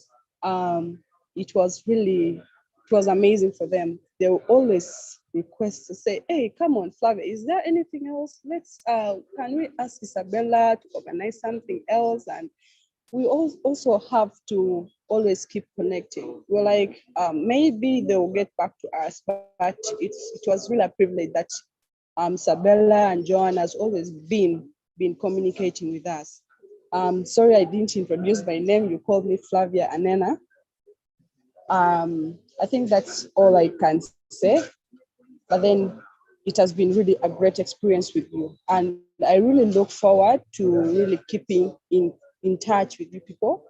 it was amazing for them. They will always request to say, hey, come on, Flavia, is there anything else? Can we ask Isabella to organize something else? And we also have to always keep connecting. We're like, maybe they'll get back to us, but it was really a privilege that Isabella and Joan has always been communicating with us. Sorry, I didn't introduce my name. You called me Flavia Anena. I think that's all I can say. But then it has been really a great experience with you. And I really look forward to really keeping in touch with you people.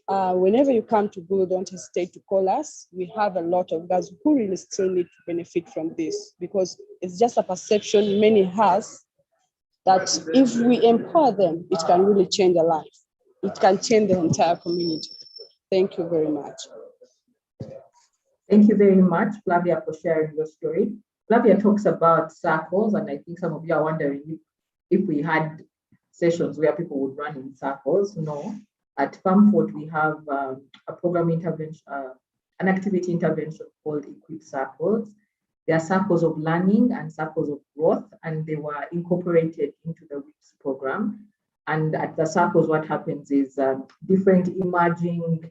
Whenever you come to Gulu, don't hesitate to call us. We have a lot of girls who really still need to benefit from this, because it's just a perception many has that if we empower them, it can really change a life. It can change the entire community. Thank you very much. Thank you very much, Flavia, for sharing your story. Flavia talks about circles, and I think some of you are wondering if we had sessions where people would run in circles. No. At Farmfort, we have a program intervention, an activity intervention called Equip Circles. They are circles of learning and circles of growth, and they were incorporated into the WIPS program. And at the circles, what happens is different emerging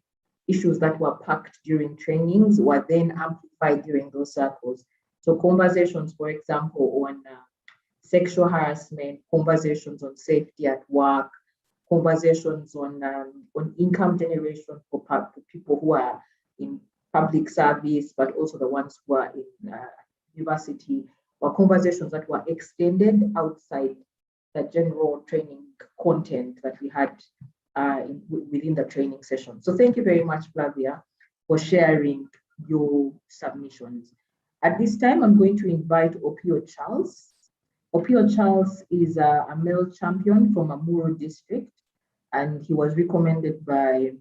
issues that were packed during trainings were then amplified during those circles. So conversations, for example, on sexual harassment, conversations on safety at work, conversations on income generation for people who are in public service, but also the ones who are in university, or conversations that were extended outside the general training content that we had within the training session. So thank you very much, Flavia, for sharing your submissions. At this time, I'm going to invite Opio Charles. Opio Charles is a male champion from Amuru district, and he was recommended by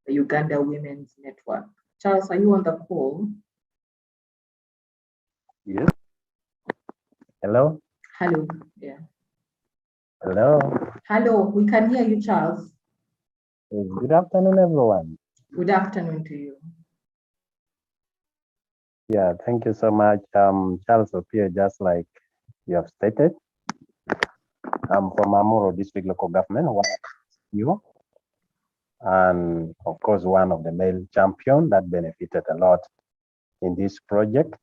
the Uganda Women's Network. Charles, are you on the call? Yes. Hello? Hello, yeah. Hello. Hello, we can hear you, Charles. Good afternoon, everyone. Good afternoon to you. Yeah, thank you so much. Charles Opio, just like you have stated. I'm from Amuru District Local Government, and of course, one of the male champion that benefited a lot in this project.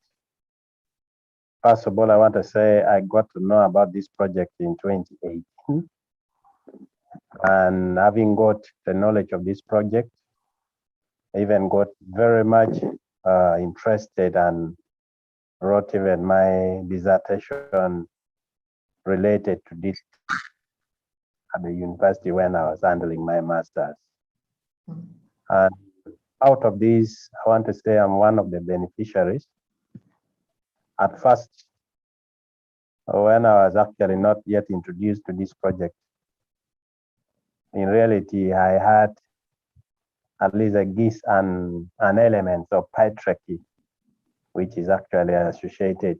First of all, I want to say I got to know about this project in 2018. And having got the knowledge of this project, I even got very much interested and wrote even my dissertation related to this at the university when I was handling my master's. And out of this, I want to say I'm one of the beneficiaries. At first, when I was actually not yet introduced to this project, in reality, I had at least a gist and an element of patriarchy, which is actually associated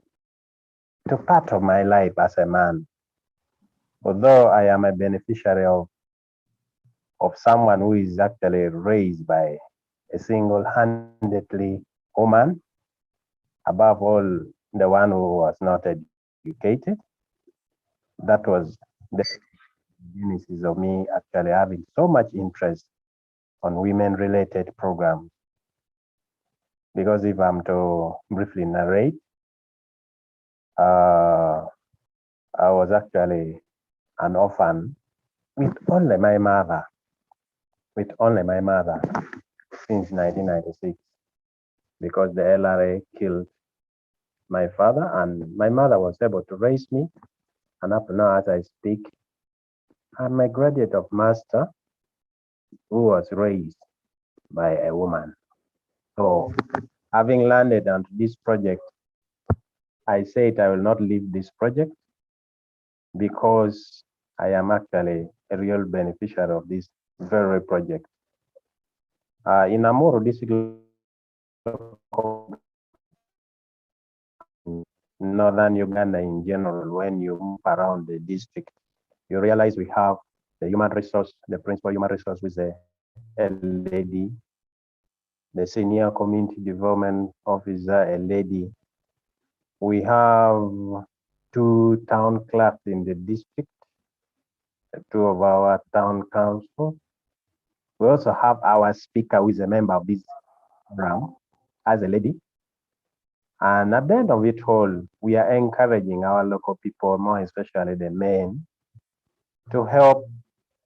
to part of my life as a man. Although I am a beneficiary of someone who is actually raised by a single-handedly woman, above all, the one who was not educated. That was the genesis of me actually having so much interest on women-related programs. Because if I'm to briefly narrate, I was actually an orphan with only my mother, since 1996, because the LRA killed my father, and my mother was able to raise me. And up to now, as I speak, I'm a graduate of master who was raised by a woman. So having landed on this project, I said I will not leave this project because I am actually a real beneficiary of this very project. In Amuru district, northern Uganda in general, when you move around the district, you realize we have the human resource, the principal human resource with a lady, the senior community development officer, a lady. We have 2 town clerks in the district, 2 of our town council. We also have our speaker, who is a member of this program, as a lady. And at the end of it all, we are encouraging our local people, more especially the men, to help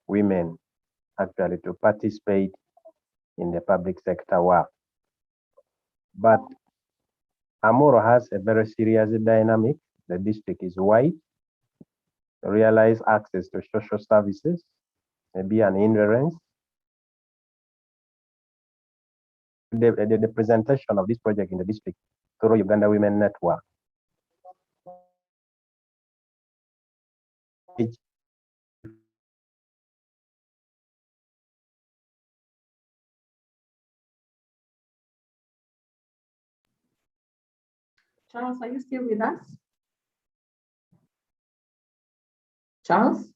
women actually to participate in the public sector work. But Amuru has a very serious dynamic. The district is wide. Realize access to social services may be an hindrance. The presentation of this project in the district through Uganda Women Network. Charles, are you still with us? Charles?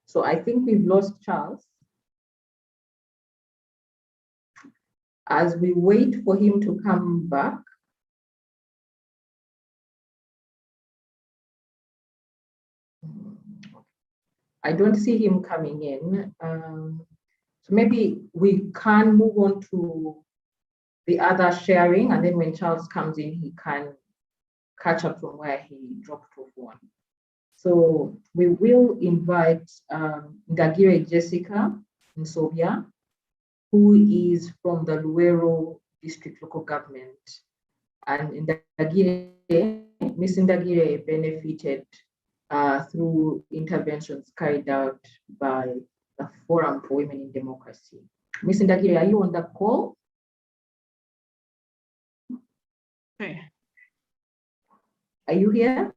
So I think we've lost Charles. As we wait for him to come back, I don't see him coming in. So maybe we can move on to the other sharing, and then when Charles comes in, he can catch up from where he dropped off on. So we will invite Ndagire Jessica Nsobia, who is from the Luero District Local Government. And Miss Ndagire benefited through interventions carried out by the Forum for Women in Democracy. Miss Ndagire, are you on the call? Okay. Are you here?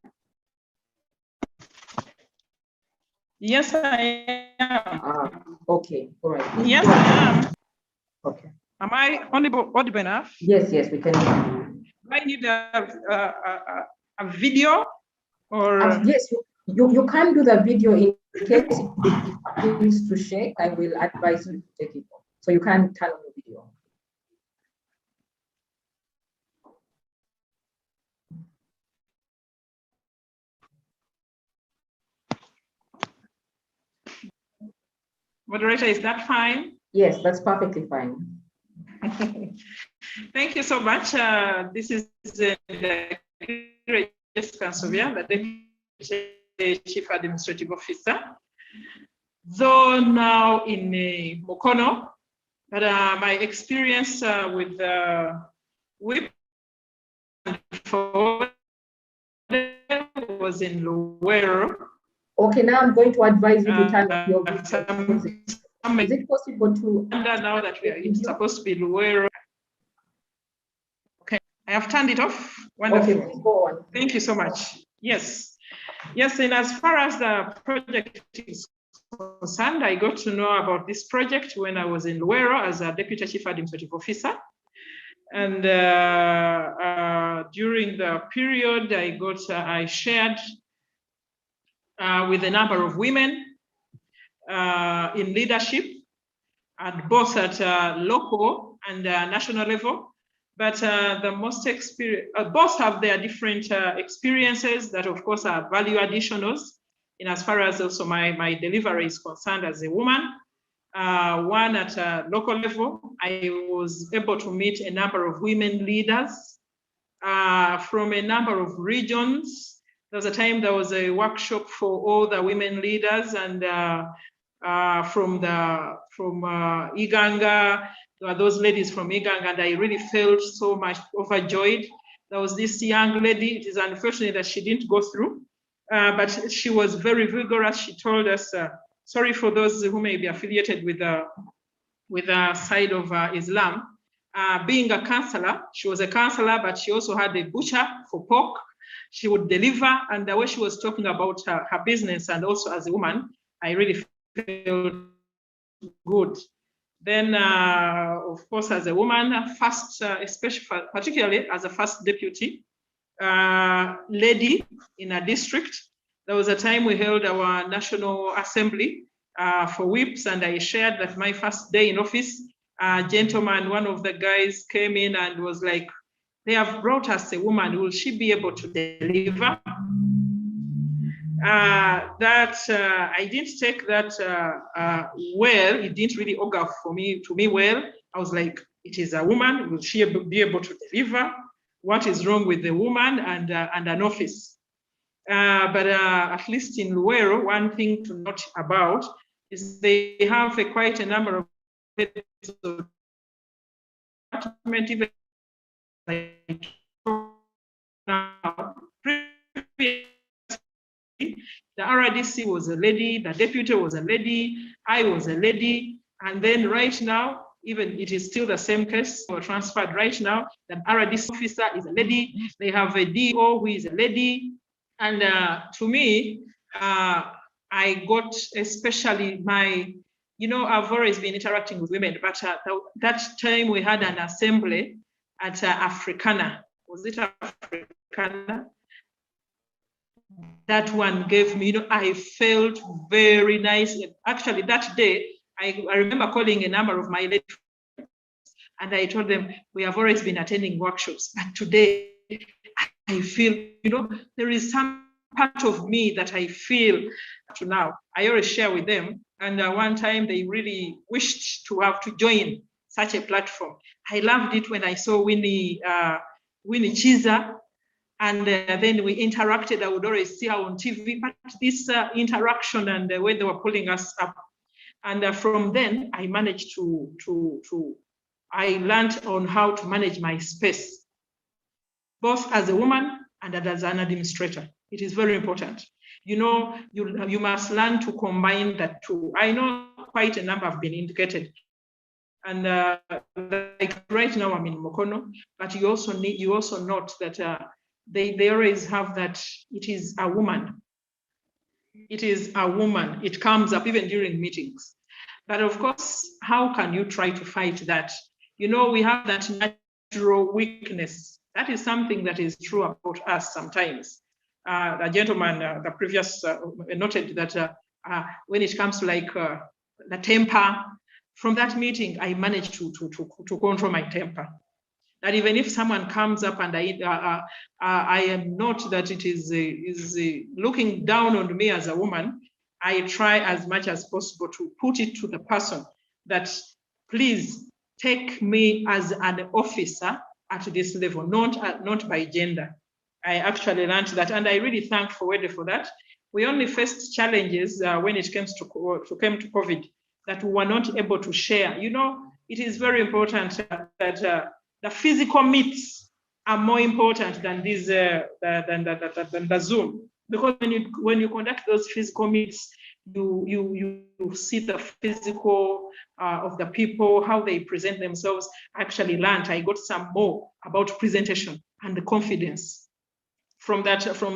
Yes, I am. Okay, all right. Yes, I am. Okay. Am I audible enough? Yes, yes, we can. Do I need a video or? Yes, you can do the video in case it begins to shake. I will advise you to take it off. So you can turn on the video. Moderator, is that fine? Yes, that's perfectly fine. Thank you so much. This is Jessica Nsobia, the Deputy Chief Administrative Officer. Though now in Mukono, but my experience with WIP was in Luero. Okay, now I'm going to advise you to turn off your video. Is it possible to? Now that it's supposed to be Luero. Okay, I have turned it off. Wonderful. Okay, go on. Thank you so much. Yes. Yes, and as far as the project is concerned, I got to know about this project when I was in Luero as a Deputy Chief Administrative Officer. And during the period, I shared with a number of women in leadership, at both at local and national level. But the most both have their different experiences that, of course, are value additionals. In as far as also my delivery is concerned as a woman. One at a local level, I was able to meet a number of women leaders from a number of regions. There was a time there was a workshop for all the women leaders, and from Iganga, there were those ladies from Iganga, and I really felt so much overjoyed. There was this young lady. It is unfortunate that she didn't go through, but she was very vigorous. She told us, sorry for those who may be affiliated with the side of Islam, being a counselor, she was a counselor, but she also had a butcher for pork. She would deliver, and the way she was talking about her business and also as a woman, I really felt good. Then, of course, as a woman, first, especially particularly as a first deputy lady in a district, there was a time we held our National Assembly for whips, and I shared that my first day in office, a gentleman, one of the guys came in and was like, they have brought us a woman, will she be able to deliver? I didn't take that well. It didn't really augur to me well. I was like, it is a woman, will she be able to deliver? What is wrong with the woman and an office? But at least in Luero, one thing to note about is they have quite a number of even like now. The RDC was a lady, the deputy was a lady, I was a lady, and then right now, even it is still the same case, we're transferred right now, the RDC officer is a lady, they have a DO who is a lady, and to me, I got especially I've always been interacting with women, but that time we had an assembly at Africana. Was it Africana? That one gave me, I felt very nice. Actually, that day, I remember calling a number of my ladies, and I told them, we have always been attending workshops, but today I feel, there is some part of me that I feel to now. I always share with them, and one time they really wished to have to join such a platform. I loved it when I saw Winnie Chiza And then we interacted. I would always see her on TV, but this interaction and the way they were pulling us up. And from then, I managed I learned on how to manage my space, both as a woman and as an administrator. It is very important. You know, you must learn to combine that two. I know quite a number have been indicated. And like right now I'm in Mokono, but you also note that they always have that it is a woman. It is a woman. It comes up even during meetings. But of course, how can you try to fight that? You know, we have that natural weakness. That is something that is true about us sometimes. The gentleman, the previous noted that when it comes to like the temper, from that meeting, I managed to control my temper. That even if someone comes up and I am not that it is looking down on me as a woman, I try as much as possible to put it to the person that please take me as an officer at this level, not by gender. I actually learned that, and I really thank Fowede for that. We only faced challenges when it came to COVID, that we were not able to share. You know, it is very important that the physical meets are more important than these than the Zoom, because when you conduct those physical meets, you see the physical of the people, how they present themselves. I actually learned. I got some more about presentation and the confidence from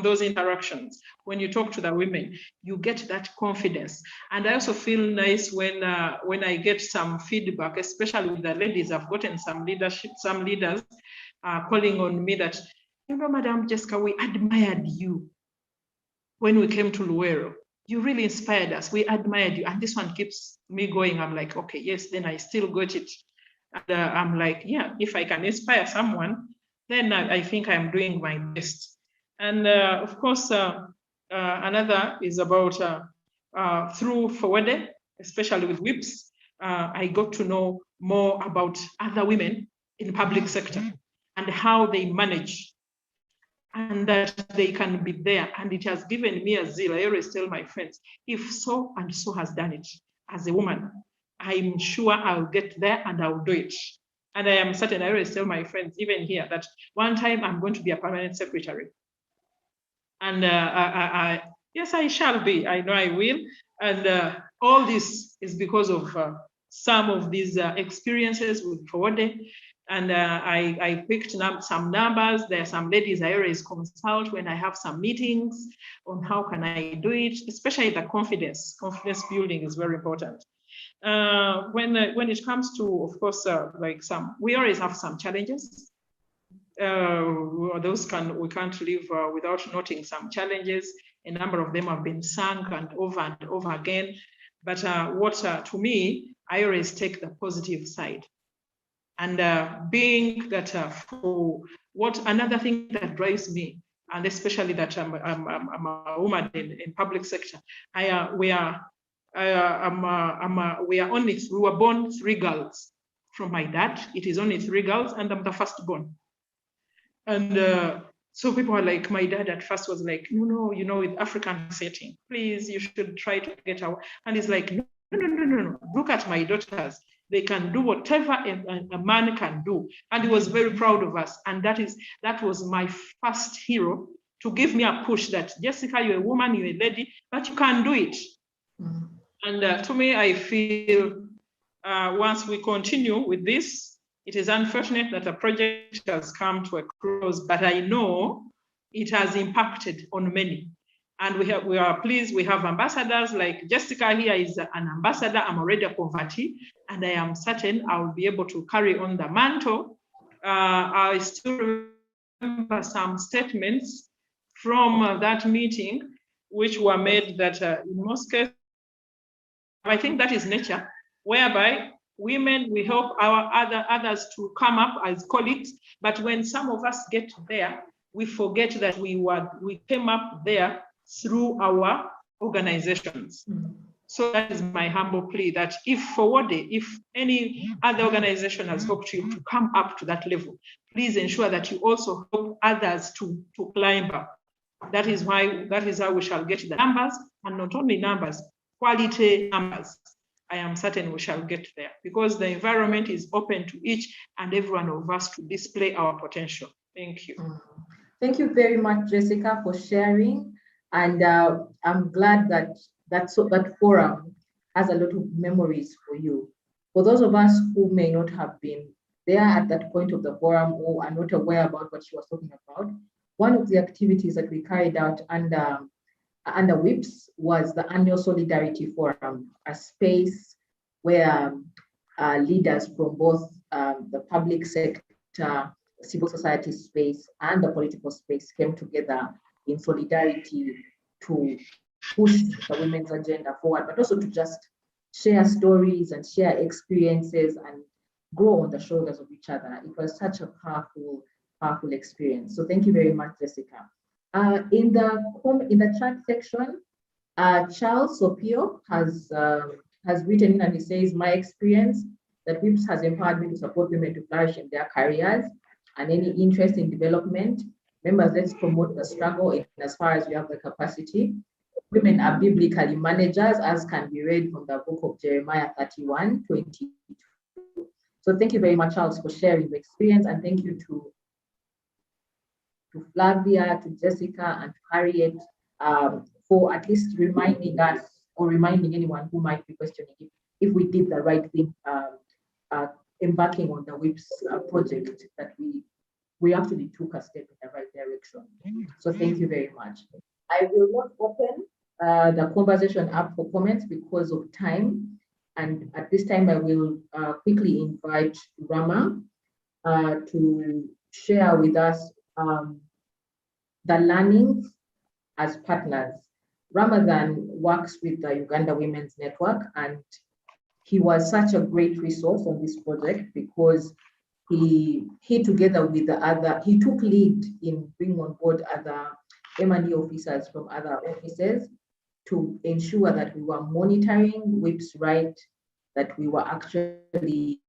those interactions. When you talk to the women, you get that confidence. And I also feel nice when I get some feedback, especially with the ladies. I've gotten some leaders calling on me that, you know, Madam Jessica, we admired you when we came to Luero. You really inspired us. We admired you. And this one keeps me going. I'm like, okay, yes, then I still got it. And I'm like, yeah, if I can inspire someone, then I think I'm doing my best. And of course, another is about through Fowede, especially with WIPs, I got to know more about other women in the public sector and how they manage, and that they can be there. And it has given me a zeal. I always tell my friends, if so and so has done it as a woman, I'm sure I'll get there and I'll do it. And I am certain, I always tell my friends, even here, that one time I'm going to be a permanent secretary. And yes, I shall be. I know I will. And all this is because of some of these experiences with Fowede. And I picked up some numbers. There are some ladies I always consult when I have some meetings on how can I do it, especially the confidence. Confidence building is very important. When it comes to, of course, we always have some challenges. We can't live without noting some challenges. A number of them have been sung and over again. But to me, I always take the positive side. And being that for another thing that drives me, and especially that I'm a woman in public sector, we were born 3 girls from my dad. It is only 3 girls, and I'm the firstborn. And so people are like, my dad at first was like, no, you know, with African setting, please, you should try to get out. And he's like, no. Look at my daughters. They can do whatever a man can do. And he was very proud of us. And that was my first hero to give me a push that, Jessica, you're a woman, you're a lady, but you can do it. Mm-hmm. And to me, I feel once we continue with this, it is unfortunate that a project has come to a close, but I know it has impacted on many. And we are pleased. We have ambassadors like Jessica here is an ambassador. I'm already a convertee, and I am certain I'll be able to carry on the mantle. I still remember some statements from that meeting, which were made that in most cases, I think that is nature, whereby women, we help our others to come up as colleagues, but when some of us get there, we forget that we came up there through our organizations. Mm-hmm. So that is my humble plea that if any other organization has helped you to come up to that level, please ensure that you also help others to climb up. That is how we shall get the numbers, and not only numbers, quality numbers. I am certain we shall get there because the environment is open to each and every one of us to display our potential. Thank you. Thank you very much, Jessica, for sharing. And I'm glad that that forum has a lot of memories for you. For those of us who may not have been there at that point of the forum or are not aware about what she was talking about, one of the activities that we carried out under WIPS was the annual Solidarity Forum, a space where leaders from both the public sector, civil society space, and the political space came together in solidarity to push the women's agenda forward, but also to just share stories and share experiences and grow on the shoulders of each other. It was such a powerful experience. So thank you very much, Jessica. In the chat section, Charles Sopio has written in and he says, my experience that WIPS has empowered me to support women to flourish in their careers and any interest in development. Members, let's promote the struggle in as far as we have the capacity. Women are biblically managers, as can be read from the book of Jeremiah 31:22. So thank you very much, Charles, for sharing the experience, and thank you to Flavia, to Jessica, and to Harriet for at least reminding us or reminding anyone who might be questioning if we did the right thing embarking on the WIPS project, that we actually took a step in the right direction. So thank you very much. I will not open the conversation up for comments because of time. And at this time, I will quickly invite Rama to share with us the learnings as partners. Ramadan works with the Uganda Women's Network, and he was such a great resource on this project because he together with he took lead in bringing on board other M&E officers from other offices to ensure that we were monitoring WIPS right, that we were actually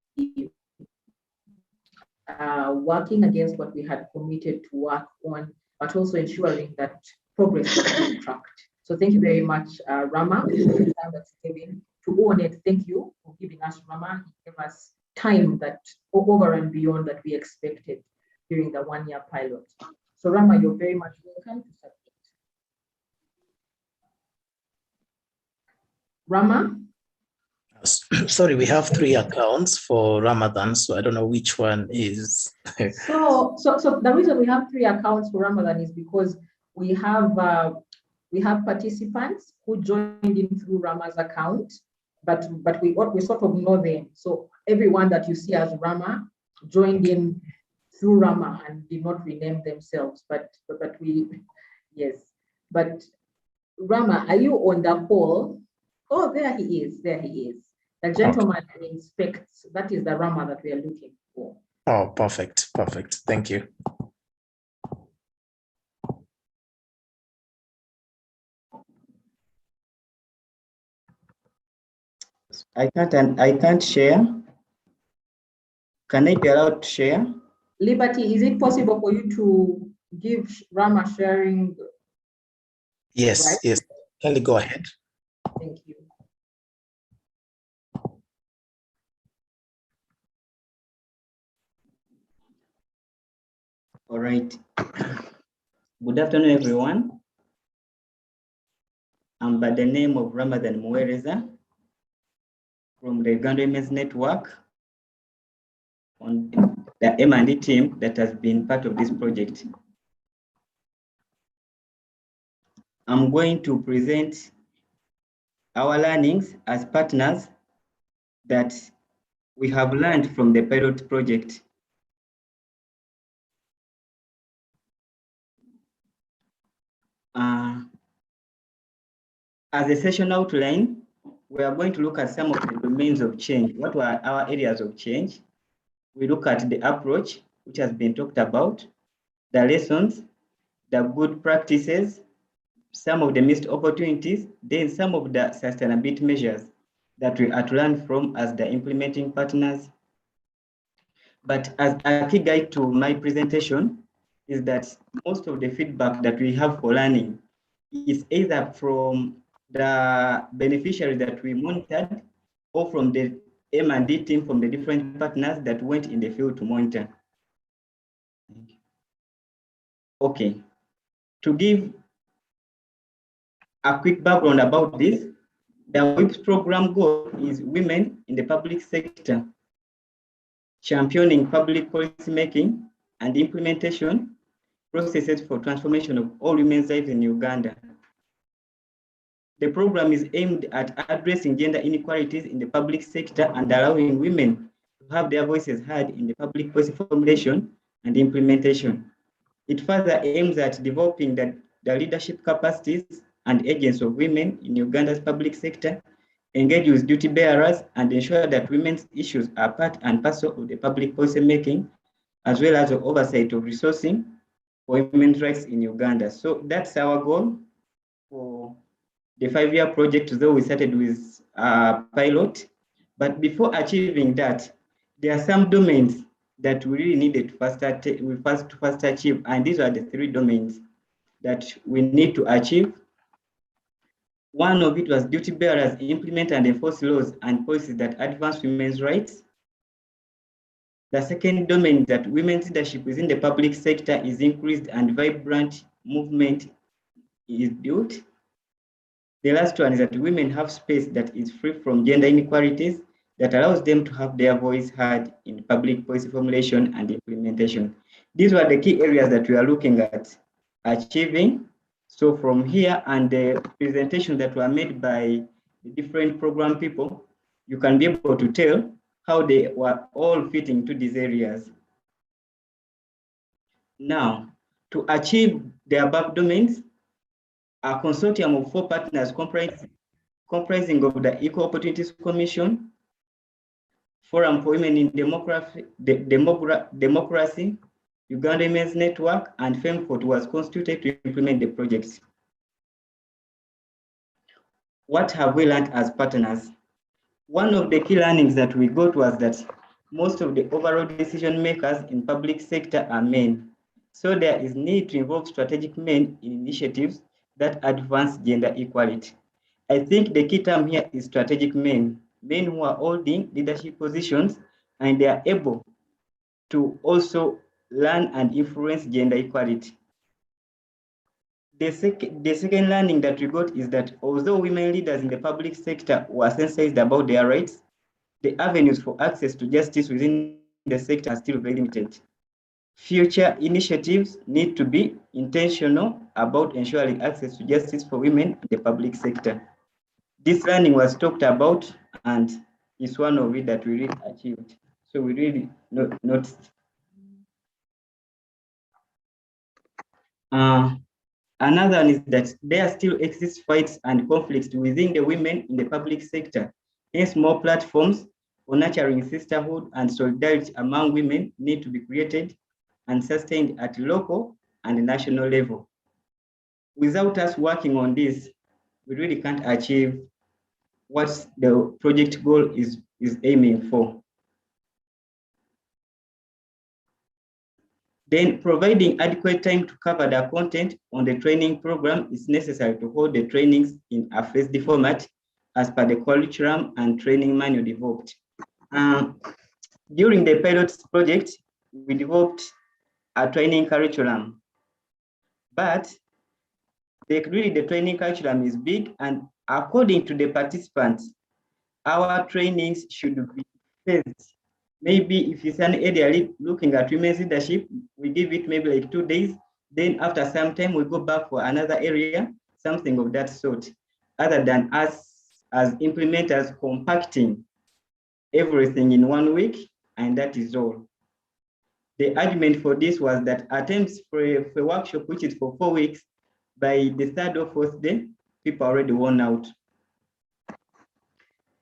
working against what we had committed to work on, but also ensuring that progress was being tracked. So thank you very much, Rama, for the time that's given. To go on it, thank you for giving us, Rama. He gave us time that over and beyond that we expected during the one-year pilot. So Rama, you're very much welcome to submit. Rama? Sorry, we have 3 accounts for Ramadan, so I don't know which one is. So the reason we have 3 accounts for Ramadan is because we have participants who joined in through Rama's account, but we sort of know them. So everyone that you see as Rama joined in through Rama and did not rename themselves. But Rama, are you on the call? Oh, there he is. There he is. The gentleman inspects. That is the Rama that we are looking for. Oh, perfect. Perfect. Thank you. I can't share. Can I be allowed to share? Liberty, is it possible for you to give Rama sharing? Yes, right? Yes. Kindly go ahead. Thank you. All right. Good afternoon, everyone. I'm by the name of Ramadan Muereza from the Uganda Women's Network on the M&E team that has been part of this project. I'm going to present our learnings as partners that we have learned from the pilot project. As a session outline, we are going to look at some of the domains of change. What were our areas of change? We look at the approach, which has been talked about, the lessons, the good practices, some of the missed opportunities, then some of the sustainability measures that we are to learn from as the implementing partners. But as a key guide to my presentation is that most of the feedback that we have for learning is either from the beneficiary that we monitored or from the M&D team from the different partners that went in the field to monitor. Okay, to give a quick background about this, the WIPS program goal is women in the public sector, championing public policy making and implementation processes for transformation of all women's lives in Uganda. The program is aimed at addressing gender inequalities in the public sector and allowing women to have their voices heard in the public policy formulation and implementation. It further aims at developing the leadership capacities and agents of women in Uganda's public sector, engage with duty bearers, and ensure that women's issues are part and parcel of the public policy making, as well as the oversight of resourcing for women's rights in Uganda. So that's our goal for the 5-year project, though we started with a pilot. But before achieving that, there are some domains that we really needed to first achieve, and these are the 3 domains that we need to achieve. One of it was duty bearers implement and enforce laws and policies that advance women's rights. The second domain is that women's leadership within the public sector is increased and vibrant movement is built. The last one is that women have space that is free from gender inequalities that allows them to have their voice heard in public policy formulation and implementation. These were the key areas that we are looking at achieving. So from here and the presentation that were made by the different program people, you can be able to tell how they were all fitting to these areas. Now, to achieve the above domains, a consortium of 4 partners comprising of the Equal Opportunities Commission, Forum for Women in Democracy, Uganda Women's Network, and FEMFORT was constituted to implement the projects. What have we learned as partners? One of the key learnings that we got was that most of the overall decision makers in public sector are men. So there is need to involve strategic men in initiatives that advance gender equality. I think the key term here is strategic men, men who are holding leadership positions and they are able to also learn and influence gender equality. The second learning that we got is that although women leaders in the public sector were sensitized about their rights, the avenues for access to justice within the sector are still very limited. Future initiatives need to be intentional about ensuring access to justice for women in the public sector. This learning was talked about and is one of it that we really achieved. So we really noticed. Another one is that there still exist fights and conflicts within the women in the public sector. Hence, more platforms for nurturing sisterhood and solidarity among women need to be created and sustained at local and national level. Without us working on this, we really can't achieve what the project goal is aiming for. Then providing adequate time to cover the content on the training program is necessary to hold the trainings in a phased format as per the curriculum and training manual developed. During the pilot project, we developed a training curriculum, but the training curriculum is big, and according to the participants, our trainings should be phased. Maybe if it's an area looking at women's leadership, we give it maybe like 2 days. Then after some time, we go back for another area, something of that sort, other than us as implementers compacting everything in 1 week, and that is all. The argument for this was that attempts for a workshop, which is for 4 weeks, by the 3rd or 4th day, people are already worn out.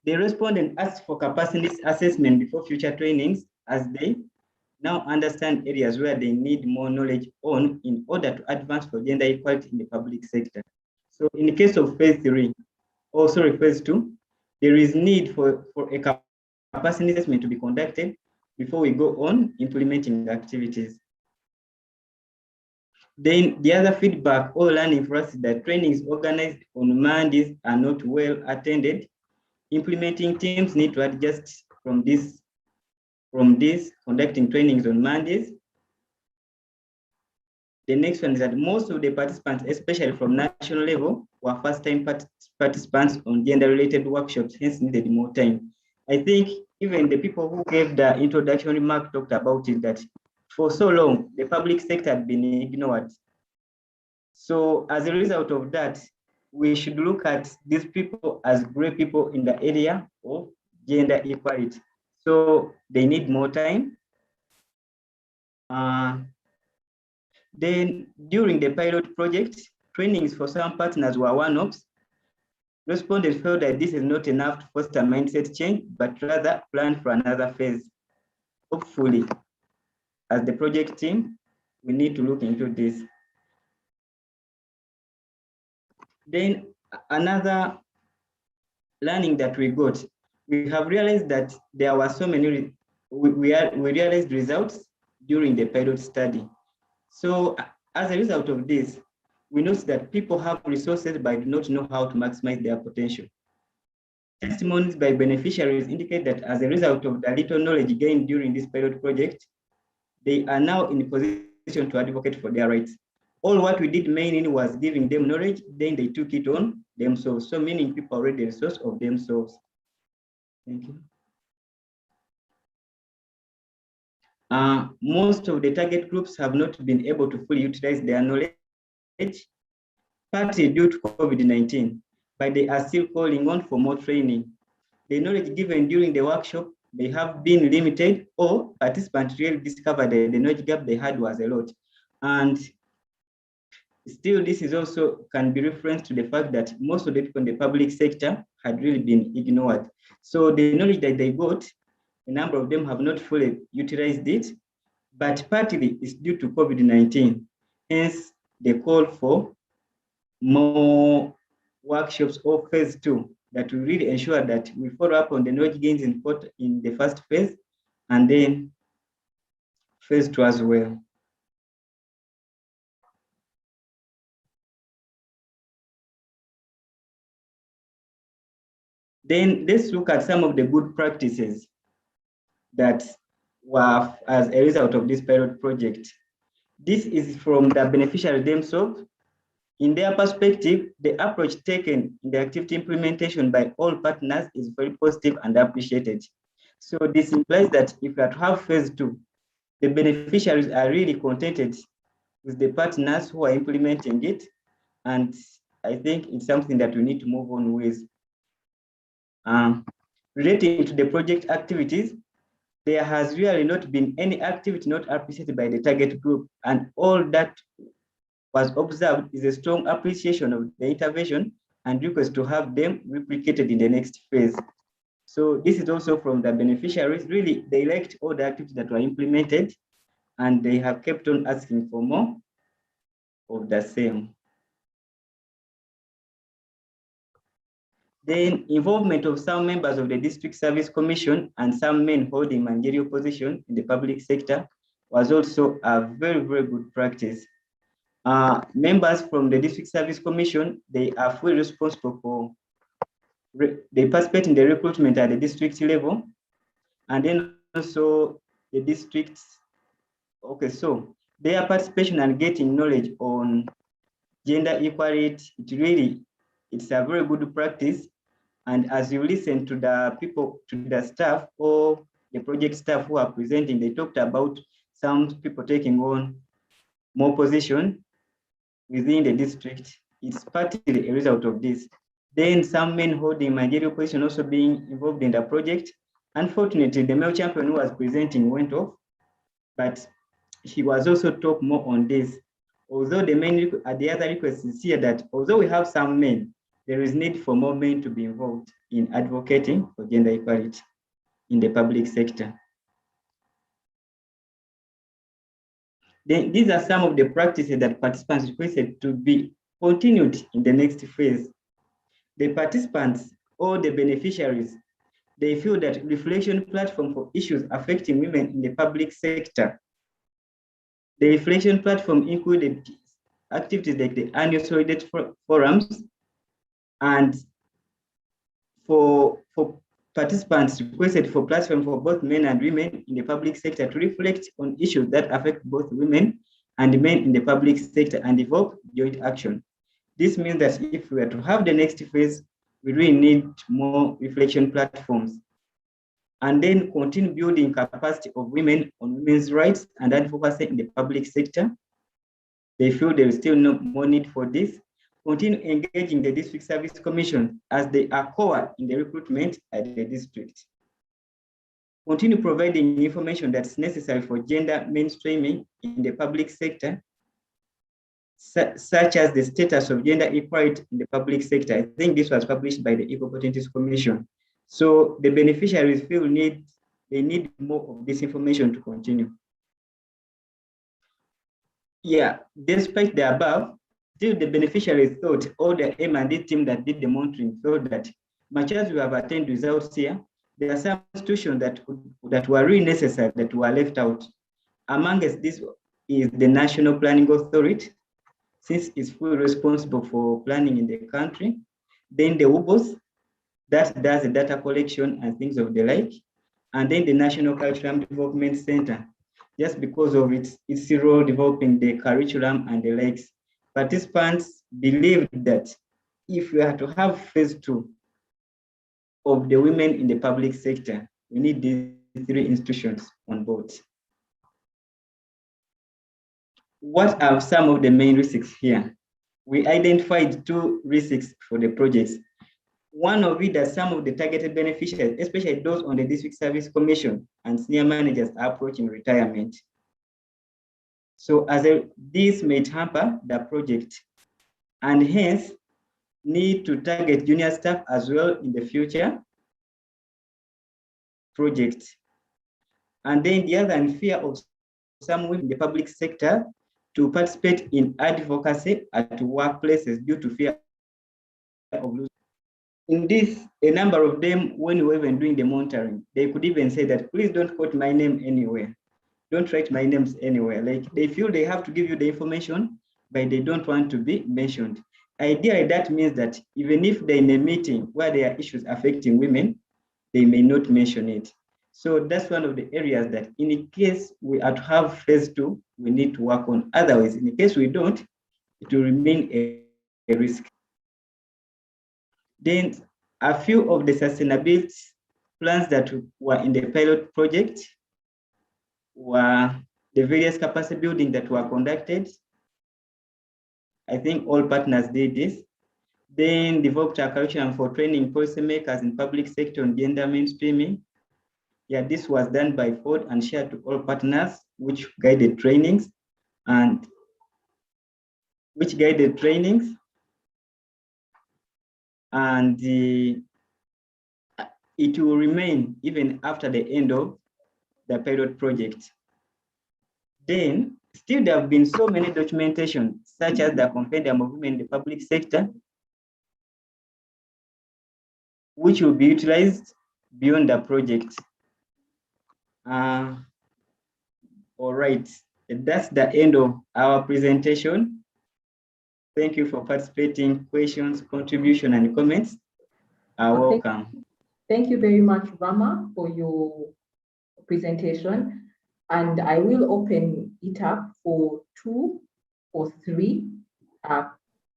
The respondent asked for capacity assessment before future trainings as they now understand areas where they need more knowledge on in order to advance for gender equality in the public sector. So in the case of phase 3, or sorry, phase 2, there is need for a capacity assessment to be conducted before we go on implementing activities. Then the other feedback or learning for us is that trainings organized on Mondays are not well attended. Implementing teams need to adjust from this, conducting trainings on Mondays. The next one is that most of the participants, especially from national level, were first-time participants on gender-related workshops, hence needed more time. I think even the people who gave the introduction remark talked about it, that for so long, the public sector had been ignored. So as a result of that, we should look at these people as great people in the area of gender equality. So they need more time. Then during the pilot project, trainings for some partners were one-offs. Respondents felt that this is not enough to foster mindset change, but rather plan for another phase. Hopefully, as the project team, we need to look into this. Then another learning that we got, we have realized that there were so many, we realized results during the pilot study. So as a result of this, we notice that people have resources but do not know how to maximize their potential. Testimonies by beneficiaries indicate that as a result of the little knowledge gained during this pilot project, they are now in a position to advocate for their rights. All what we did mainly was giving them knowledge, then they took it on themselves. So meaning people are already a resource of themselves. Thank you. Most of the target groups have not been able to fully utilize their knowledge, partly due to COVID-19, but they are still calling on for more training. The knowledge given during the workshop may have been limited, or participants really discovered that the knowledge gap they had was a lot. And still, this is also can be referenced to the fact that most of the people in the public sector had really been ignored. So the knowledge that they got, a number of them have not fully utilized it, but partly it's due to COVID-19. Hence, the call for more workshops or phase 2 that will really ensure that we follow up on the knowledge gains in the first phase and then phase 2 as well. Then let's look at some of the good practices that were as a result of this pilot project. This is from the beneficiaries themselves. In their perspective, the approach taken in the activity implementation by all partners is very positive and appreciated. So this implies that if we are to have phase 2, the beneficiaries are really contented with the partners who are implementing it. And I think it's something that we need to move on with. Relating to the project activities, there has really not been any activity not appreciated by the target group, and all that was observed is a strong appreciation of the intervention and request to have them replicated in the next phase. So this is also from the beneficiaries. Really, they liked all the activities that were implemented, and they have kept on asking for more of the same. Then involvement of some members of the District Service Commission and some men holding managerial position in the public sector was also a very, very good practice. Members from the District Service Commission, they are fully responsible for, they participate in the recruitment at the district level, and then also the districts. Okay, so their participation and getting knowledge on gender equality, it's a very good practice. And as you listen to the people, to the staff or the project staff who are presenting, they talked about some people taking on more position within the district. It's partly a result of this. Then some men holding managerial position also being involved in the project. Unfortunately, the male champion who was presenting went off, but he was also talk more on this. Although the other request is here that although we have some men, there is need for more men to be involved in advocating for gender equality in the public sector. Then these are some of the practices that participants requested to be continued in the next phase. The participants or the beneficiaries, they feel that reflection platform for issues affecting women in the public sector. The reflection platform included activities like the annual solidarity forums, and for participants requested for platform for both men and women in the public sector to reflect on issues that affect both women and men in the public sector and develop joint action. This means that if we are to have the next phase, we really need more reflection platforms. And then continue building capacity of women on women's rights and advocacy in the public sector. They feel there is still no more need for this. Continue engaging the district service commission as they are core in the recruitment at the district. Continue providing information that's necessary for gender mainstreaming in the public sector, such as the status of gender equality in the public sector. I think this was published by the Equal Opportunities Commission. So the beneficiaries feel they need more of this information to continue. Yeah, despite the above, still the beneficiaries thought, or the M&D team that did the monitoring thought that much as we have attained results here, there are some institutions that were really necessary that were left out. Amongst this is the National Planning Authority, since it's fully responsible for planning in the country. Then the UBOS, that does the data collection and things of the like. And then the National Curriculum Development Center, just because of its role developing the curriculum and the likes. Participants believed that if we are to have phase 2 of the women in the public sector, we need these 3 institutions on board. What are some of the main risks here? We identified 2 risks for the projects. One of it that some of the targeted beneficiaries, especially those on the District Service Commission and senior managers, are approaching retirement. So this may hamper the project, and hence need to target junior staff as well in the future project. And then the other, fear of some women in the public sector to participate in advocacy at workplaces due to fear of losing. In this, a number of them, when we were even doing the monitoring, they could even say that, please don't quote my name anywhere. Don't write my names anywhere. Like, they feel they have to give you the information, but they don't want to be mentioned. Ideally, that means that even if they're in a meeting where there are issues affecting women, they may not mention it. So that's one of the areas that in case we are to have phase 2, we need to work on. Otherwise, in case we don't, it will remain a risk. Then a few of the sustainability plans that were in the pilot project were the various capacity building that were conducted. I think all partners did this. Then developed a curriculum for training policymakers in public sector on gender mainstreaming. Yeah, this was done by Ford and shared to all partners, which guided trainings. And it will remain even after the end of the pilot project. Then, still there have been so many documentation, such as the compendium of women in the public sector, which will be utilized beyond the project. All right, that's the end of our presentation. Thank you for participating. Questions, contribution, and comments are welcome. Thank you very much, Rama, for your presentation. And I will open it up for 2 or 3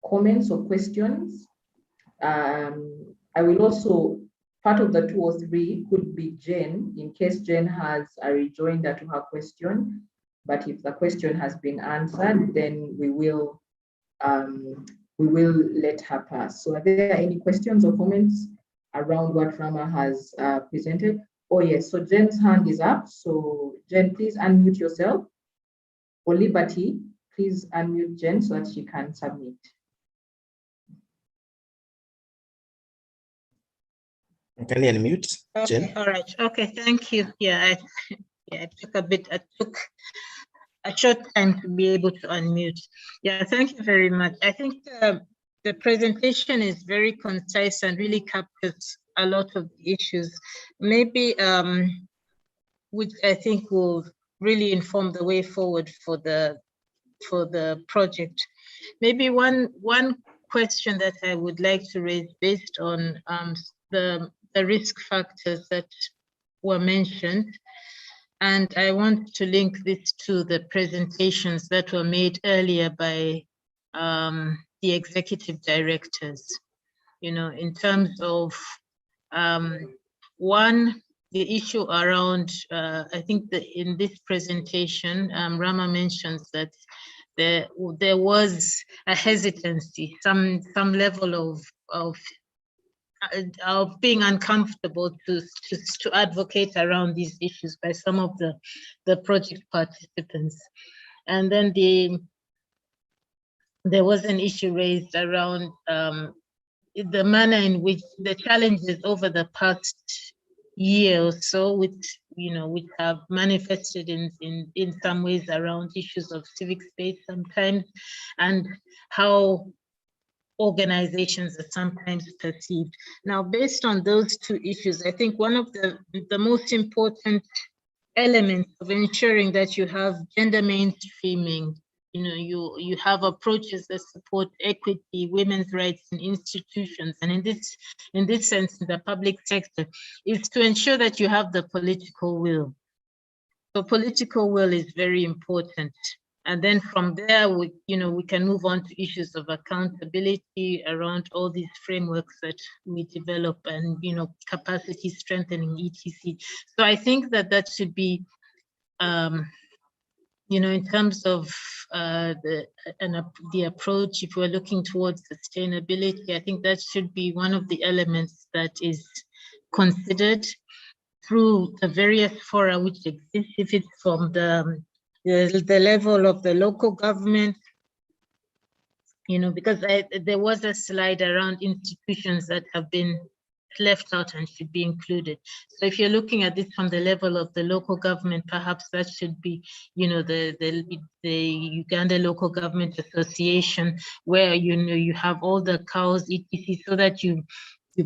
comments or questions. I will also, part of the 2 or 3 could be Jen, in case Jen has a rejoinder to her question. But if the question has been answered, then we will let her pass. So are there any questions or comments around what Rama has presented? Oh yes, so Jen's hand is up. So Jen, please unmute yourself. For Liberty, please unmute Jen so that she can submit. Can you unmute, Jen? Okay, all right. Okay, thank you. Yeah, I took a short time to be able to unmute. Yeah, thank you very much. I think the presentation is very concise and really captures a lot of the issues. Maybe which I think will really inform the way forward for the project. Maybe one question that I would like to raise based on the risk factors that were mentioned, and I want to link this to the presentations that were made earlier by the executive directors, you know, in terms of one, the issue around, I think that in this presentation, Rama mentions that there was a hesitancy, some level of being uncomfortable to advocate around these issues by some of the project participants. And then there was an issue raised around the manner in which the challenges over the past year or so, which have manifested in some ways around issues of civic space sometimes, and how organizations are sometimes perceived. Now, based on those two issues, I think one of the most important elements of ensuring that you have gender mainstreaming, you have approaches that support equity, women's rights in institutions, and in this sense, in the public sector, is to ensure that you have the political will. So political will is very important. And then from there, we can move on to issues of accountability around all these frameworks that we develop and, capacity strengthening, etc. So I think that should be, in terms of the approach, if we're looking towards sustainability, I think that should be one of the elements that is considered through the various fora which exist, if it's from the level of the local government, because there was a slide around institutions that have been left out and should be included. So if you're looking at this from the level of the local government, perhaps that should be, the Uganda Local Government Association, where you have all the cows, etc., so that you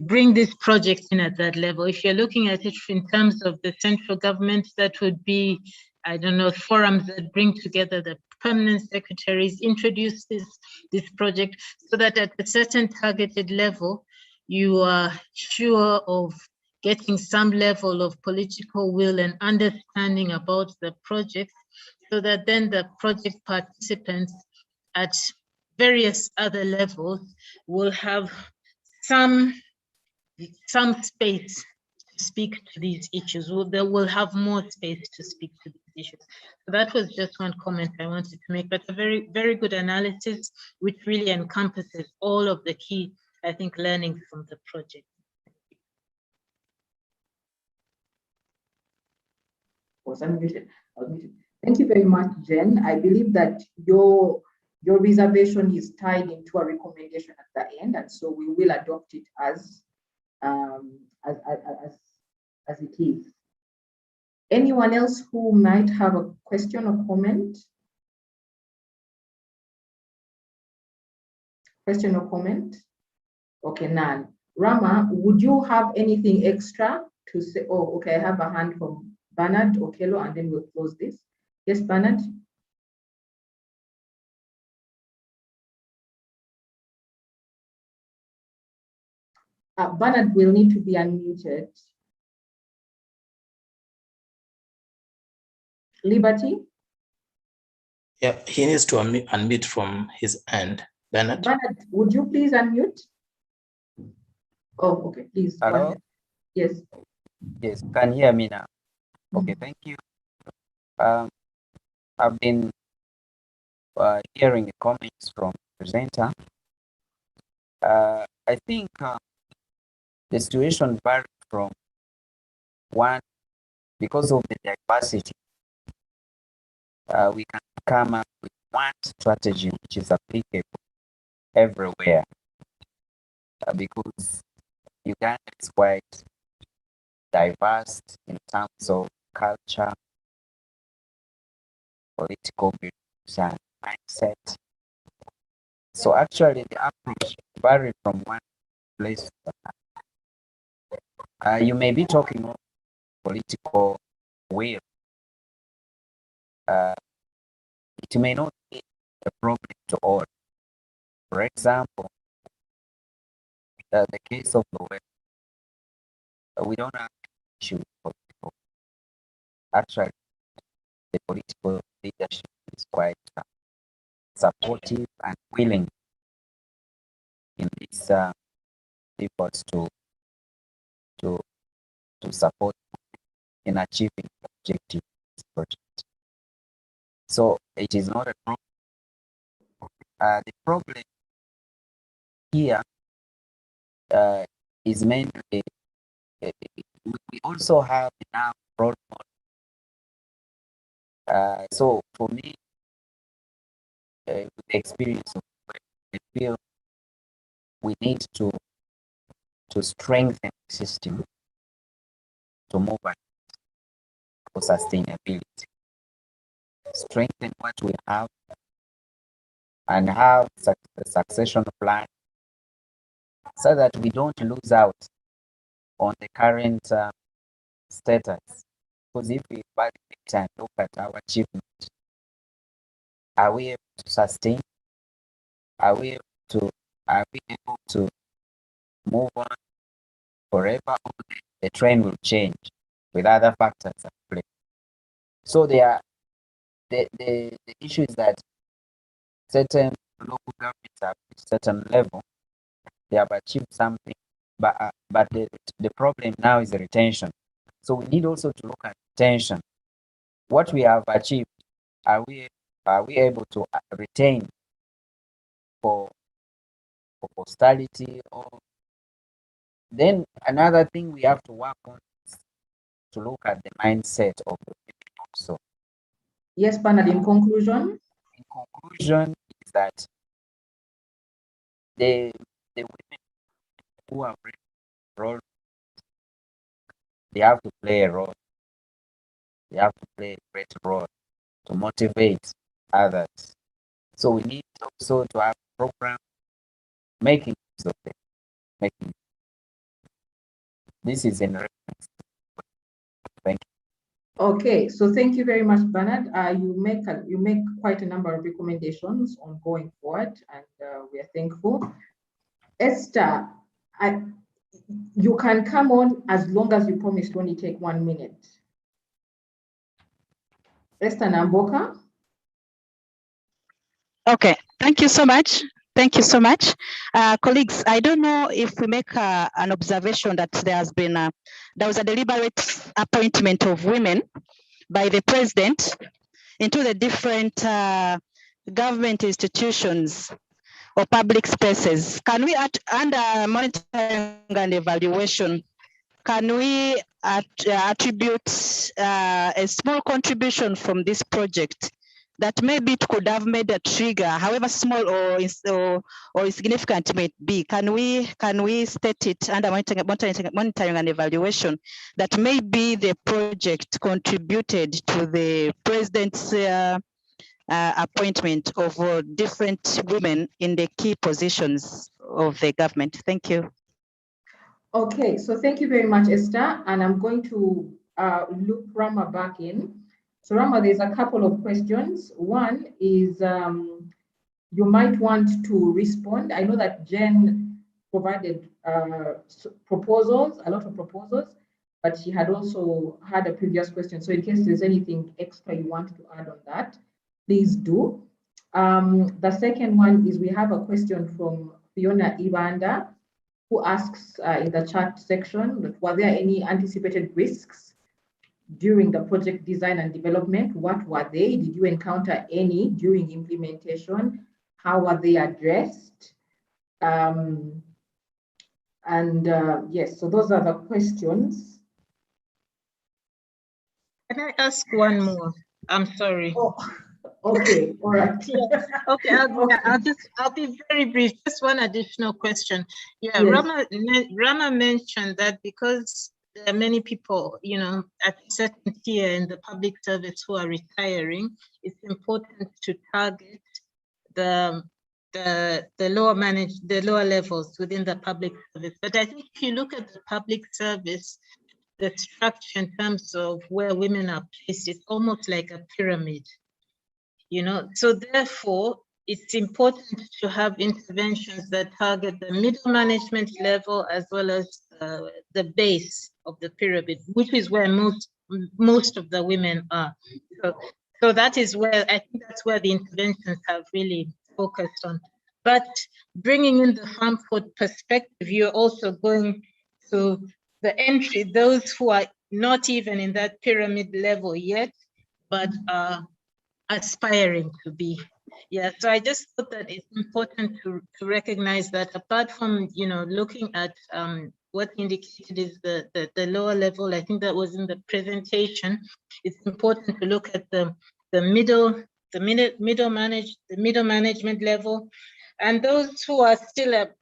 bring this project in at that level. If you're looking at it in terms of the central government, that would be, I don't know, forums that bring together the permanent secretaries, introduce this project, so that at a certain targeted level, you are sure of getting some level of political will and understanding about the project, so that then the project participants at various other levels will have some space to speak to these issues. They will have more space to speak to these issues. So that was just one comment I wanted to make, but a very, very good analysis, which really encompasses all of the key, I think, learnings from the project. Was unmuted. Thank you very much, Jen. I believe that your reservation is tied into a recommendation at the end, and so we will adopt it as it is. Anyone else who might have a question or comment? Question or comment? Okay, none. Rama, would you have anything extra to say? Oh, okay, I have a hand from Bernard Okello, and then we'll close this. Yes, Bernard? Bernard will need to be unmuted. Liberty? Yeah, he needs to unmute from his end. Bernard? Bernard, would you please unmute? Oh, okay, please. Hello? Yes. Yes, can you hear me now? Okay, thank you. I've been hearing the comments from the presenter. I think the situation varies from one, because of the diversity, we can come up with one strategy which is applicable everywhere, because Uganda is quite diverse in terms of culture, political views and mindset. So actually the approach varies from one place to another. You may be talking of political will. It may not be a problem to all. For example, the case of the West, we don't have issue with political. Actually, the political leadership is quite supportive and willing in these efforts to support in achieving the objective of this project. So it is not a problem. The problem here is mainly we also have enough role models. So for me, with the experience of I feel we need to strengthen the system to move on for sustainability. Strengthen what we have and have a succession plan so that we don't lose out on the current status. Because if we back and look at our achievement, are we able to sustain? Are we able to move on forever, or the trend will change with other factors at play? So the issue is that certain local governments have reached a certain level, they have achieved something, but the problem now is the retention. So we need also to look at retention. What we have achieved, are we able to retain for posterity? Or then another thing we have to work on is to look at the mindset of the people also. Yes, Bernard, in conclusion? In conclusion is that the women who are role, they have to play a role. They have to play a great role to motivate others. So we need also to have a program making use of them. This is in reference. Thank you. Okay, so thank you very much, Bernard. You make quite a number of recommendations on going forward, and we are thankful. Esther, you can come on as long as you promise to only take 1 minute. Esther Namboka. Okay, thank you so much. Thank you so much. Colleagues, I don't know if we make an observation that there was a deliberate appointment of women by the president into the different government institutions or public spaces. Can we, under monitoring and evaluation, can we attribute a small contribution from this project that maybe it could have made a trigger, however small or insignificant it may be? Can we state it under monitoring and evaluation that maybe the project contributed to the president's appointment of different women in the key positions of the government? Thank you. Okay, so thank you very much, Esther. And I'm going to loop Rama back in. So Rama, there's a couple of questions. One is you might want to respond. I know that Jen provided proposals, a lot of proposals, but she had also had a previous question. So in case there's anything extra you want to add on that, please do. The second one is we have a question from Fiona Ibanda, who asks in the chat section, were there any anticipated risks during the project design and development? What were they? Did you encounter any during implementation? How were they addressed? Yes, so those are the questions. Can I ask one more? I'm sorry. Oh, okay, all right. Yeah. Okay, I'll be very brief. Just one additional question. Yeah, Yes. Rama mentioned that because there are many people, you know, at a certain tier in the public service who are retiring, it's important to target the lower levels within the public service. But I think if you look at the public service, the structure in terms of where women are placed, it's almost like a pyramid, you know. So therefore, it's important to have interventions that target the middle management level as well as the base of the pyramid, which is where most of the women are. So that is where, I think that's where the interventions have really focused on. But bringing in the farm food perspective, you're also going to the entry, those who are not even in that pyramid level yet, but are aspiring to be. Yeah, so I just thought that it's important to recognize that apart from, you know, looking at what indicated is the lower level, I think that was in the presentation, it's important to look at the middle management level, and those who are still at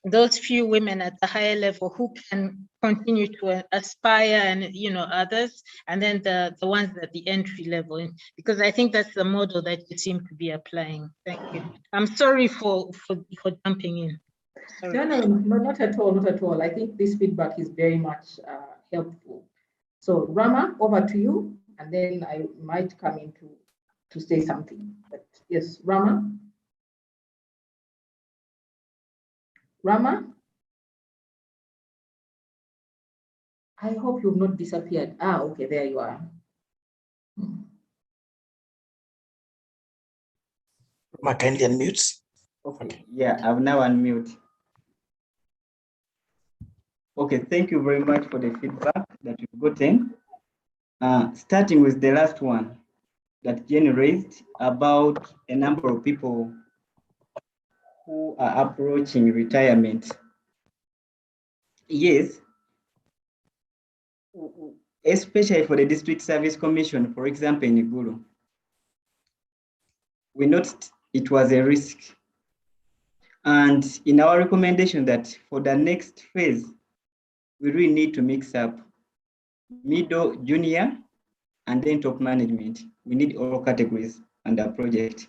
those few women at the higher level who can continue to aspire, and, you know, others, and then the ones at the entry level, because I think that's the model that you seem to be applying. Thank you. I'm sorry for jumping in. Sorry. No, not at all, not at all. I think this feedback is very much helpful. So Rama, over to you, and then I might come in to say something. But yes, Rama. Rama? I hope you've not disappeared. Ah, okay, there you are. Rama, kindly unmute. Okay, yeah, I've now unmute. Okay, thank you very much for the feedback that you've gotten. Starting with the last one that Jenny raised about a number of people who are approaching retirement. Yes, especially for the District Service Commission, for example, in Igulu, we noticed it was a risk. And in our recommendation that for the next phase, we really need to mix up middle, junior, and then top management. We need all categories under project.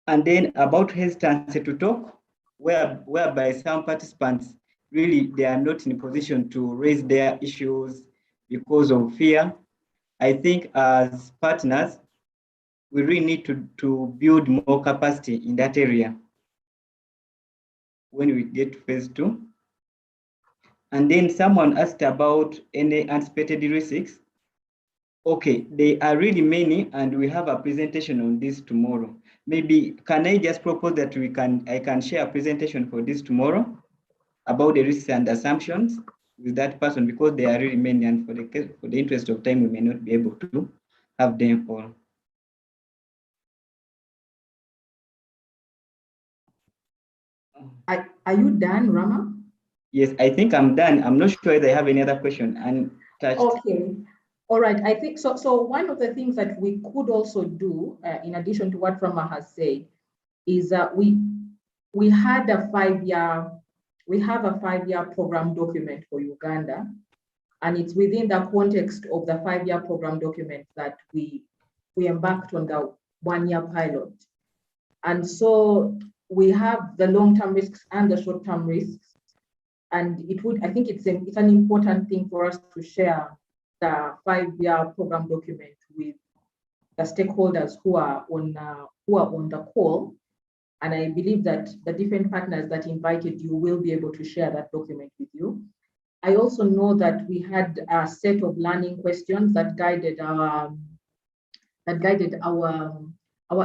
And then about hesitancy to talk, whereby some participants really, they are not in a position to raise their issues because of fear. I think as partners, we really need to build more capacity in that area when we get to phase 2. And then someone asked about any anticipated risks. Okay, they are really many, and we have a presentation on this tomorrow. Maybe can I just propose that I can share a presentation for this tomorrow about the risks and assumptions with that person, because they are really many, and for the interest of time, we may not be able to have them all. Are you done, Rama? Yes, I think I'm done. I'm not sure if I have any other question. Okay. All right. I think so. So one of the things that we could also do, in addition to what Rama has said, is that we have a 5-year program document for Uganda, and it's within the context of the 5-year program document that we embarked on the 1-year pilot. And so we have the long-term risks and the short-term risks. And I think it's an important thing for us to share the 5-year program document with the stakeholders who are on the call. And I believe that the different partners that invited you will be able to share that document with you. I also know that we had a set of learning questions that guided our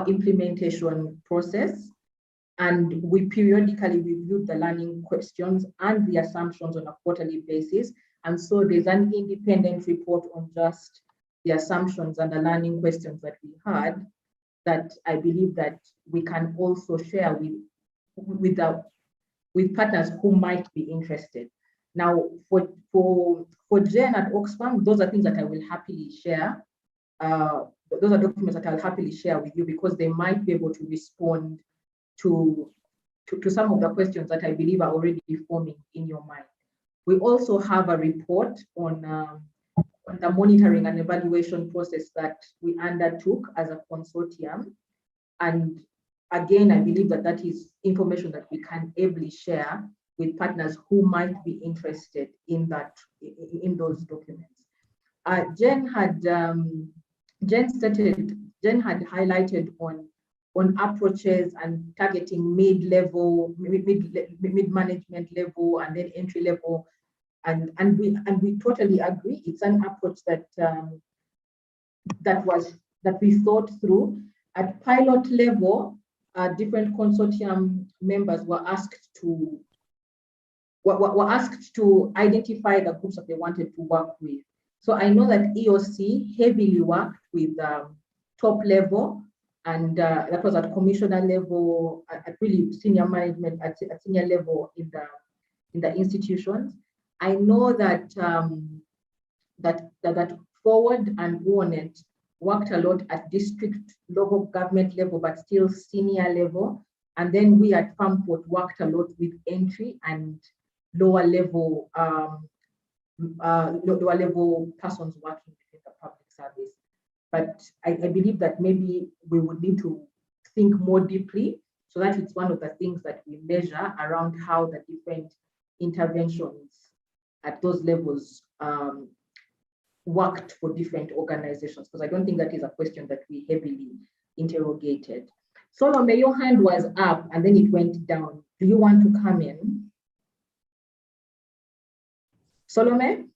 implementation process. And we periodically reviewed the learning questions and the assumptions on a quarterly basis. And so there's an independent report on just the assumptions and the learning questions that we had, that I believe that we can also share with partners who might be interested. Now, for Jen at Oxfam, those are things that I will happily share. Those are documents that I'll happily share with you, because they might be able to respond to to some of the questions that I believe are already forming in your mind. We also have a report on the monitoring and evaluation process that we undertook as a consortium. And again, I believe that that is information that we can ably share with partners who might be interested in that, in those documents. Jen had highlighted on approaches and targeting mid-level, mid-management level, and then entry level, and we totally agree. It's an approach that that we thought through. At pilot level, different consortium members were asked to identify the groups that they wanted to work with. So I know that EOC heavily worked with top level, and that was at commissioner level, at really senior management, at senior level in the institutions. I know that that Forward and WARNET worked a lot at district local government level, but still senior level. And then we at FarmPort worked a lot with entry and lower level persons working within the public service. But I believe that maybe we would need to think more deeply, so that it's one of the things that we measure around how the different interventions at those levels worked for different organizations, because I don't think that is a question that we heavily interrogated. Solomon, your hand was up and then it went down. Do you want to come in? Solomon?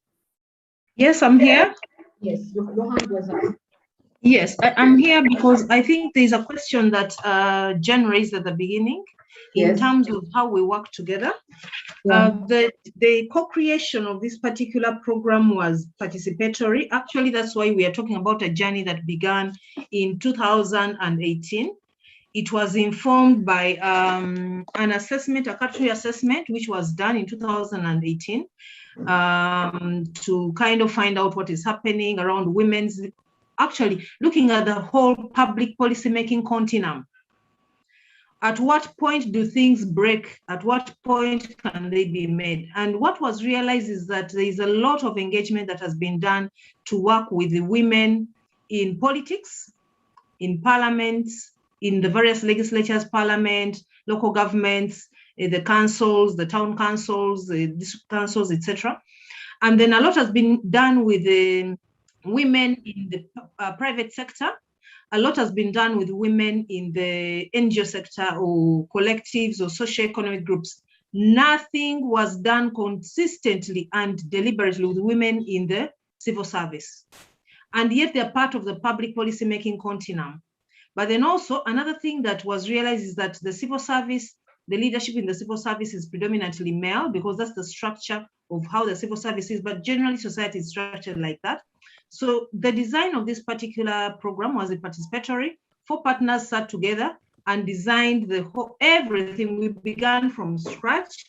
Yes, I'm here. Yes, your hand was up. Yes, I'm here because I think there's a question that Jen raised at the beginning in terms of how we work together. The co-creation of this particular program was participatory. Actually, that's why we are talking about a journey that began in 2018. It was informed by an assessment, a country assessment, which was done in 2018 to kind of find out what is happening around women's, actually looking at the whole public policy making continuum. At what point do things break? At what point can they be made? And what was realized is that there is a lot of engagement that has been done to work with the women in politics, in parliaments, in the various legislatures, parliament, local governments, the councils, the town councils, the district councils, etc. And then a lot has been done with the women in the private sector. A lot has been done with women in the NGO sector or collectives or socioeconomic groups. Nothing was done consistently and deliberately with women in the civil service. And yet they're part of the public policy making continuum. But then also another thing that was realized is that the civil service, the leadership in the civil service is predominantly male, because that's the structure of how the civil service is, but generally society is structured like that. So the design of this particular program was a participatory. 4 partners sat together and designed the whole, everything. We began from scratch,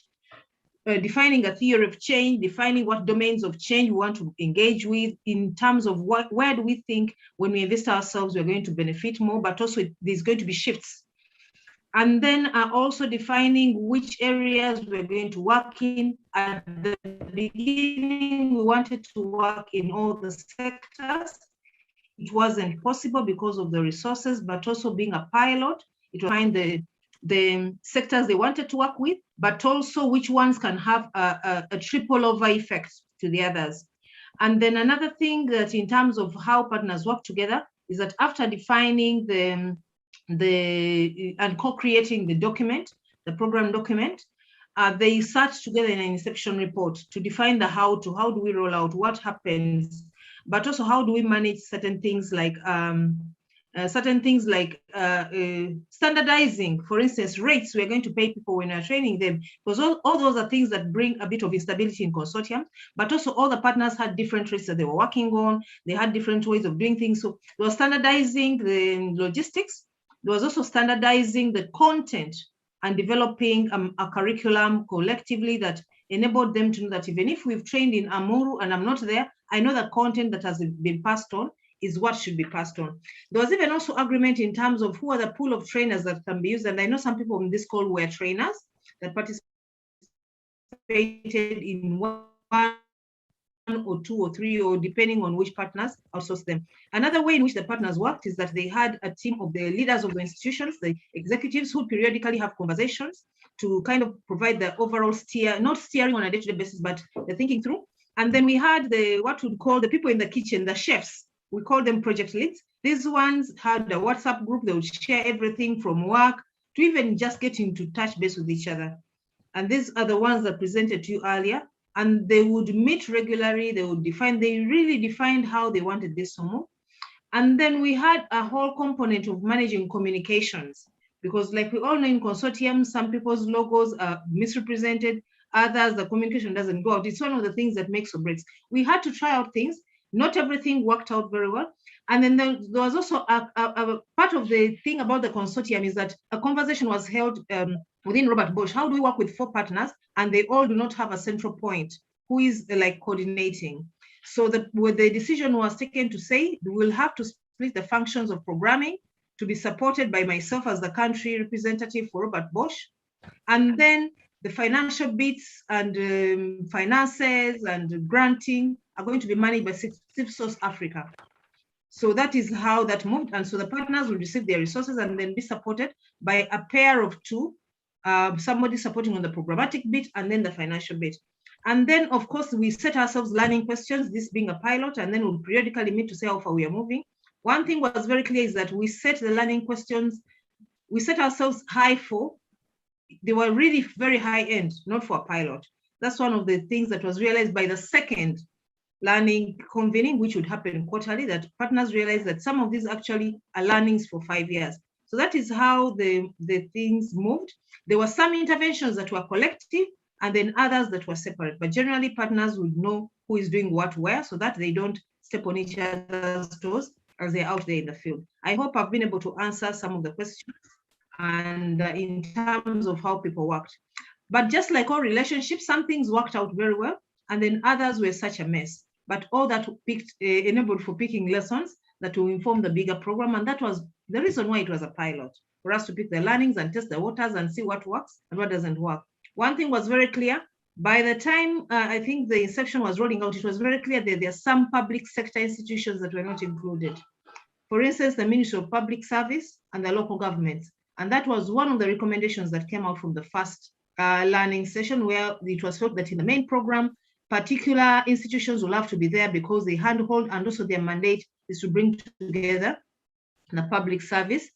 defining a theory of change, defining what domains of change we want to engage with in terms of where do we think when we invest ourselves, we're going to benefit more, but also there's going to be shifts. And then also defining which areas we're going to work in. At the beginning, we wanted to work in all the sectors. It wasn't possible because of the resources, but also being a pilot, it was find the sectors they wanted to work with, but also which ones can have a triple over effect to the others. And then another thing that in terms of how partners work together is that after defining and co-creating the document, the program document, they sat together in an inception report to define the how do we roll out, what happens, but also how do we manage certain things like standardizing, for instance, rates we're going to pay people when we're training them, because all those are things that bring a bit of instability in consortium, but also all the partners had different rates that they were working on, they had different ways of doing things. So they were standardizing the logistics. There was also standardizing the content and developing a curriculum collectively that enabled them to know that even if we've trained in Amuru and I'm not there, I know the content that has been passed on is what should be passed on. There was even also agreement in terms of who are the pool of trainers that can be used. And I know some people on this call were trainers that participated in one or two or three, or depending on which partners outsource them. Another way in which the partners worked is that they had a team of the leaders of the institutions, the executives, who periodically have conversations to kind of provide the overall not steering on a day-to-day basis, but the thinking through. And then we had what we'd call the people in the kitchen, the chefs. We call them project leads. These ones had a WhatsApp group. They would share everything from work to even just getting to touch base with each other. And these are the ones that presented to you earlier. And they would meet regularly. They really defined how they wanted this to move. And then we had a whole component of managing communications, because like we all know in consortiums, some people's logos are misrepresented, others, the communication doesn't go out. It's one of the things that makes or breaks. We had to try out things. Not everything worked out very well. And then there was also a part of the thing about the consortium is that a conversation was held within Robert Bosch. How do we work with 4 partners and they all do not have a central point who is like coordinating? So the decision was taken to say we will have to split the functions of programming to be supported by myself as the country representative for Robert Bosch. And then the financial bits and finances and granting are going to be managed by SIFSOS Africa. So that is how that moved. And so the partners will receive their resources and then be supported by a pair of 2, somebody supporting on the programmatic bit and then the financial bit. And then, of course, we set ourselves learning questions, this being a pilot, and then we'll periodically meet to say how far we are moving. One thing was very clear is that we set the learning questions, we set ourselves high for, they were really very high end, not for a pilot. That's one of the things that was realized by the second learning convening, which would happen quarterly, that partners realized that some of these actually are learnings for 5 years. So that is how the things moved. There were some interventions that were collective and then others that were separate, but generally partners would know who is doing what where so that they don't step on each other's toes as they're out there in the field. I hope I've been able to answer some of the questions and in terms of how people worked. But just like all relationships, some things worked out very well and then others were such a mess. But all that enabled for picking lessons that will inform the bigger program. And that was the reason why it was a pilot, for us to pick the learnings and test the waters and see what works and what doesn't work. One thing was very clear. By the time I think the inception was rolling out, it was very clear that there are some public sector institutions that were not included. For instance, the Ministry of Public Service and the local governments. And that was one of the recommendations that came out from the first learning session, where it was felt that in the main program, particular institutions will have to be there because they handhold, and also their mandate is to bring together the public service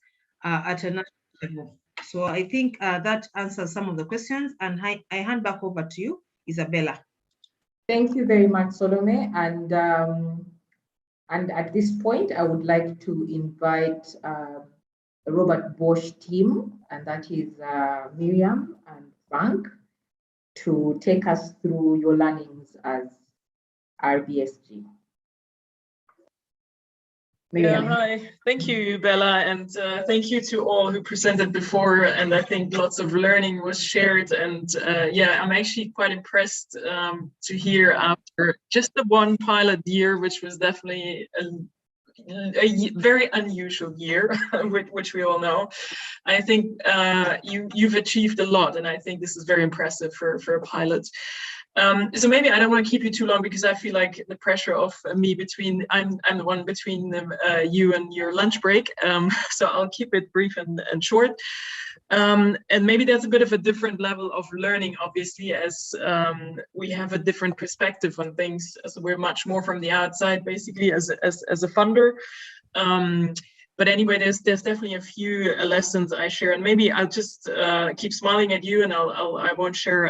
at a national level. So I think that answers some of the questions, and I hand back over to you, Isabella. Thank you very much, Salome. And at this point, I would like to invite the Robert Bosch team, and that is Miriam and Frank, to take us through your learnings as RBSG. Yeah, hi. Thank you, Bella, and thank you to all who presented before. And I think lots of learning was shared. And yeah, I'm actually quite impressed to hear after just the one pilot year, which was definitely a very unusual year, which we all know. I think you've achieved a lot, and I think this is very impressive for a pilot. So maybe I don't want to keep you too long because I feel like the pressure of me I'm the one between you and your lunch break. So I'll keep it brief and short. And maybe there's a bit of a different level of learning, obviously, as we have a different perspective on things. So we're much more from the outside, basically, as a funder. But anyway, there's definitely a few lessons I share, and maybe I'll just keep smiling at you, and I won't share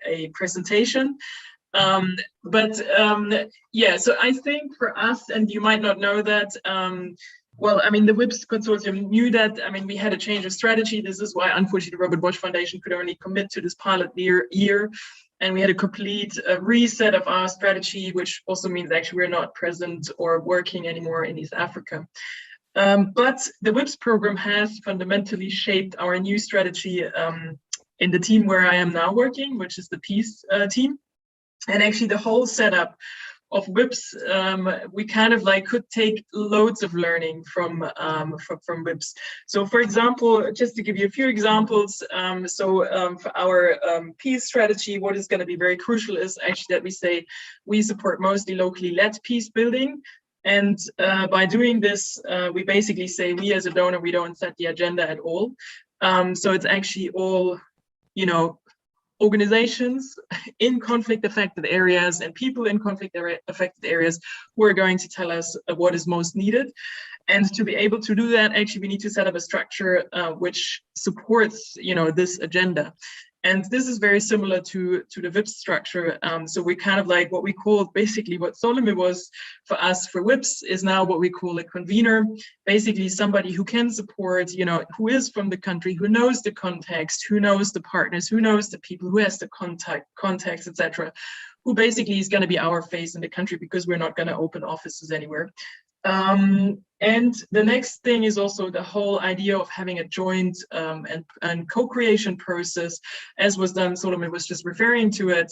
a presentation. Yeah, so I think for us, and you might not know that. Well, I mean, the WIPS consortium knew that. I mean, we had a change of strategy. This is why, unfortunately, the Robert Bosch Foundation could only commit to this pilot year. And we had a complete reset of our strategy, which also means actually we're not present or working anymore in East Africa. But the WIPS program has fundamentally shaped our new strategy in the team where I am now working, which is the Peace team. And actually the whole setup WIPs, we kind of like could take loads of learning from WIPs. So for example, just to give you a few examples, for our peace strategy, what is going to be very crucial is actually that we say we support mostly locally led peace building. And by doing this, we basically say we as a donor, we don't set the agenda at all. So it's actually all, you know, organizations in conflict affected areas and people in conflict affected areas who are going to tell us what is most needed. And to be able to do that, actually, we need to set up a structure which supports, you know, this agenda. And this is very similar to the WIPS structure. So we kind of like what we call basically what Solomon was for us for WIPS is now what we call a convener, basically somebody who can support, you know, who is from the country, who knows the context, who knows the partners, who knows the people, who has the contacts, etc., who basically is going to be our face in the country because we're not going to open offices anywhere. And the next thing is also the whole idea of having a joint and co-creation process, as was done, Solomon was just referring to it,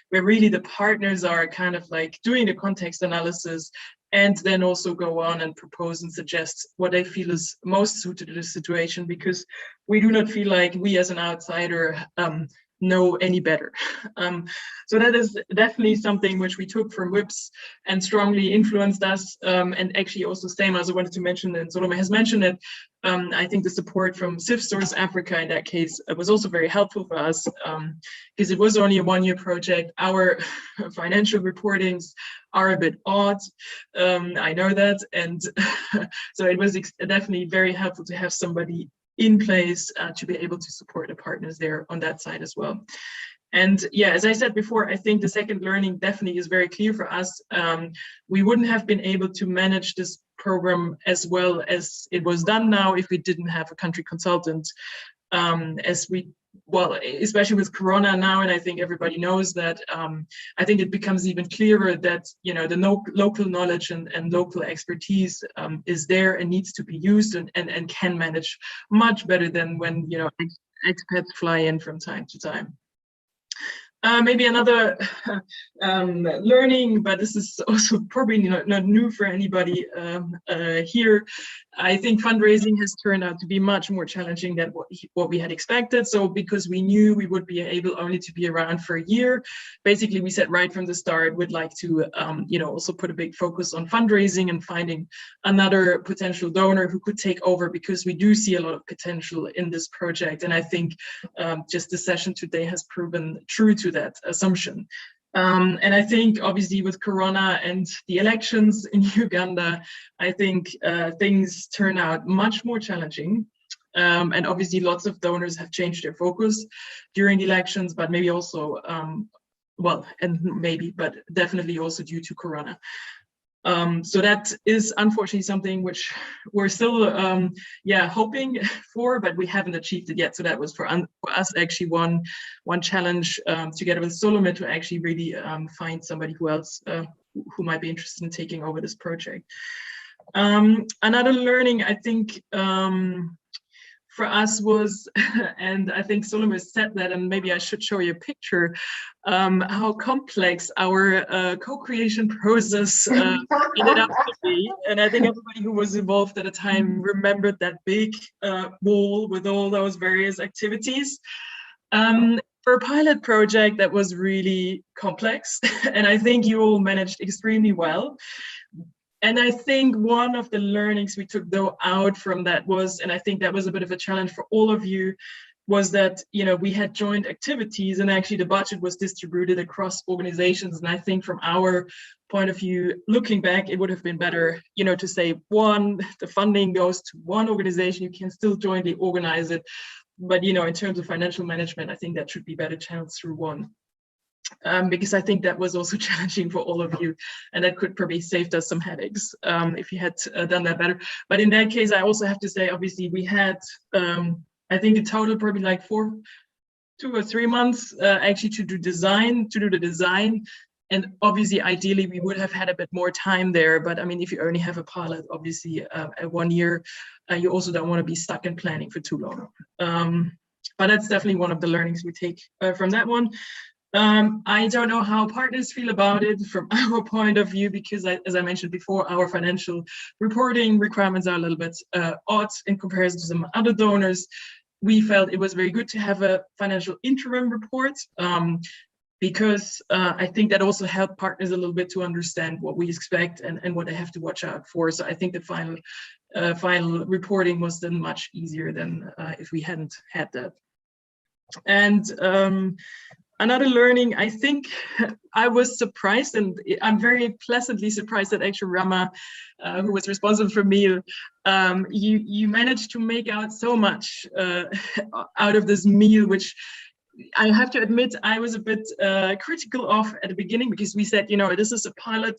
where really the partners are kind of like doing the context analysis and then also go on and propose and suggest what they feel is most suited to the situation, because we do not feel like we as an outsider know any better. So that is definitely something which we took from WIPS and strongly influenced us. And actually also same as I wanted to mention, and Solomon has mentioned it, I think the support from Civ Source Africa in that case was also very helpful for us, because it was only a one-year project. Our financial reportings are a bit odd, I know that. And so it was definitely very helpful to have somebody in place to be able to support the partners there on that side as well. And yeah, as I said before, I think the second learning definitely is very clear for us. We wouldn't have been able to manage this program as well as it was done now if we didn't have a country consultant, well, especially with Corona now, and I think everybody knows that, I think it becomes even clearer that, you know, the local knowledge and local expertise is there and needs to be used and can manage much better than when, you know, expats fly in from time to time. Maybe another learning, but this is also probably not new for anybody here. I think fundraising has turned out to be much more challenging than what we had expected. So because we knew we would be able only to be around for a year, basically we said right from the start, we'd like to you know, also put a big focus on fundraising and finding another potential donor who could take over, because we do see a lot of potential in this project. And I think just the session today has proven true to that assumption. And I think obviously with Corona and the elections in Uganda, I think things turn out much more challenging. And obviously lots of donors have changed their focus during the elections, but maybe also, well, and maybe, but definitely also due to Corona. So that is unfortunately something which we're still hoping for, but we haven't achieved it yet. So that was for us actually one challenge together with Solomon to actually really find somebody who else who might be interested in taking over this project. Another learning, I think, for us was, and I think Solomon said that, and maybe I should show you a picture, how complex our co-creation process ended up to be. And I think everybody who was involved at the time remembered that big wall with all those various activities. For a pilot project, that was really complex, and I think you all managed extremely well. And I think one of the learnings we took though out from that was, and I think that was a bit of a challenge for all of you, was that, you know, we had joint activities and actually the budget was distributed across organizations. And I think from our point of view, looking back, it would have been better, you know, to say the funding goes to one organization, you can still jointly organize it. But, you know, in terms of financial management, I think that should be better channeled through one. Because I think that was also challenging for all of you, and that could probably saved us some headaches if you had done that better. But in that case, I also have to say, obviously, we had, I think in total, probably like 2 or 3 months actually to do the design. And obviously, ideally, we would have had a bit more time there. But I mean, if you only have a pilot, obviously, at 1 year, you also don't want to be stuck in planning for too long. But that's definitely one of the learnings we take from that one. I don't know how partners feel about it from our point of view, because as I mentioned before, our financial reporting requirements are a little bit odd in comparison to some other donors. We felt it was very good to have a financial interim report, because I think that also helped partners a little bit to understand what we expect and what they have to watch out for. So I think the final reporting was then much easier than if we hadn't had that. And another learning, I think I was surprised, and I'm very pleasantly surprised that actually Rama, who was responsible for meal, you managed to make out so much out of this meal, which I have to admit I was a bit critical of at the beginning, because we said, you know, this is a pilot,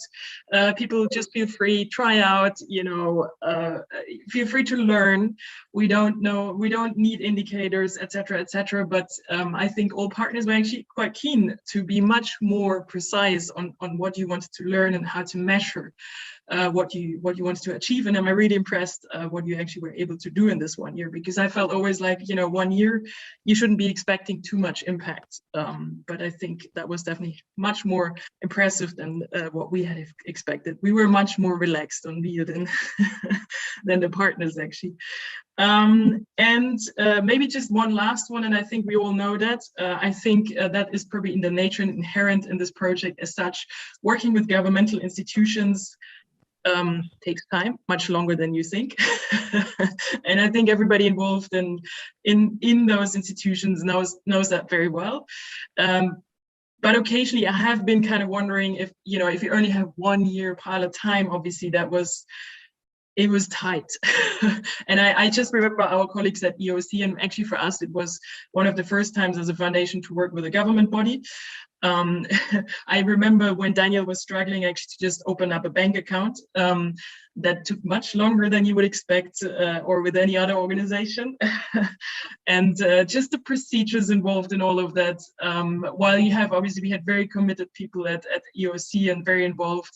people just feel free, try out, you know, feel free to learn. We don't know, we don't need indicators, etc., etc. But I think all partners were actually quite keen to be much more precise on what you wanted to learn and how to measure what you wanted to achieve. And I'm really impressed what you actually were able to do in this 1 year, because I felt always like, you know, 1 year you shouldn't be expecting too much impact. But I think that was definitely much more impressive than what we had expected. We were much more relaxed on meal than than the partners actually. And maybe just one last one, and I think we all know that. I think that is probably in the nature and inherent in this project as such. Working with governmental institutions takes time, much longer than you think. And I think everybody involved in those institutions knows that very well. But occasionally I have been kind of wondering if, you know, if you only have 1 year pilot time, obviously it was tight. And I just remember our colleagues at EOC, and actually for us, it was one of the first times as a foundation to work with a government body. I remember when Daniel was struggling actually to just open up a bank account. That took much longer than you would expect, or with any other organization. And just the procedures involved in all of that. While you have, obviously we had very committed people at EOC and very involved.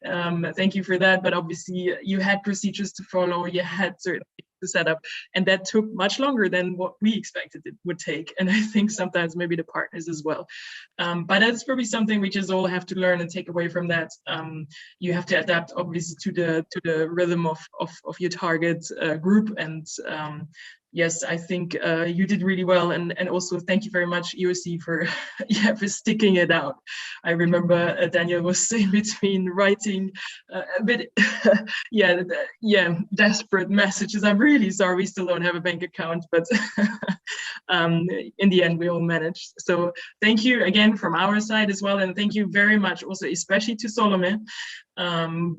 Thank you for that. But obviously you had procedures to follow, you had certain things to set up, and that took much longer than what we expected it would take. And I think sometimes maybe the partners as well. But that's probably something we just all have to learn and take away from that. You have to adapt obviously to the rhythm of your target group. And yes, I think you did really well, and also thank you very much EOC for for sticking it out. I remember Daniel was saying between writing a bit desperate messages. I'm really sorry we still don't have a bank account, but in the end we all managed. So thank you again from our side as well, and thank you very much also especially to Salome,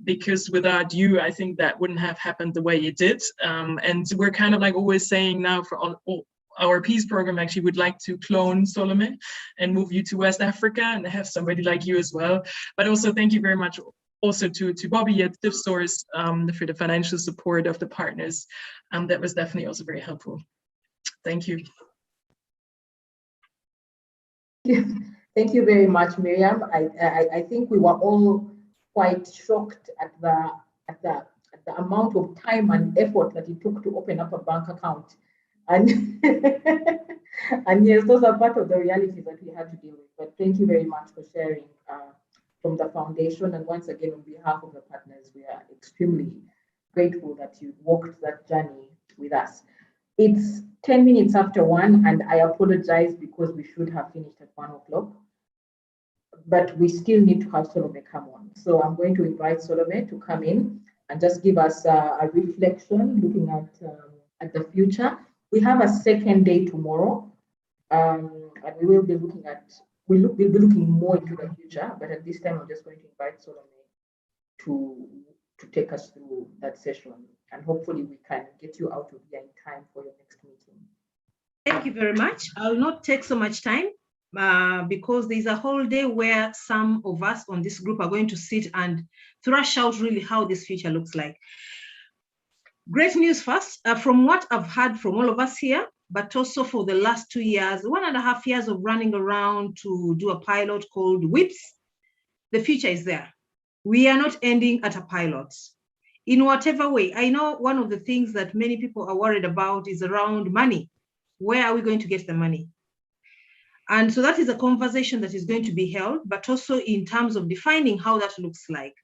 because without you I think that wouldn't have happened the way it did. And we're kind of like always saying now for all our peace program, actually would like to clone Salome and move you to West Africa and have somebody like you as well. But also thank you very much also to Bobby at DivSource for the financial support of the partners. That was definitely also very helpful. Thank you. Thank you very much, Miriam. I think we were all quite shocked at the amount of time and effort that it took to open up a bank account. And, and yes, those are part of the realities that we had to deal with. But thank you very much for sharing from the foundation. And once again, on behalf of the partners, we are extremely grateful that you walked that journey with us. It's 10 minutes after 1, and I apologize because we should have finished at 1 o'clock. But we still need to have Salome come on. So I'm going to invite Salome to come in and just give us a reflection looking at the future. We have a second day tomorrow, and we will be looking at, we'll be looking more into the future, but at this time I'm just going to invite Salome to take us through that session, and hopefully we can get you out of here in time for your next meeting. Thank you very much. I'll not take so much time because there's a whole day where some of us on this group are going to sit and thrash out really how this future looks like. Great news first, from what I've heard from all of us here, but also for the last 2 years, 1.5 years of running around to do a pilot called WIPS, the future is there. We are not ending at a pilot. In whatever way, I know one of the things that many people are worried about is around money. Where are we going to get the money? And so that is a conversation that is going to be held, but also in terms of defining how that looks like.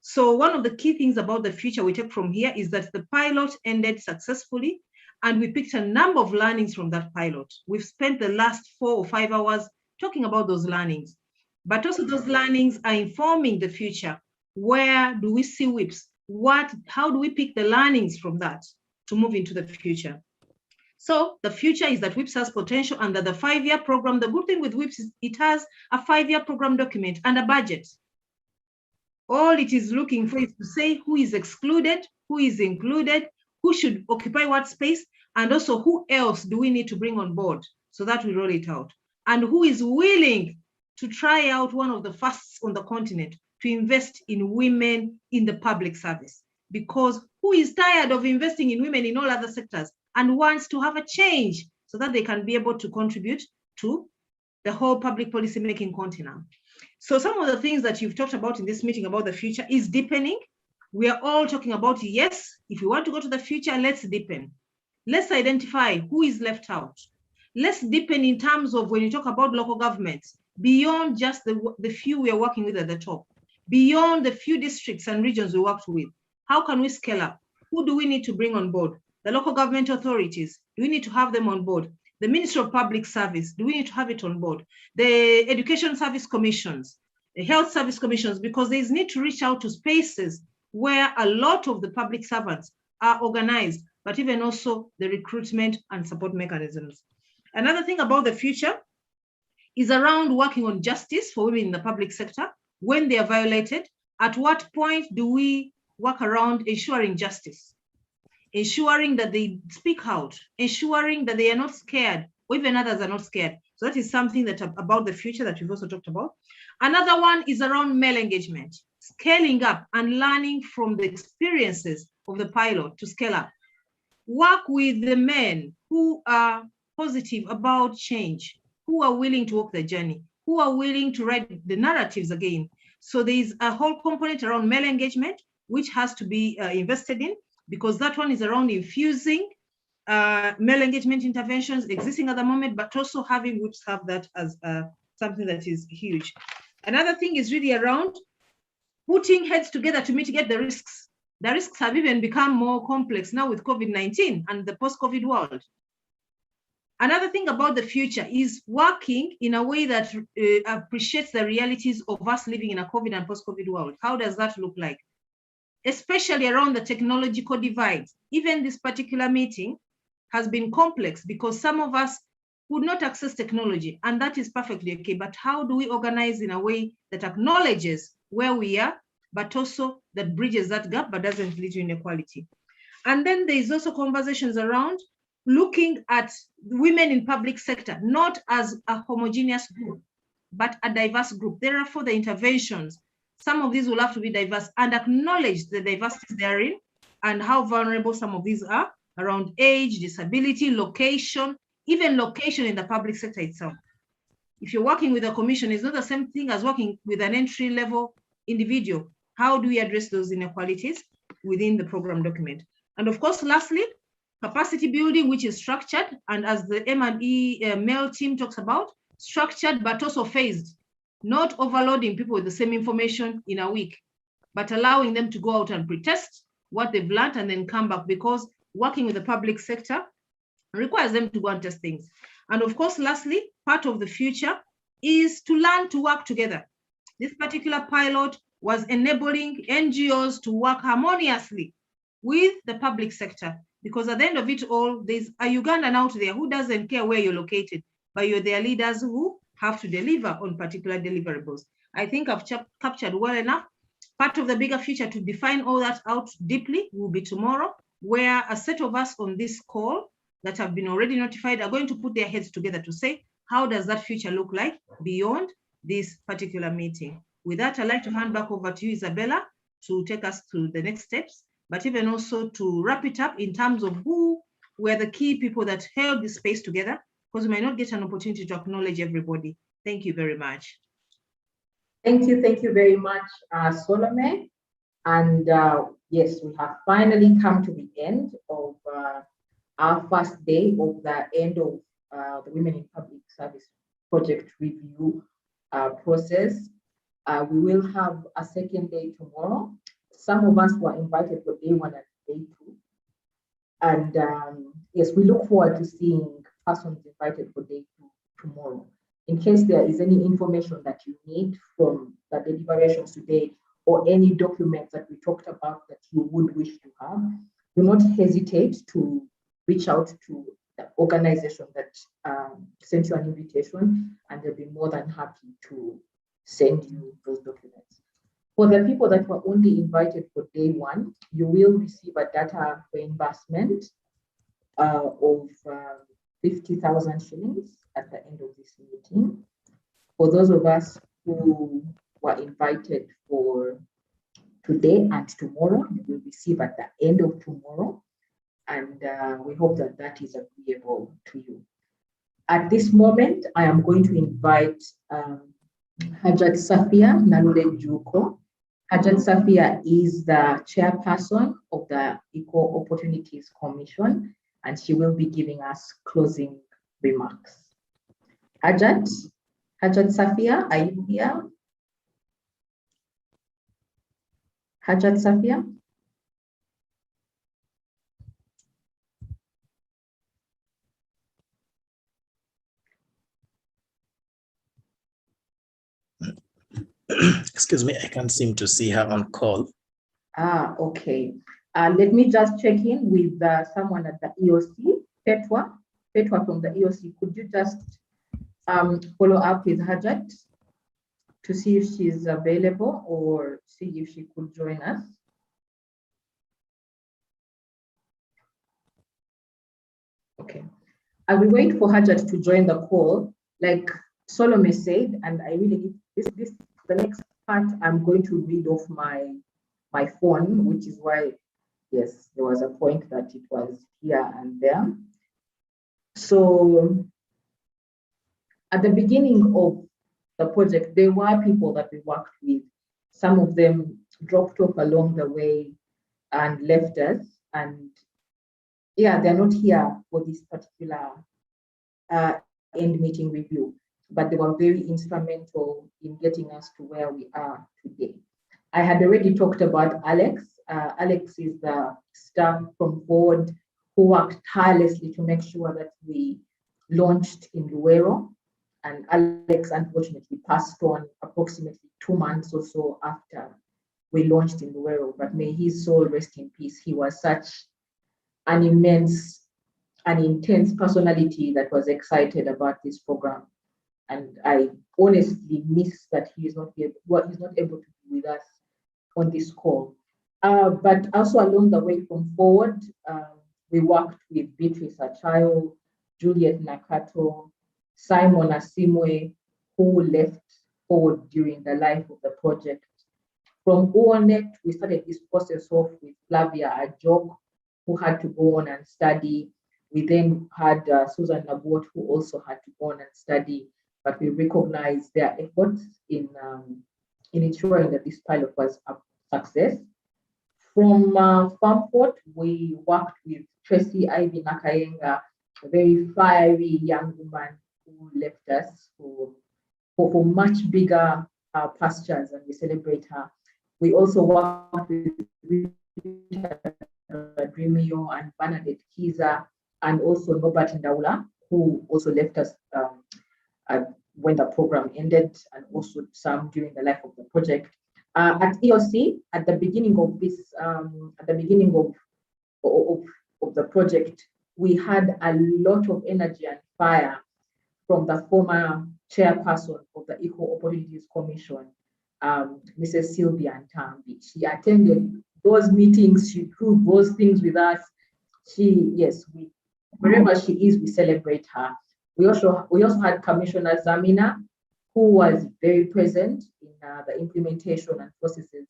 So one of the key things about the future we take from here is that the pilot ended successfully, and we picked a number of learnings from that pilot. We've spent the last 4 or 5 hours talking about those learnings, but also those learnings are informing the future. Where do we see WIPs? How do we pick the learnings from that to move into the future? So the future is that WIPS has potential under the 5-year program. The good thing with WIPS is it has a 5-year program document and a budget. All it is looking for is to say who is excluded, who is included, who should occupy what space, and also who else do we need to bring on board so that we roll it out. And who is willing to try out one of the firsts on the continent to invest in women in the public service. Because who is tired of investing in women in all other sectors and wants to have a change so that they can be able to contribute to the whole public policy making continent. So some of the things that you've talked about in this meeting about the future is deepening. We are all talking about, yes, if we want to go to the future, let's deepen. Let's identify who is left out. Let's deepen in terms of when you talk about local governments, beyond just the few we are working with at the top, beyond the few districts and regions we worked with. How can we scale up? Who do we need to bring on board? The local government authorities, do we need to have them on board? The Ministry of Public Service, do we need to have it on board? The Education Service Commissions, the Health Service Commissions, because there's need to reach out to spaces where a lot of the public servants are organized, but even also the recruitment and support mechanisms. Another thing about the future is around working on justice for women in the public sector when they are violated. At what point do we work around ensuring justice? Ensuring that they speak out, ensuring that they are not scared, or even others are not scared. So that is something that about the future that we've also talked about. Another one is around male engagement, scaling up and learning from the experiences of the pilot to scale up. Work with the men who are positive about change, who are willing to walk the journey, who are willing to write the narratives again. So there is a whole component around male engagement, which has to be invested in, because that one is around infusing male engagement interventions existing at the moment, but also having WIPs have that as something that is huge. Another thing is really around putting heads together to mitigate the risks. The risks have even become more complex now with COVID-19 and the post-COVID world. Another thing about the future is working in a way that appreciates the realities of us living in a COVID and post-COVID world. How does that look like? Especially around the technological divides. Even this particular meeting has been complex because some of us would not access technology, and that is perfectly okay. But how do we organize in a way that acknowledges where we are, but also that bridges that gap, but doesn't lead to inequality? And then there is also conversations around looking at women in public sector, not as a homogeneous group, but a diverse group. Therefore, the interventions, some of these will have to be diverse and acknowledge the diversities therein and how vulnerable some of these are around age, disability, location, even location in the public sector itself. If you're working with a commission, it's not the same thing as working with an entry-level individual. How do we address those inequalities within the program document? And of course, lastly, capacity building, which is structured, and as the M&E male team talks about, structured but also phased, not overloading people with the same information in a week, but allowing them to go out and pretest what they've learned and then come back, because working with the public sector requires them to go and test things. And of course, lastly, part of the future is to learn to work together. This particular pilot was enabling NGOs to work harmoniously with the public sector, because at the end of it all, there's a Ugandan out there who doesn't care where you're located, but you're their leaders who have to deliver on particular deliverables. I think I've captured well enough. Part of the bigger future to define all that out deeply will be tomorrow, where a set of us on this call that have been already notified are going to put their heads together to say, how does that future look like beyond this particular meeting? With that, I'd like to hand back over to you, Isabella, to take us to the next steps, but even also to wrap it up in terms of who were the key people that held this space together, because we might not get an opportunity to acknowledge everybody. Thank you very much. Thank you very much, Salome. And yes, we have finally come to the end of our first day of the end of the Women in Public Service project review process. We will have a second day tomorrow. Some of us were invited for day 1 and day 2. And yes, we look forward to seeing persons invited for day 2 tomorrow. In case there is any information that you need from the deliberations today or any documents that we talked about that you would wish to have, do not hesitate to reach out to the organization that sent you an invitation, and they'll be more than happy to send you those documents. For the people that were only invited for day 1, you will receive a data reimbursement of 50,000 shillings at the end of this meeting. For those of us who were invited for today and tomorrow, you will receive at the end of tomorrow. And we hope that that is agreeable to you. At this moment, I am going to invite Hajat Safia Nalule Juko. Hajat Safia is the chairperson of the Equal Opportunities Commission, and she will be giving us closing remarks. Hajat Safia, are you here? Hajat Safia? Excuse me, I can't seem to see her on call. Okay. Let me just check in with someone at the EOC, Petwa from the EOC. Could you just follow up with Hajat to see if she's available or see if she could join us? Okay. I will wait for Hajat to join the call. Like Solomon said, and I really, the next part, I'm going to read off my phone, which is why, yes, there was a point that it was here and there. So at the beginning of the project, there were people that we worked with. Some of them dropped off along the way and left us. And yeah, they're not here for this particular end meeting review, but they were very instrumental in getting us to where we are today. I had already talked about Alex. Alex is the staff from board who worked tirelessly to make sure that we launched in Luero. And Alex unfortunately passed on approximately 2 months or so after we launched in Luero, but may his soul rest in peace. He was such an immense and intense personality that was excited about this program. And I honestly miss that he is not able to be with us on this call. But also along the way from forward, we worked with Beatrice Achayo, Juliet Nakato, Simon Asimwe, who left forward during the life of the project. From ONET, we started this process off with Flavia Ajok, who had to go on and study. We then had Susan Nabot, who also had to go on and study, but we recognized their efforts in ensuring that this pilot was a success. From Farmfort, we worked with Tracy Ivy Nakayenga, a very fiery young woman who left us for much bigger pastures, and we celebrate her. We also worked with Dreamio and Bernadette Kiza, and also Norbert Ndaula, who also left us when the program ended, and also some during the life of the project. At EOC, at the beginning of this, at the beginning of the project, we had a lot of energy and fire from the former chairperson of the Equal Opportunities Commission, Mrs. Sylvia Ntambi. She attended those meetings, she proved those things with us. Wherever she is, we celebrate her. We also had Commissioner Zamina, who was very present in the implementation and processes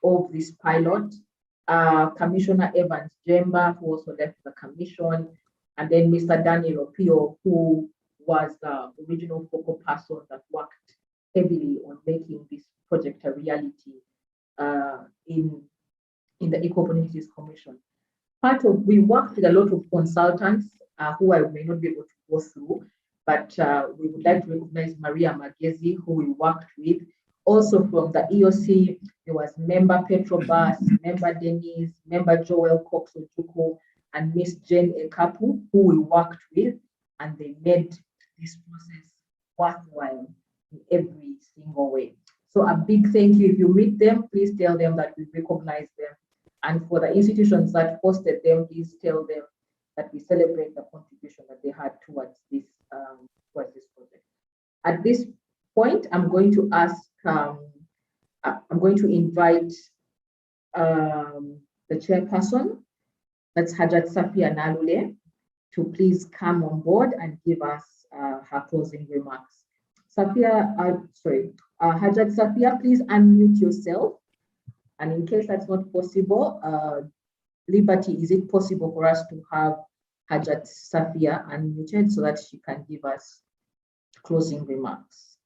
of this pilot. Commissioner Evans Jemba, who also left the commission, and then Mr. Daniel Opio, who was the original focal person that worked heavily on making this project a reality in the Equal Opportunities Commission. We worked with a lot of consultants who I may not be able to go through, but we would like to recognize Maria Magezi, who we worked with. Also from the EOC, there was member Petrobas, member Denise, member Joel Cox Ojuko, and Miss Jane Ekapu, who we worked with, and they made this process worthwhile in every single way. So a big thank you. If you meet them, please tell them that we recognize them. And for the institutions that hosted them, please tell them that we celebrate the contribution that they had towards this project. At this point, I'm going to ask, I'm going to invite the chairperson, that's Hajat Safia Nalule, to please come on board and give us her closing remarks. Hajat Safia, please unmute yourself. And in case that's not possible, Liberty, is it possible for us to have Hajat Safia unmuted so that she can give us closing remarks?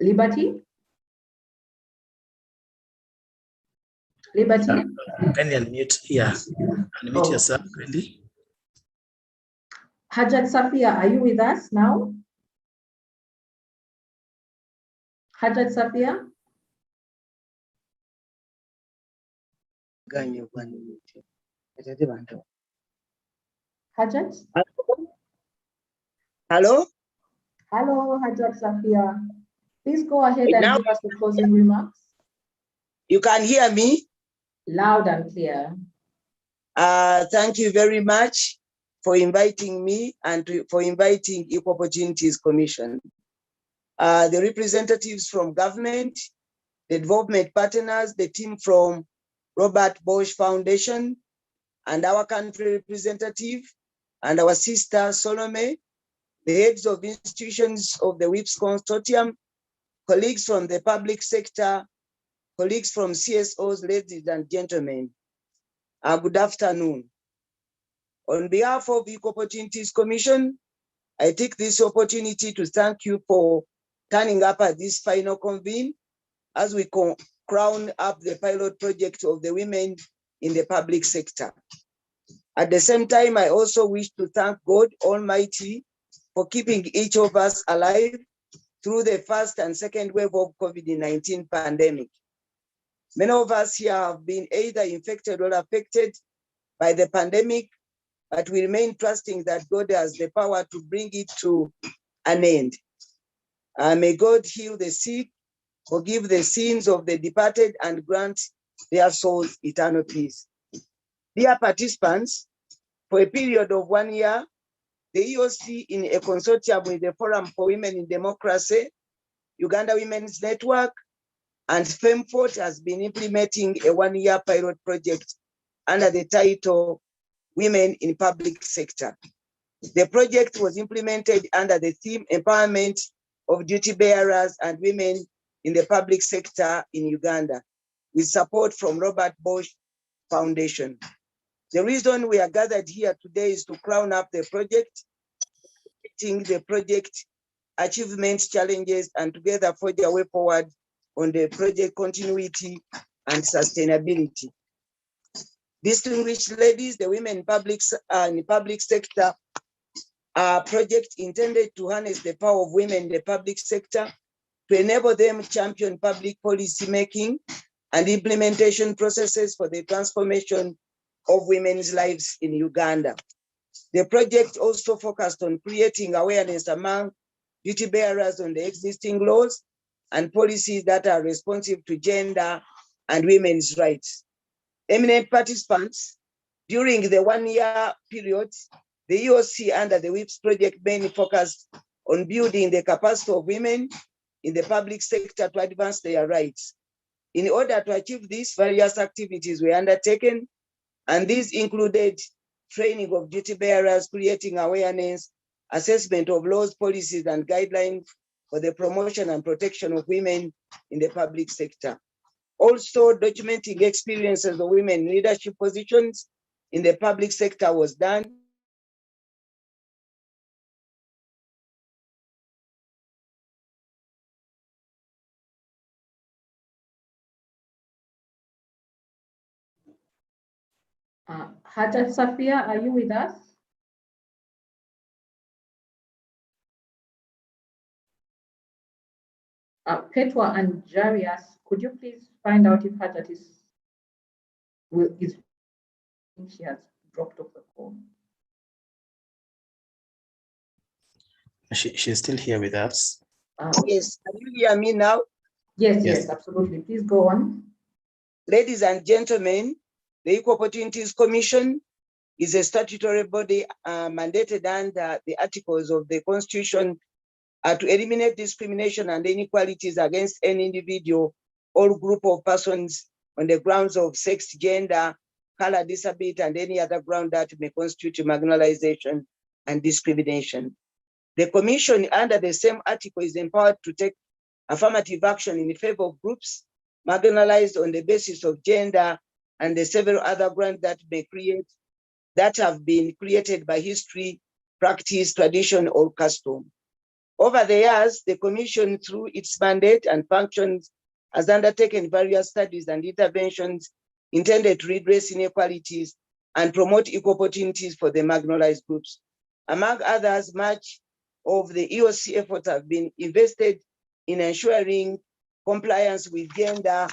Liberty? Liberty? Can you unmute? Yeah, unmute yourself, kindly. Hajat Safia, are you with us now? Hajat Safia? Hajat? Hello? Hello, Hajat Safia. Please go ahead and Now, give us the closing remarks. you can hear me? Loud and clear. Thank you very much for inviting me and for inviting Equal Opportunities Commission. The representatives from government, the development partners, the team from Robert Bosch Foundation, and our country representative, and our sister Solome, the heads of institutions of the WIPS Consortium, colleagues from the public sector, colleagues from CSOs, ladies and gentlemen, good afternoon. On behalf of Equal Opportunities Commission, I take this opportunity to thank you for turning up at this final convene as we crown up the pilot project of the women in the public sector. At the same time, I also wish to thank God Almighty for keeping each of us alive through the first and second wave of COVID-19 pandemic. Many of us here have been either infected or affected by the pandemic, but we remain trusting that God has the power to bring it to an end. May God heal the sick, forgive the sins of the departed, and grant their souls eternal peace. Dear participants, for a period of 1 year, the EOC, in a consortium with the Forum for Women in Democracy, Uganda Women's Network, and FEMFORT, has been implementing a 1-year pilot project under the title Women in Public Sector. The project was implemented under the theme Empowerment of Duty Bearers and Women in the Public Sector in Uganda, with support from Robert Bosch Foundation. The reason we are gathered here today is to crown up the project, the project achievements, challenges, and together forge a way forward on the project continuity and sustainability. Distinguished ladies, the Women in Public Sector project intended to harness the power of women in the public sector to enable them champion public policy making and implementation processes for the transformation of women's lives in Uganda. The project also focused on creating awareness among duty bearers on the existing laws and policies that are responsive to gender and women's rights. Eminent participants, during the 1-year period, the EOC under the WIPS project mainly focused on building the capacity of women in the public sector to advance their rights. In order to achieve this, various activities were undertaken, and these included training of duty bearers, creating awareness, assessment of laws, policies, and guidelines for the promotion and protection of women in the public sector. Also, documenting experiences of women in leadership positions in the public sector was done. Hajat Safia, are you with us? Petwa and Jarius, could you please find out if Hajat is she has dropped off the call. She's still here with us. Yes, can you hear me now? Yes, absolutely. Please go on. Ladies and gentlemen, the Equal Opportunities Commission is a statutory body mandated under the articles of the Constitution to eliminate discrimination and inequalities against any individual or group of persons on the grounds of sex, gender, color, disability, and any other ground that may constitute marginalization and discrimination. The Commission, under the same article, is empowered to take affirmative action in favor of groups marginalized on the basis of gender and the several other grounds that have been created by history, practice, tradition, or custom. Over the years, the Commission, through its mandate and functions, has undertaken various studies and interventions intended to redress inequalities and promote equal opportunities for the marginalized groups. Among others, much of the EOC efforts have been invested in ensuring compliance with gender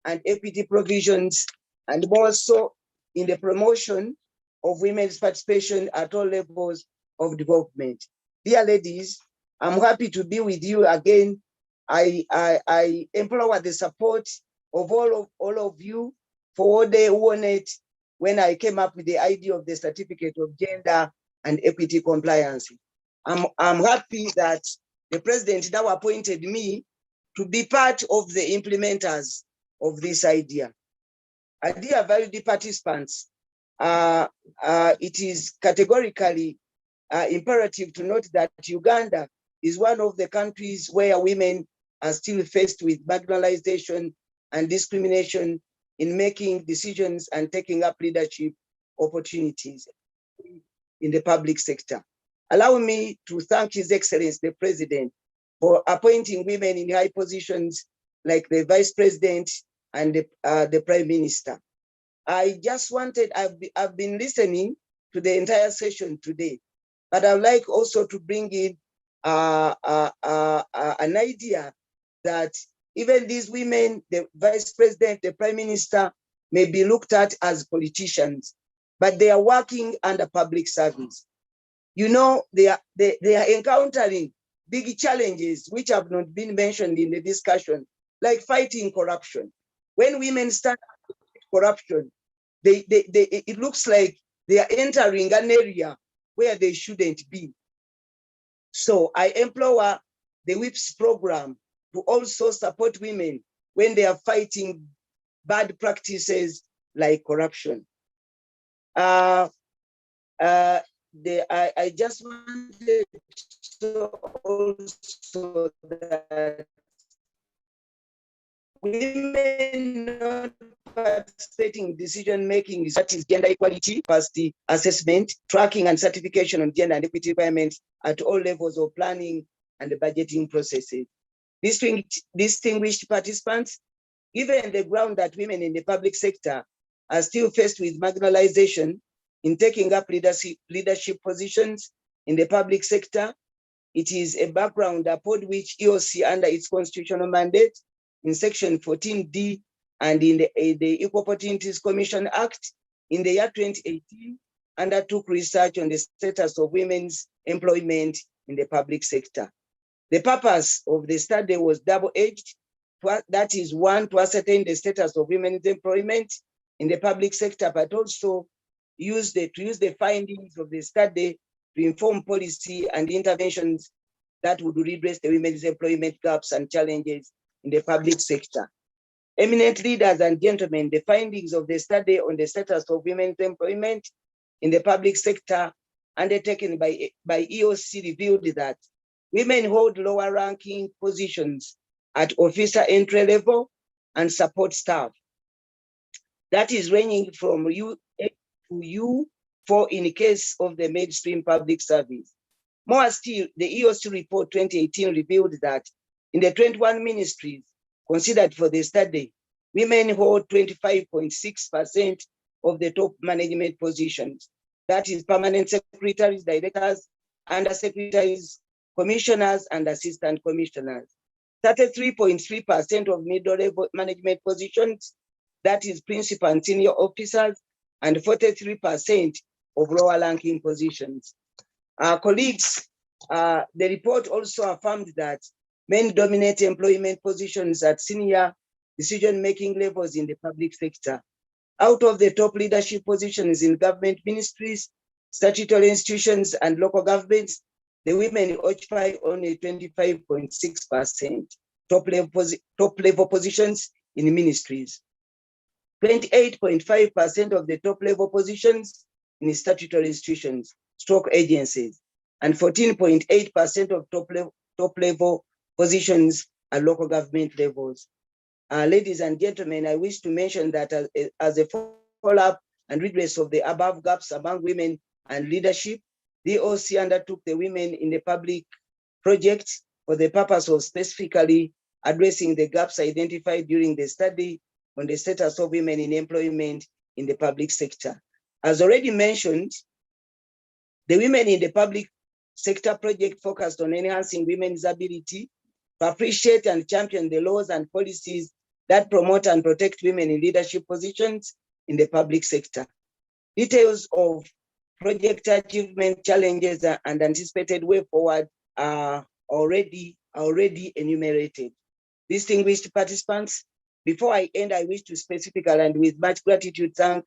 and equity provisions, and more so in the promotion of women's participation at all levels of development. Dear ladies, I'm happy to be with you again. I implore the support of all of you for all they wanted when I came up with the idea of the certificate of gender and equity compliance. I'm happy that the president now appointed me to be part of the implementers of this idea. Dear valued participants, it is categorically imperative to note that Uganda is one of the countries where women are still faced with marginalization and discrimination in making decisions and taking up leadership opportunities in the public sector. Allow me to thank His Excellency the President for appointing women in high positions like the Vice President and the Prime Minister. I've been listening to the entire session today, but I'd like also to bring in an idea that even these women, the Vice President, the Prime Minister, may be looked at as politicians, but they are working under public service. You know, they are encountering big challenges which have not been mentioned in the discussion, like fighting corruption. When women stand up against corruption, it looks like they are entering an area where they shouldn't be. So I implore the WIPS program to also support women when they are fighting bad practices like corruption. I just wanted to also that women not participating in decision-making, such as gender equality, capacity assessment, tracking and certification on gender and equity requirements at all levels of planning and the budgeting processes. Distinguished participants, given the ground that women in the public sector are still faced with marginalization in taking up leadership positions in the public sector, it is a background upon which EOC, under its constitutional mandate in Section 14D and in the Equal Opportunities Commission Act in the year 2018, undertook research on the status of women's employment in the public sector. The purpose of the study was double-edged. That is, one, to ascertain the status of women's employment in the public sector, but also to use the findings of the study to inform policy and interventions that would redress the women's employment gaps and challenges in the public sector. Eminent leaders and gentlemen, the findings of the study on the status of women's employment in the public sector undertaken by EOC revealed that women hold lower ranking positions at officer entry level and support staff. That is ranging from U8 to U4 in the case of the mainstream public service. More still, the EOC report 2018 revealed that in the 21 ministries considered for the study, women hold 25.6% of the top management positions. That is permanent secretaries, directors, undersecretaries, commissioners, and assistant commissioners. 33.3% of middle-level management positions, that is principal and senior officers, and 43% of lower-ranking positions. Colleagues, the report also affirmed that men dominate employment positions at senior decision-making levels in the public sector. Out of the top leadership positions in government ministries, statutory institutions, and local governments, the women occupy only 25.6% top level positions in ministries, 28.5% of the top level positions in statutory institutions, stroke agencies, and 14.8% of top level positions at local government levels. Ladies and gentlemen, I wish to mention that as a follow-up and redress of the above gaps among women and leadership, the OC undertook the Women in the Public project for the purpose of specifically addressing the gaps identified during the study on the status of women in employment in the public sector. As already mentioned, the Women in the Public Sector project focused on enhancing women's ability to appreciate and champion the laws and policies that promote and protect women in leadership positions in the public sector. Details of project achievement, challenges, and anticipated way forward are already enumerated. Distinguished participants, before I end, I wish to specifically and with much gratitude thank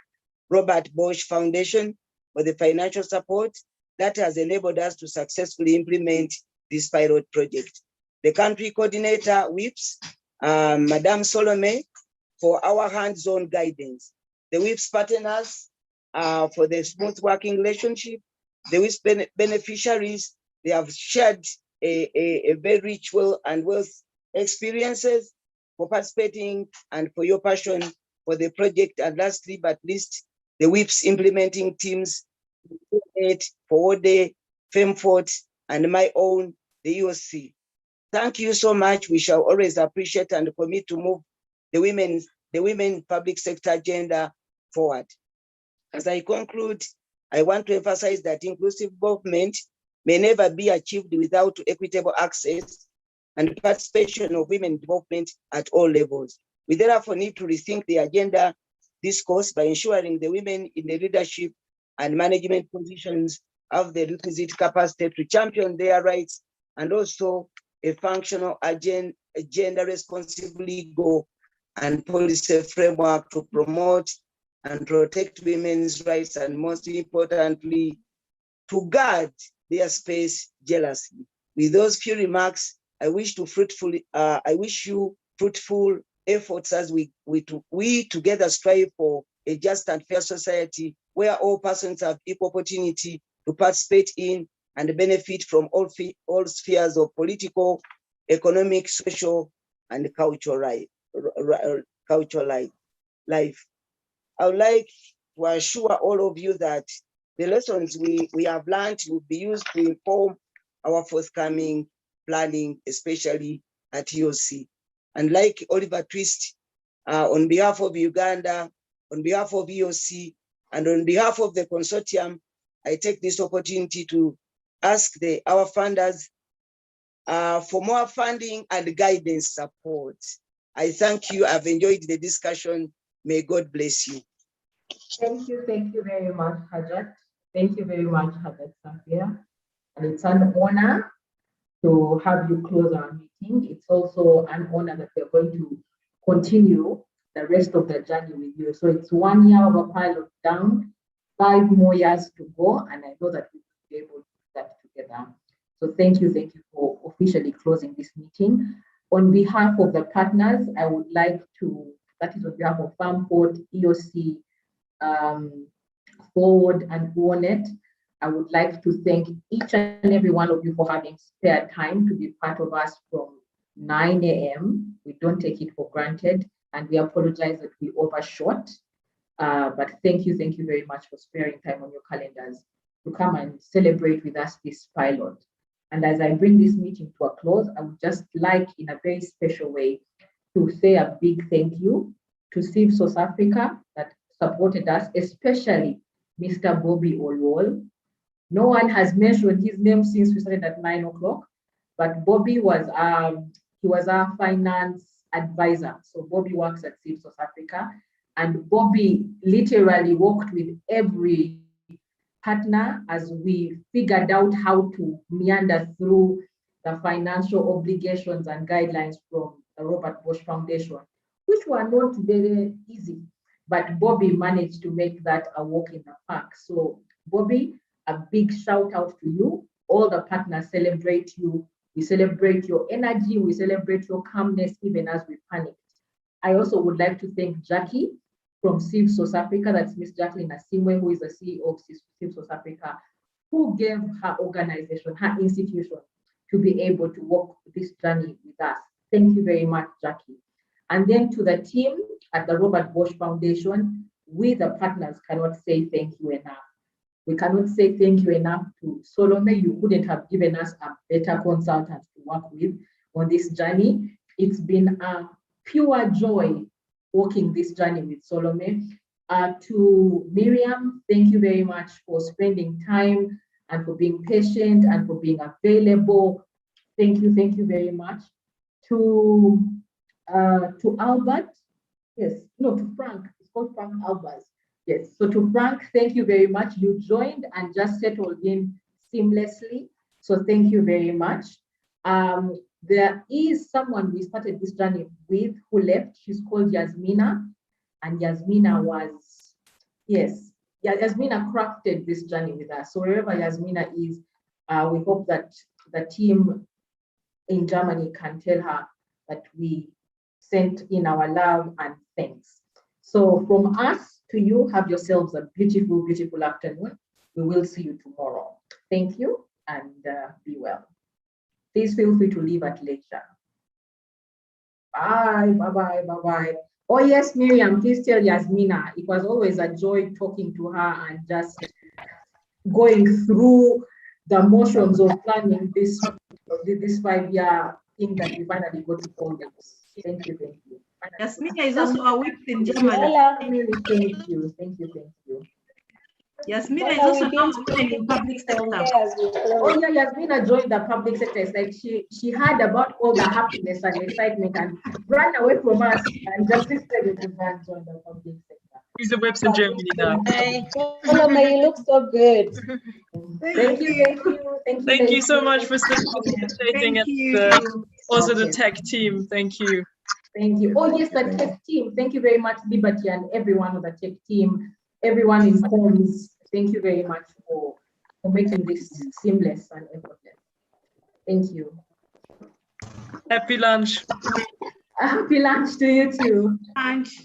Robert Bosch Foundation for the financial support that has enabled us to successfully implement this pilot project. The country coordinator, WIPS, Madame Solomé, for our hands-on guidance. The WIPS partners for the smooth working relationship. The WIPS beneficiaries, they have shared a very rich wealth experiences for participating and for your passion for the project. And lastly, but least, the WIPS implementing teams, Forward, FEMFORT, and my own, the EOC. Thank you so much. We shall always appreciate and commit to move the women public sector agenda forward. As I conclude, I want to emphasize that inclusive government may never be achieved without equitable access and participation of women in development at all levels. We therefore need to rethink the agenda discourse by ensuring the women in the leadership and management positions have the requisite capacity to champion their rights, and also a functional gender responsive legal and policy framework to promote and protect women's rights, and most importantly, to guard their space jealously. With those few remarks, I wish you fruitful efforts as we together strive for a just and fair society where all persons have equal opportunity to participate in and benefit from all spheres of political, economic, social, and cultural life. I would like to assure all of you that the lessons we have learned will be used to inform our forthcoming planning, especially at EOC. And like Oliver Twist, on behalf of Uganda, on behalf of EOC, and on behalf of the consortium, I take this opportunity to ask our funders for more funding and guidance support. I thank you. I've enjoyed the discussion. May God bless you. Thank you very much, Hajat. Thank you very much, Hajat Safia. And it's an honor to have you close our meeting. It's also an honor that we're going to continue the rest of the journey with you. So it's 1 year of a pilot down, 5 more years to go, and I know that we will be able to do that together. So thank you for officially closing this meeting. On behalf of the partners, I would like to, that is on behalf of FAMPORT, EOC, Forward, and WARNET, I would like to thank each and every one of you for having spared time to be part of us from 9 a.m. We don't take it for granted, and we apologize that we overshot. But thank you very much for sparing time on your calendars to come and celebrate with us this pilot. And as I bring this meeting to a close, I would just like, in a very special way, to say a big thank you to Civ South Africa that supported us, especially Mr. Bobby Olwol. No one has mentioned his name since we started at 9 o'clock, but Bobby was he was our finance advisor. So Bobby works at SIP South Africa, and Bobby literally worked with every partner as we figured out how to meander through the financial obligations and guidelines from the Robert Bosch Foundation, which were not very easy, but Bobby managed to make that a walk in the park. So Bobby, a big shout out to you. All the partners celebrate you. We celebrate your energy. We celebrate your calmness, even as we panicked. I also would like to thank Jackie from SIV South Africa. That's Miss Jacqueline Asimwe, who is the CEO of SIV South Africa, who gave her organization, her institution, to be able to walk this journey with us. Thank you very much, Jackie. And then to the team at the Robert Bosch Foundation, we the partners cannot say thank you enough. We cannot say thank you enough to Salome. You couldn't have given us a better consultant to work with on this journey. It's been a pure joy walking this journey with Salome. To Miriam, thank you very much for spending time and for being patient and for being available. Thank you very much. To Albert, yes, no, to Frank, it's called Frank Albers. Yes, so to Frank, thank you very much. You joined and just settled in seamlessly. So thank you very much. There is someone we started this journey with who left. She's called Yasmina. And Yasmina was, yes, Yasmina crafted this journey with us. So wherever Yasmina is, we hope that the team in Germany can tell her that we sent in our love and thanks. So from us to you, have yourselves a beautiful, beautiful afternoon. We will see you tomorrow. Thank you and be well. Please feel free to leave at leisure. Bye, bye-bye, bye-bye. Oh yes, Miriam, please tell Yasmina, it was always a joy talking to her and just going through the motions of planning this 5-year thing that we finally got to call them. Thank you, thank you. Yasmina is also a whip in Germany. Thank you, thank you, thank you. Yasmina is also now working in public sector. Oh yeah, Yasmina joined the public sector. It's like she heard about all the happiness and excitement and ran away from us and just decided to go and join the public sector. She's a whips in Germany now. Hey, Salome, you look so good. Thank you. Thank you so much for participating and also the tech team. Thank you. Thank you. Oh yes, the tech team. Thank you very much, Liberty, and everyone on the tech team, everyone in comms. Thank you very much for making this seamless and effortless. Thank you. Happy lunch. Happy lunch to you too. Lunch.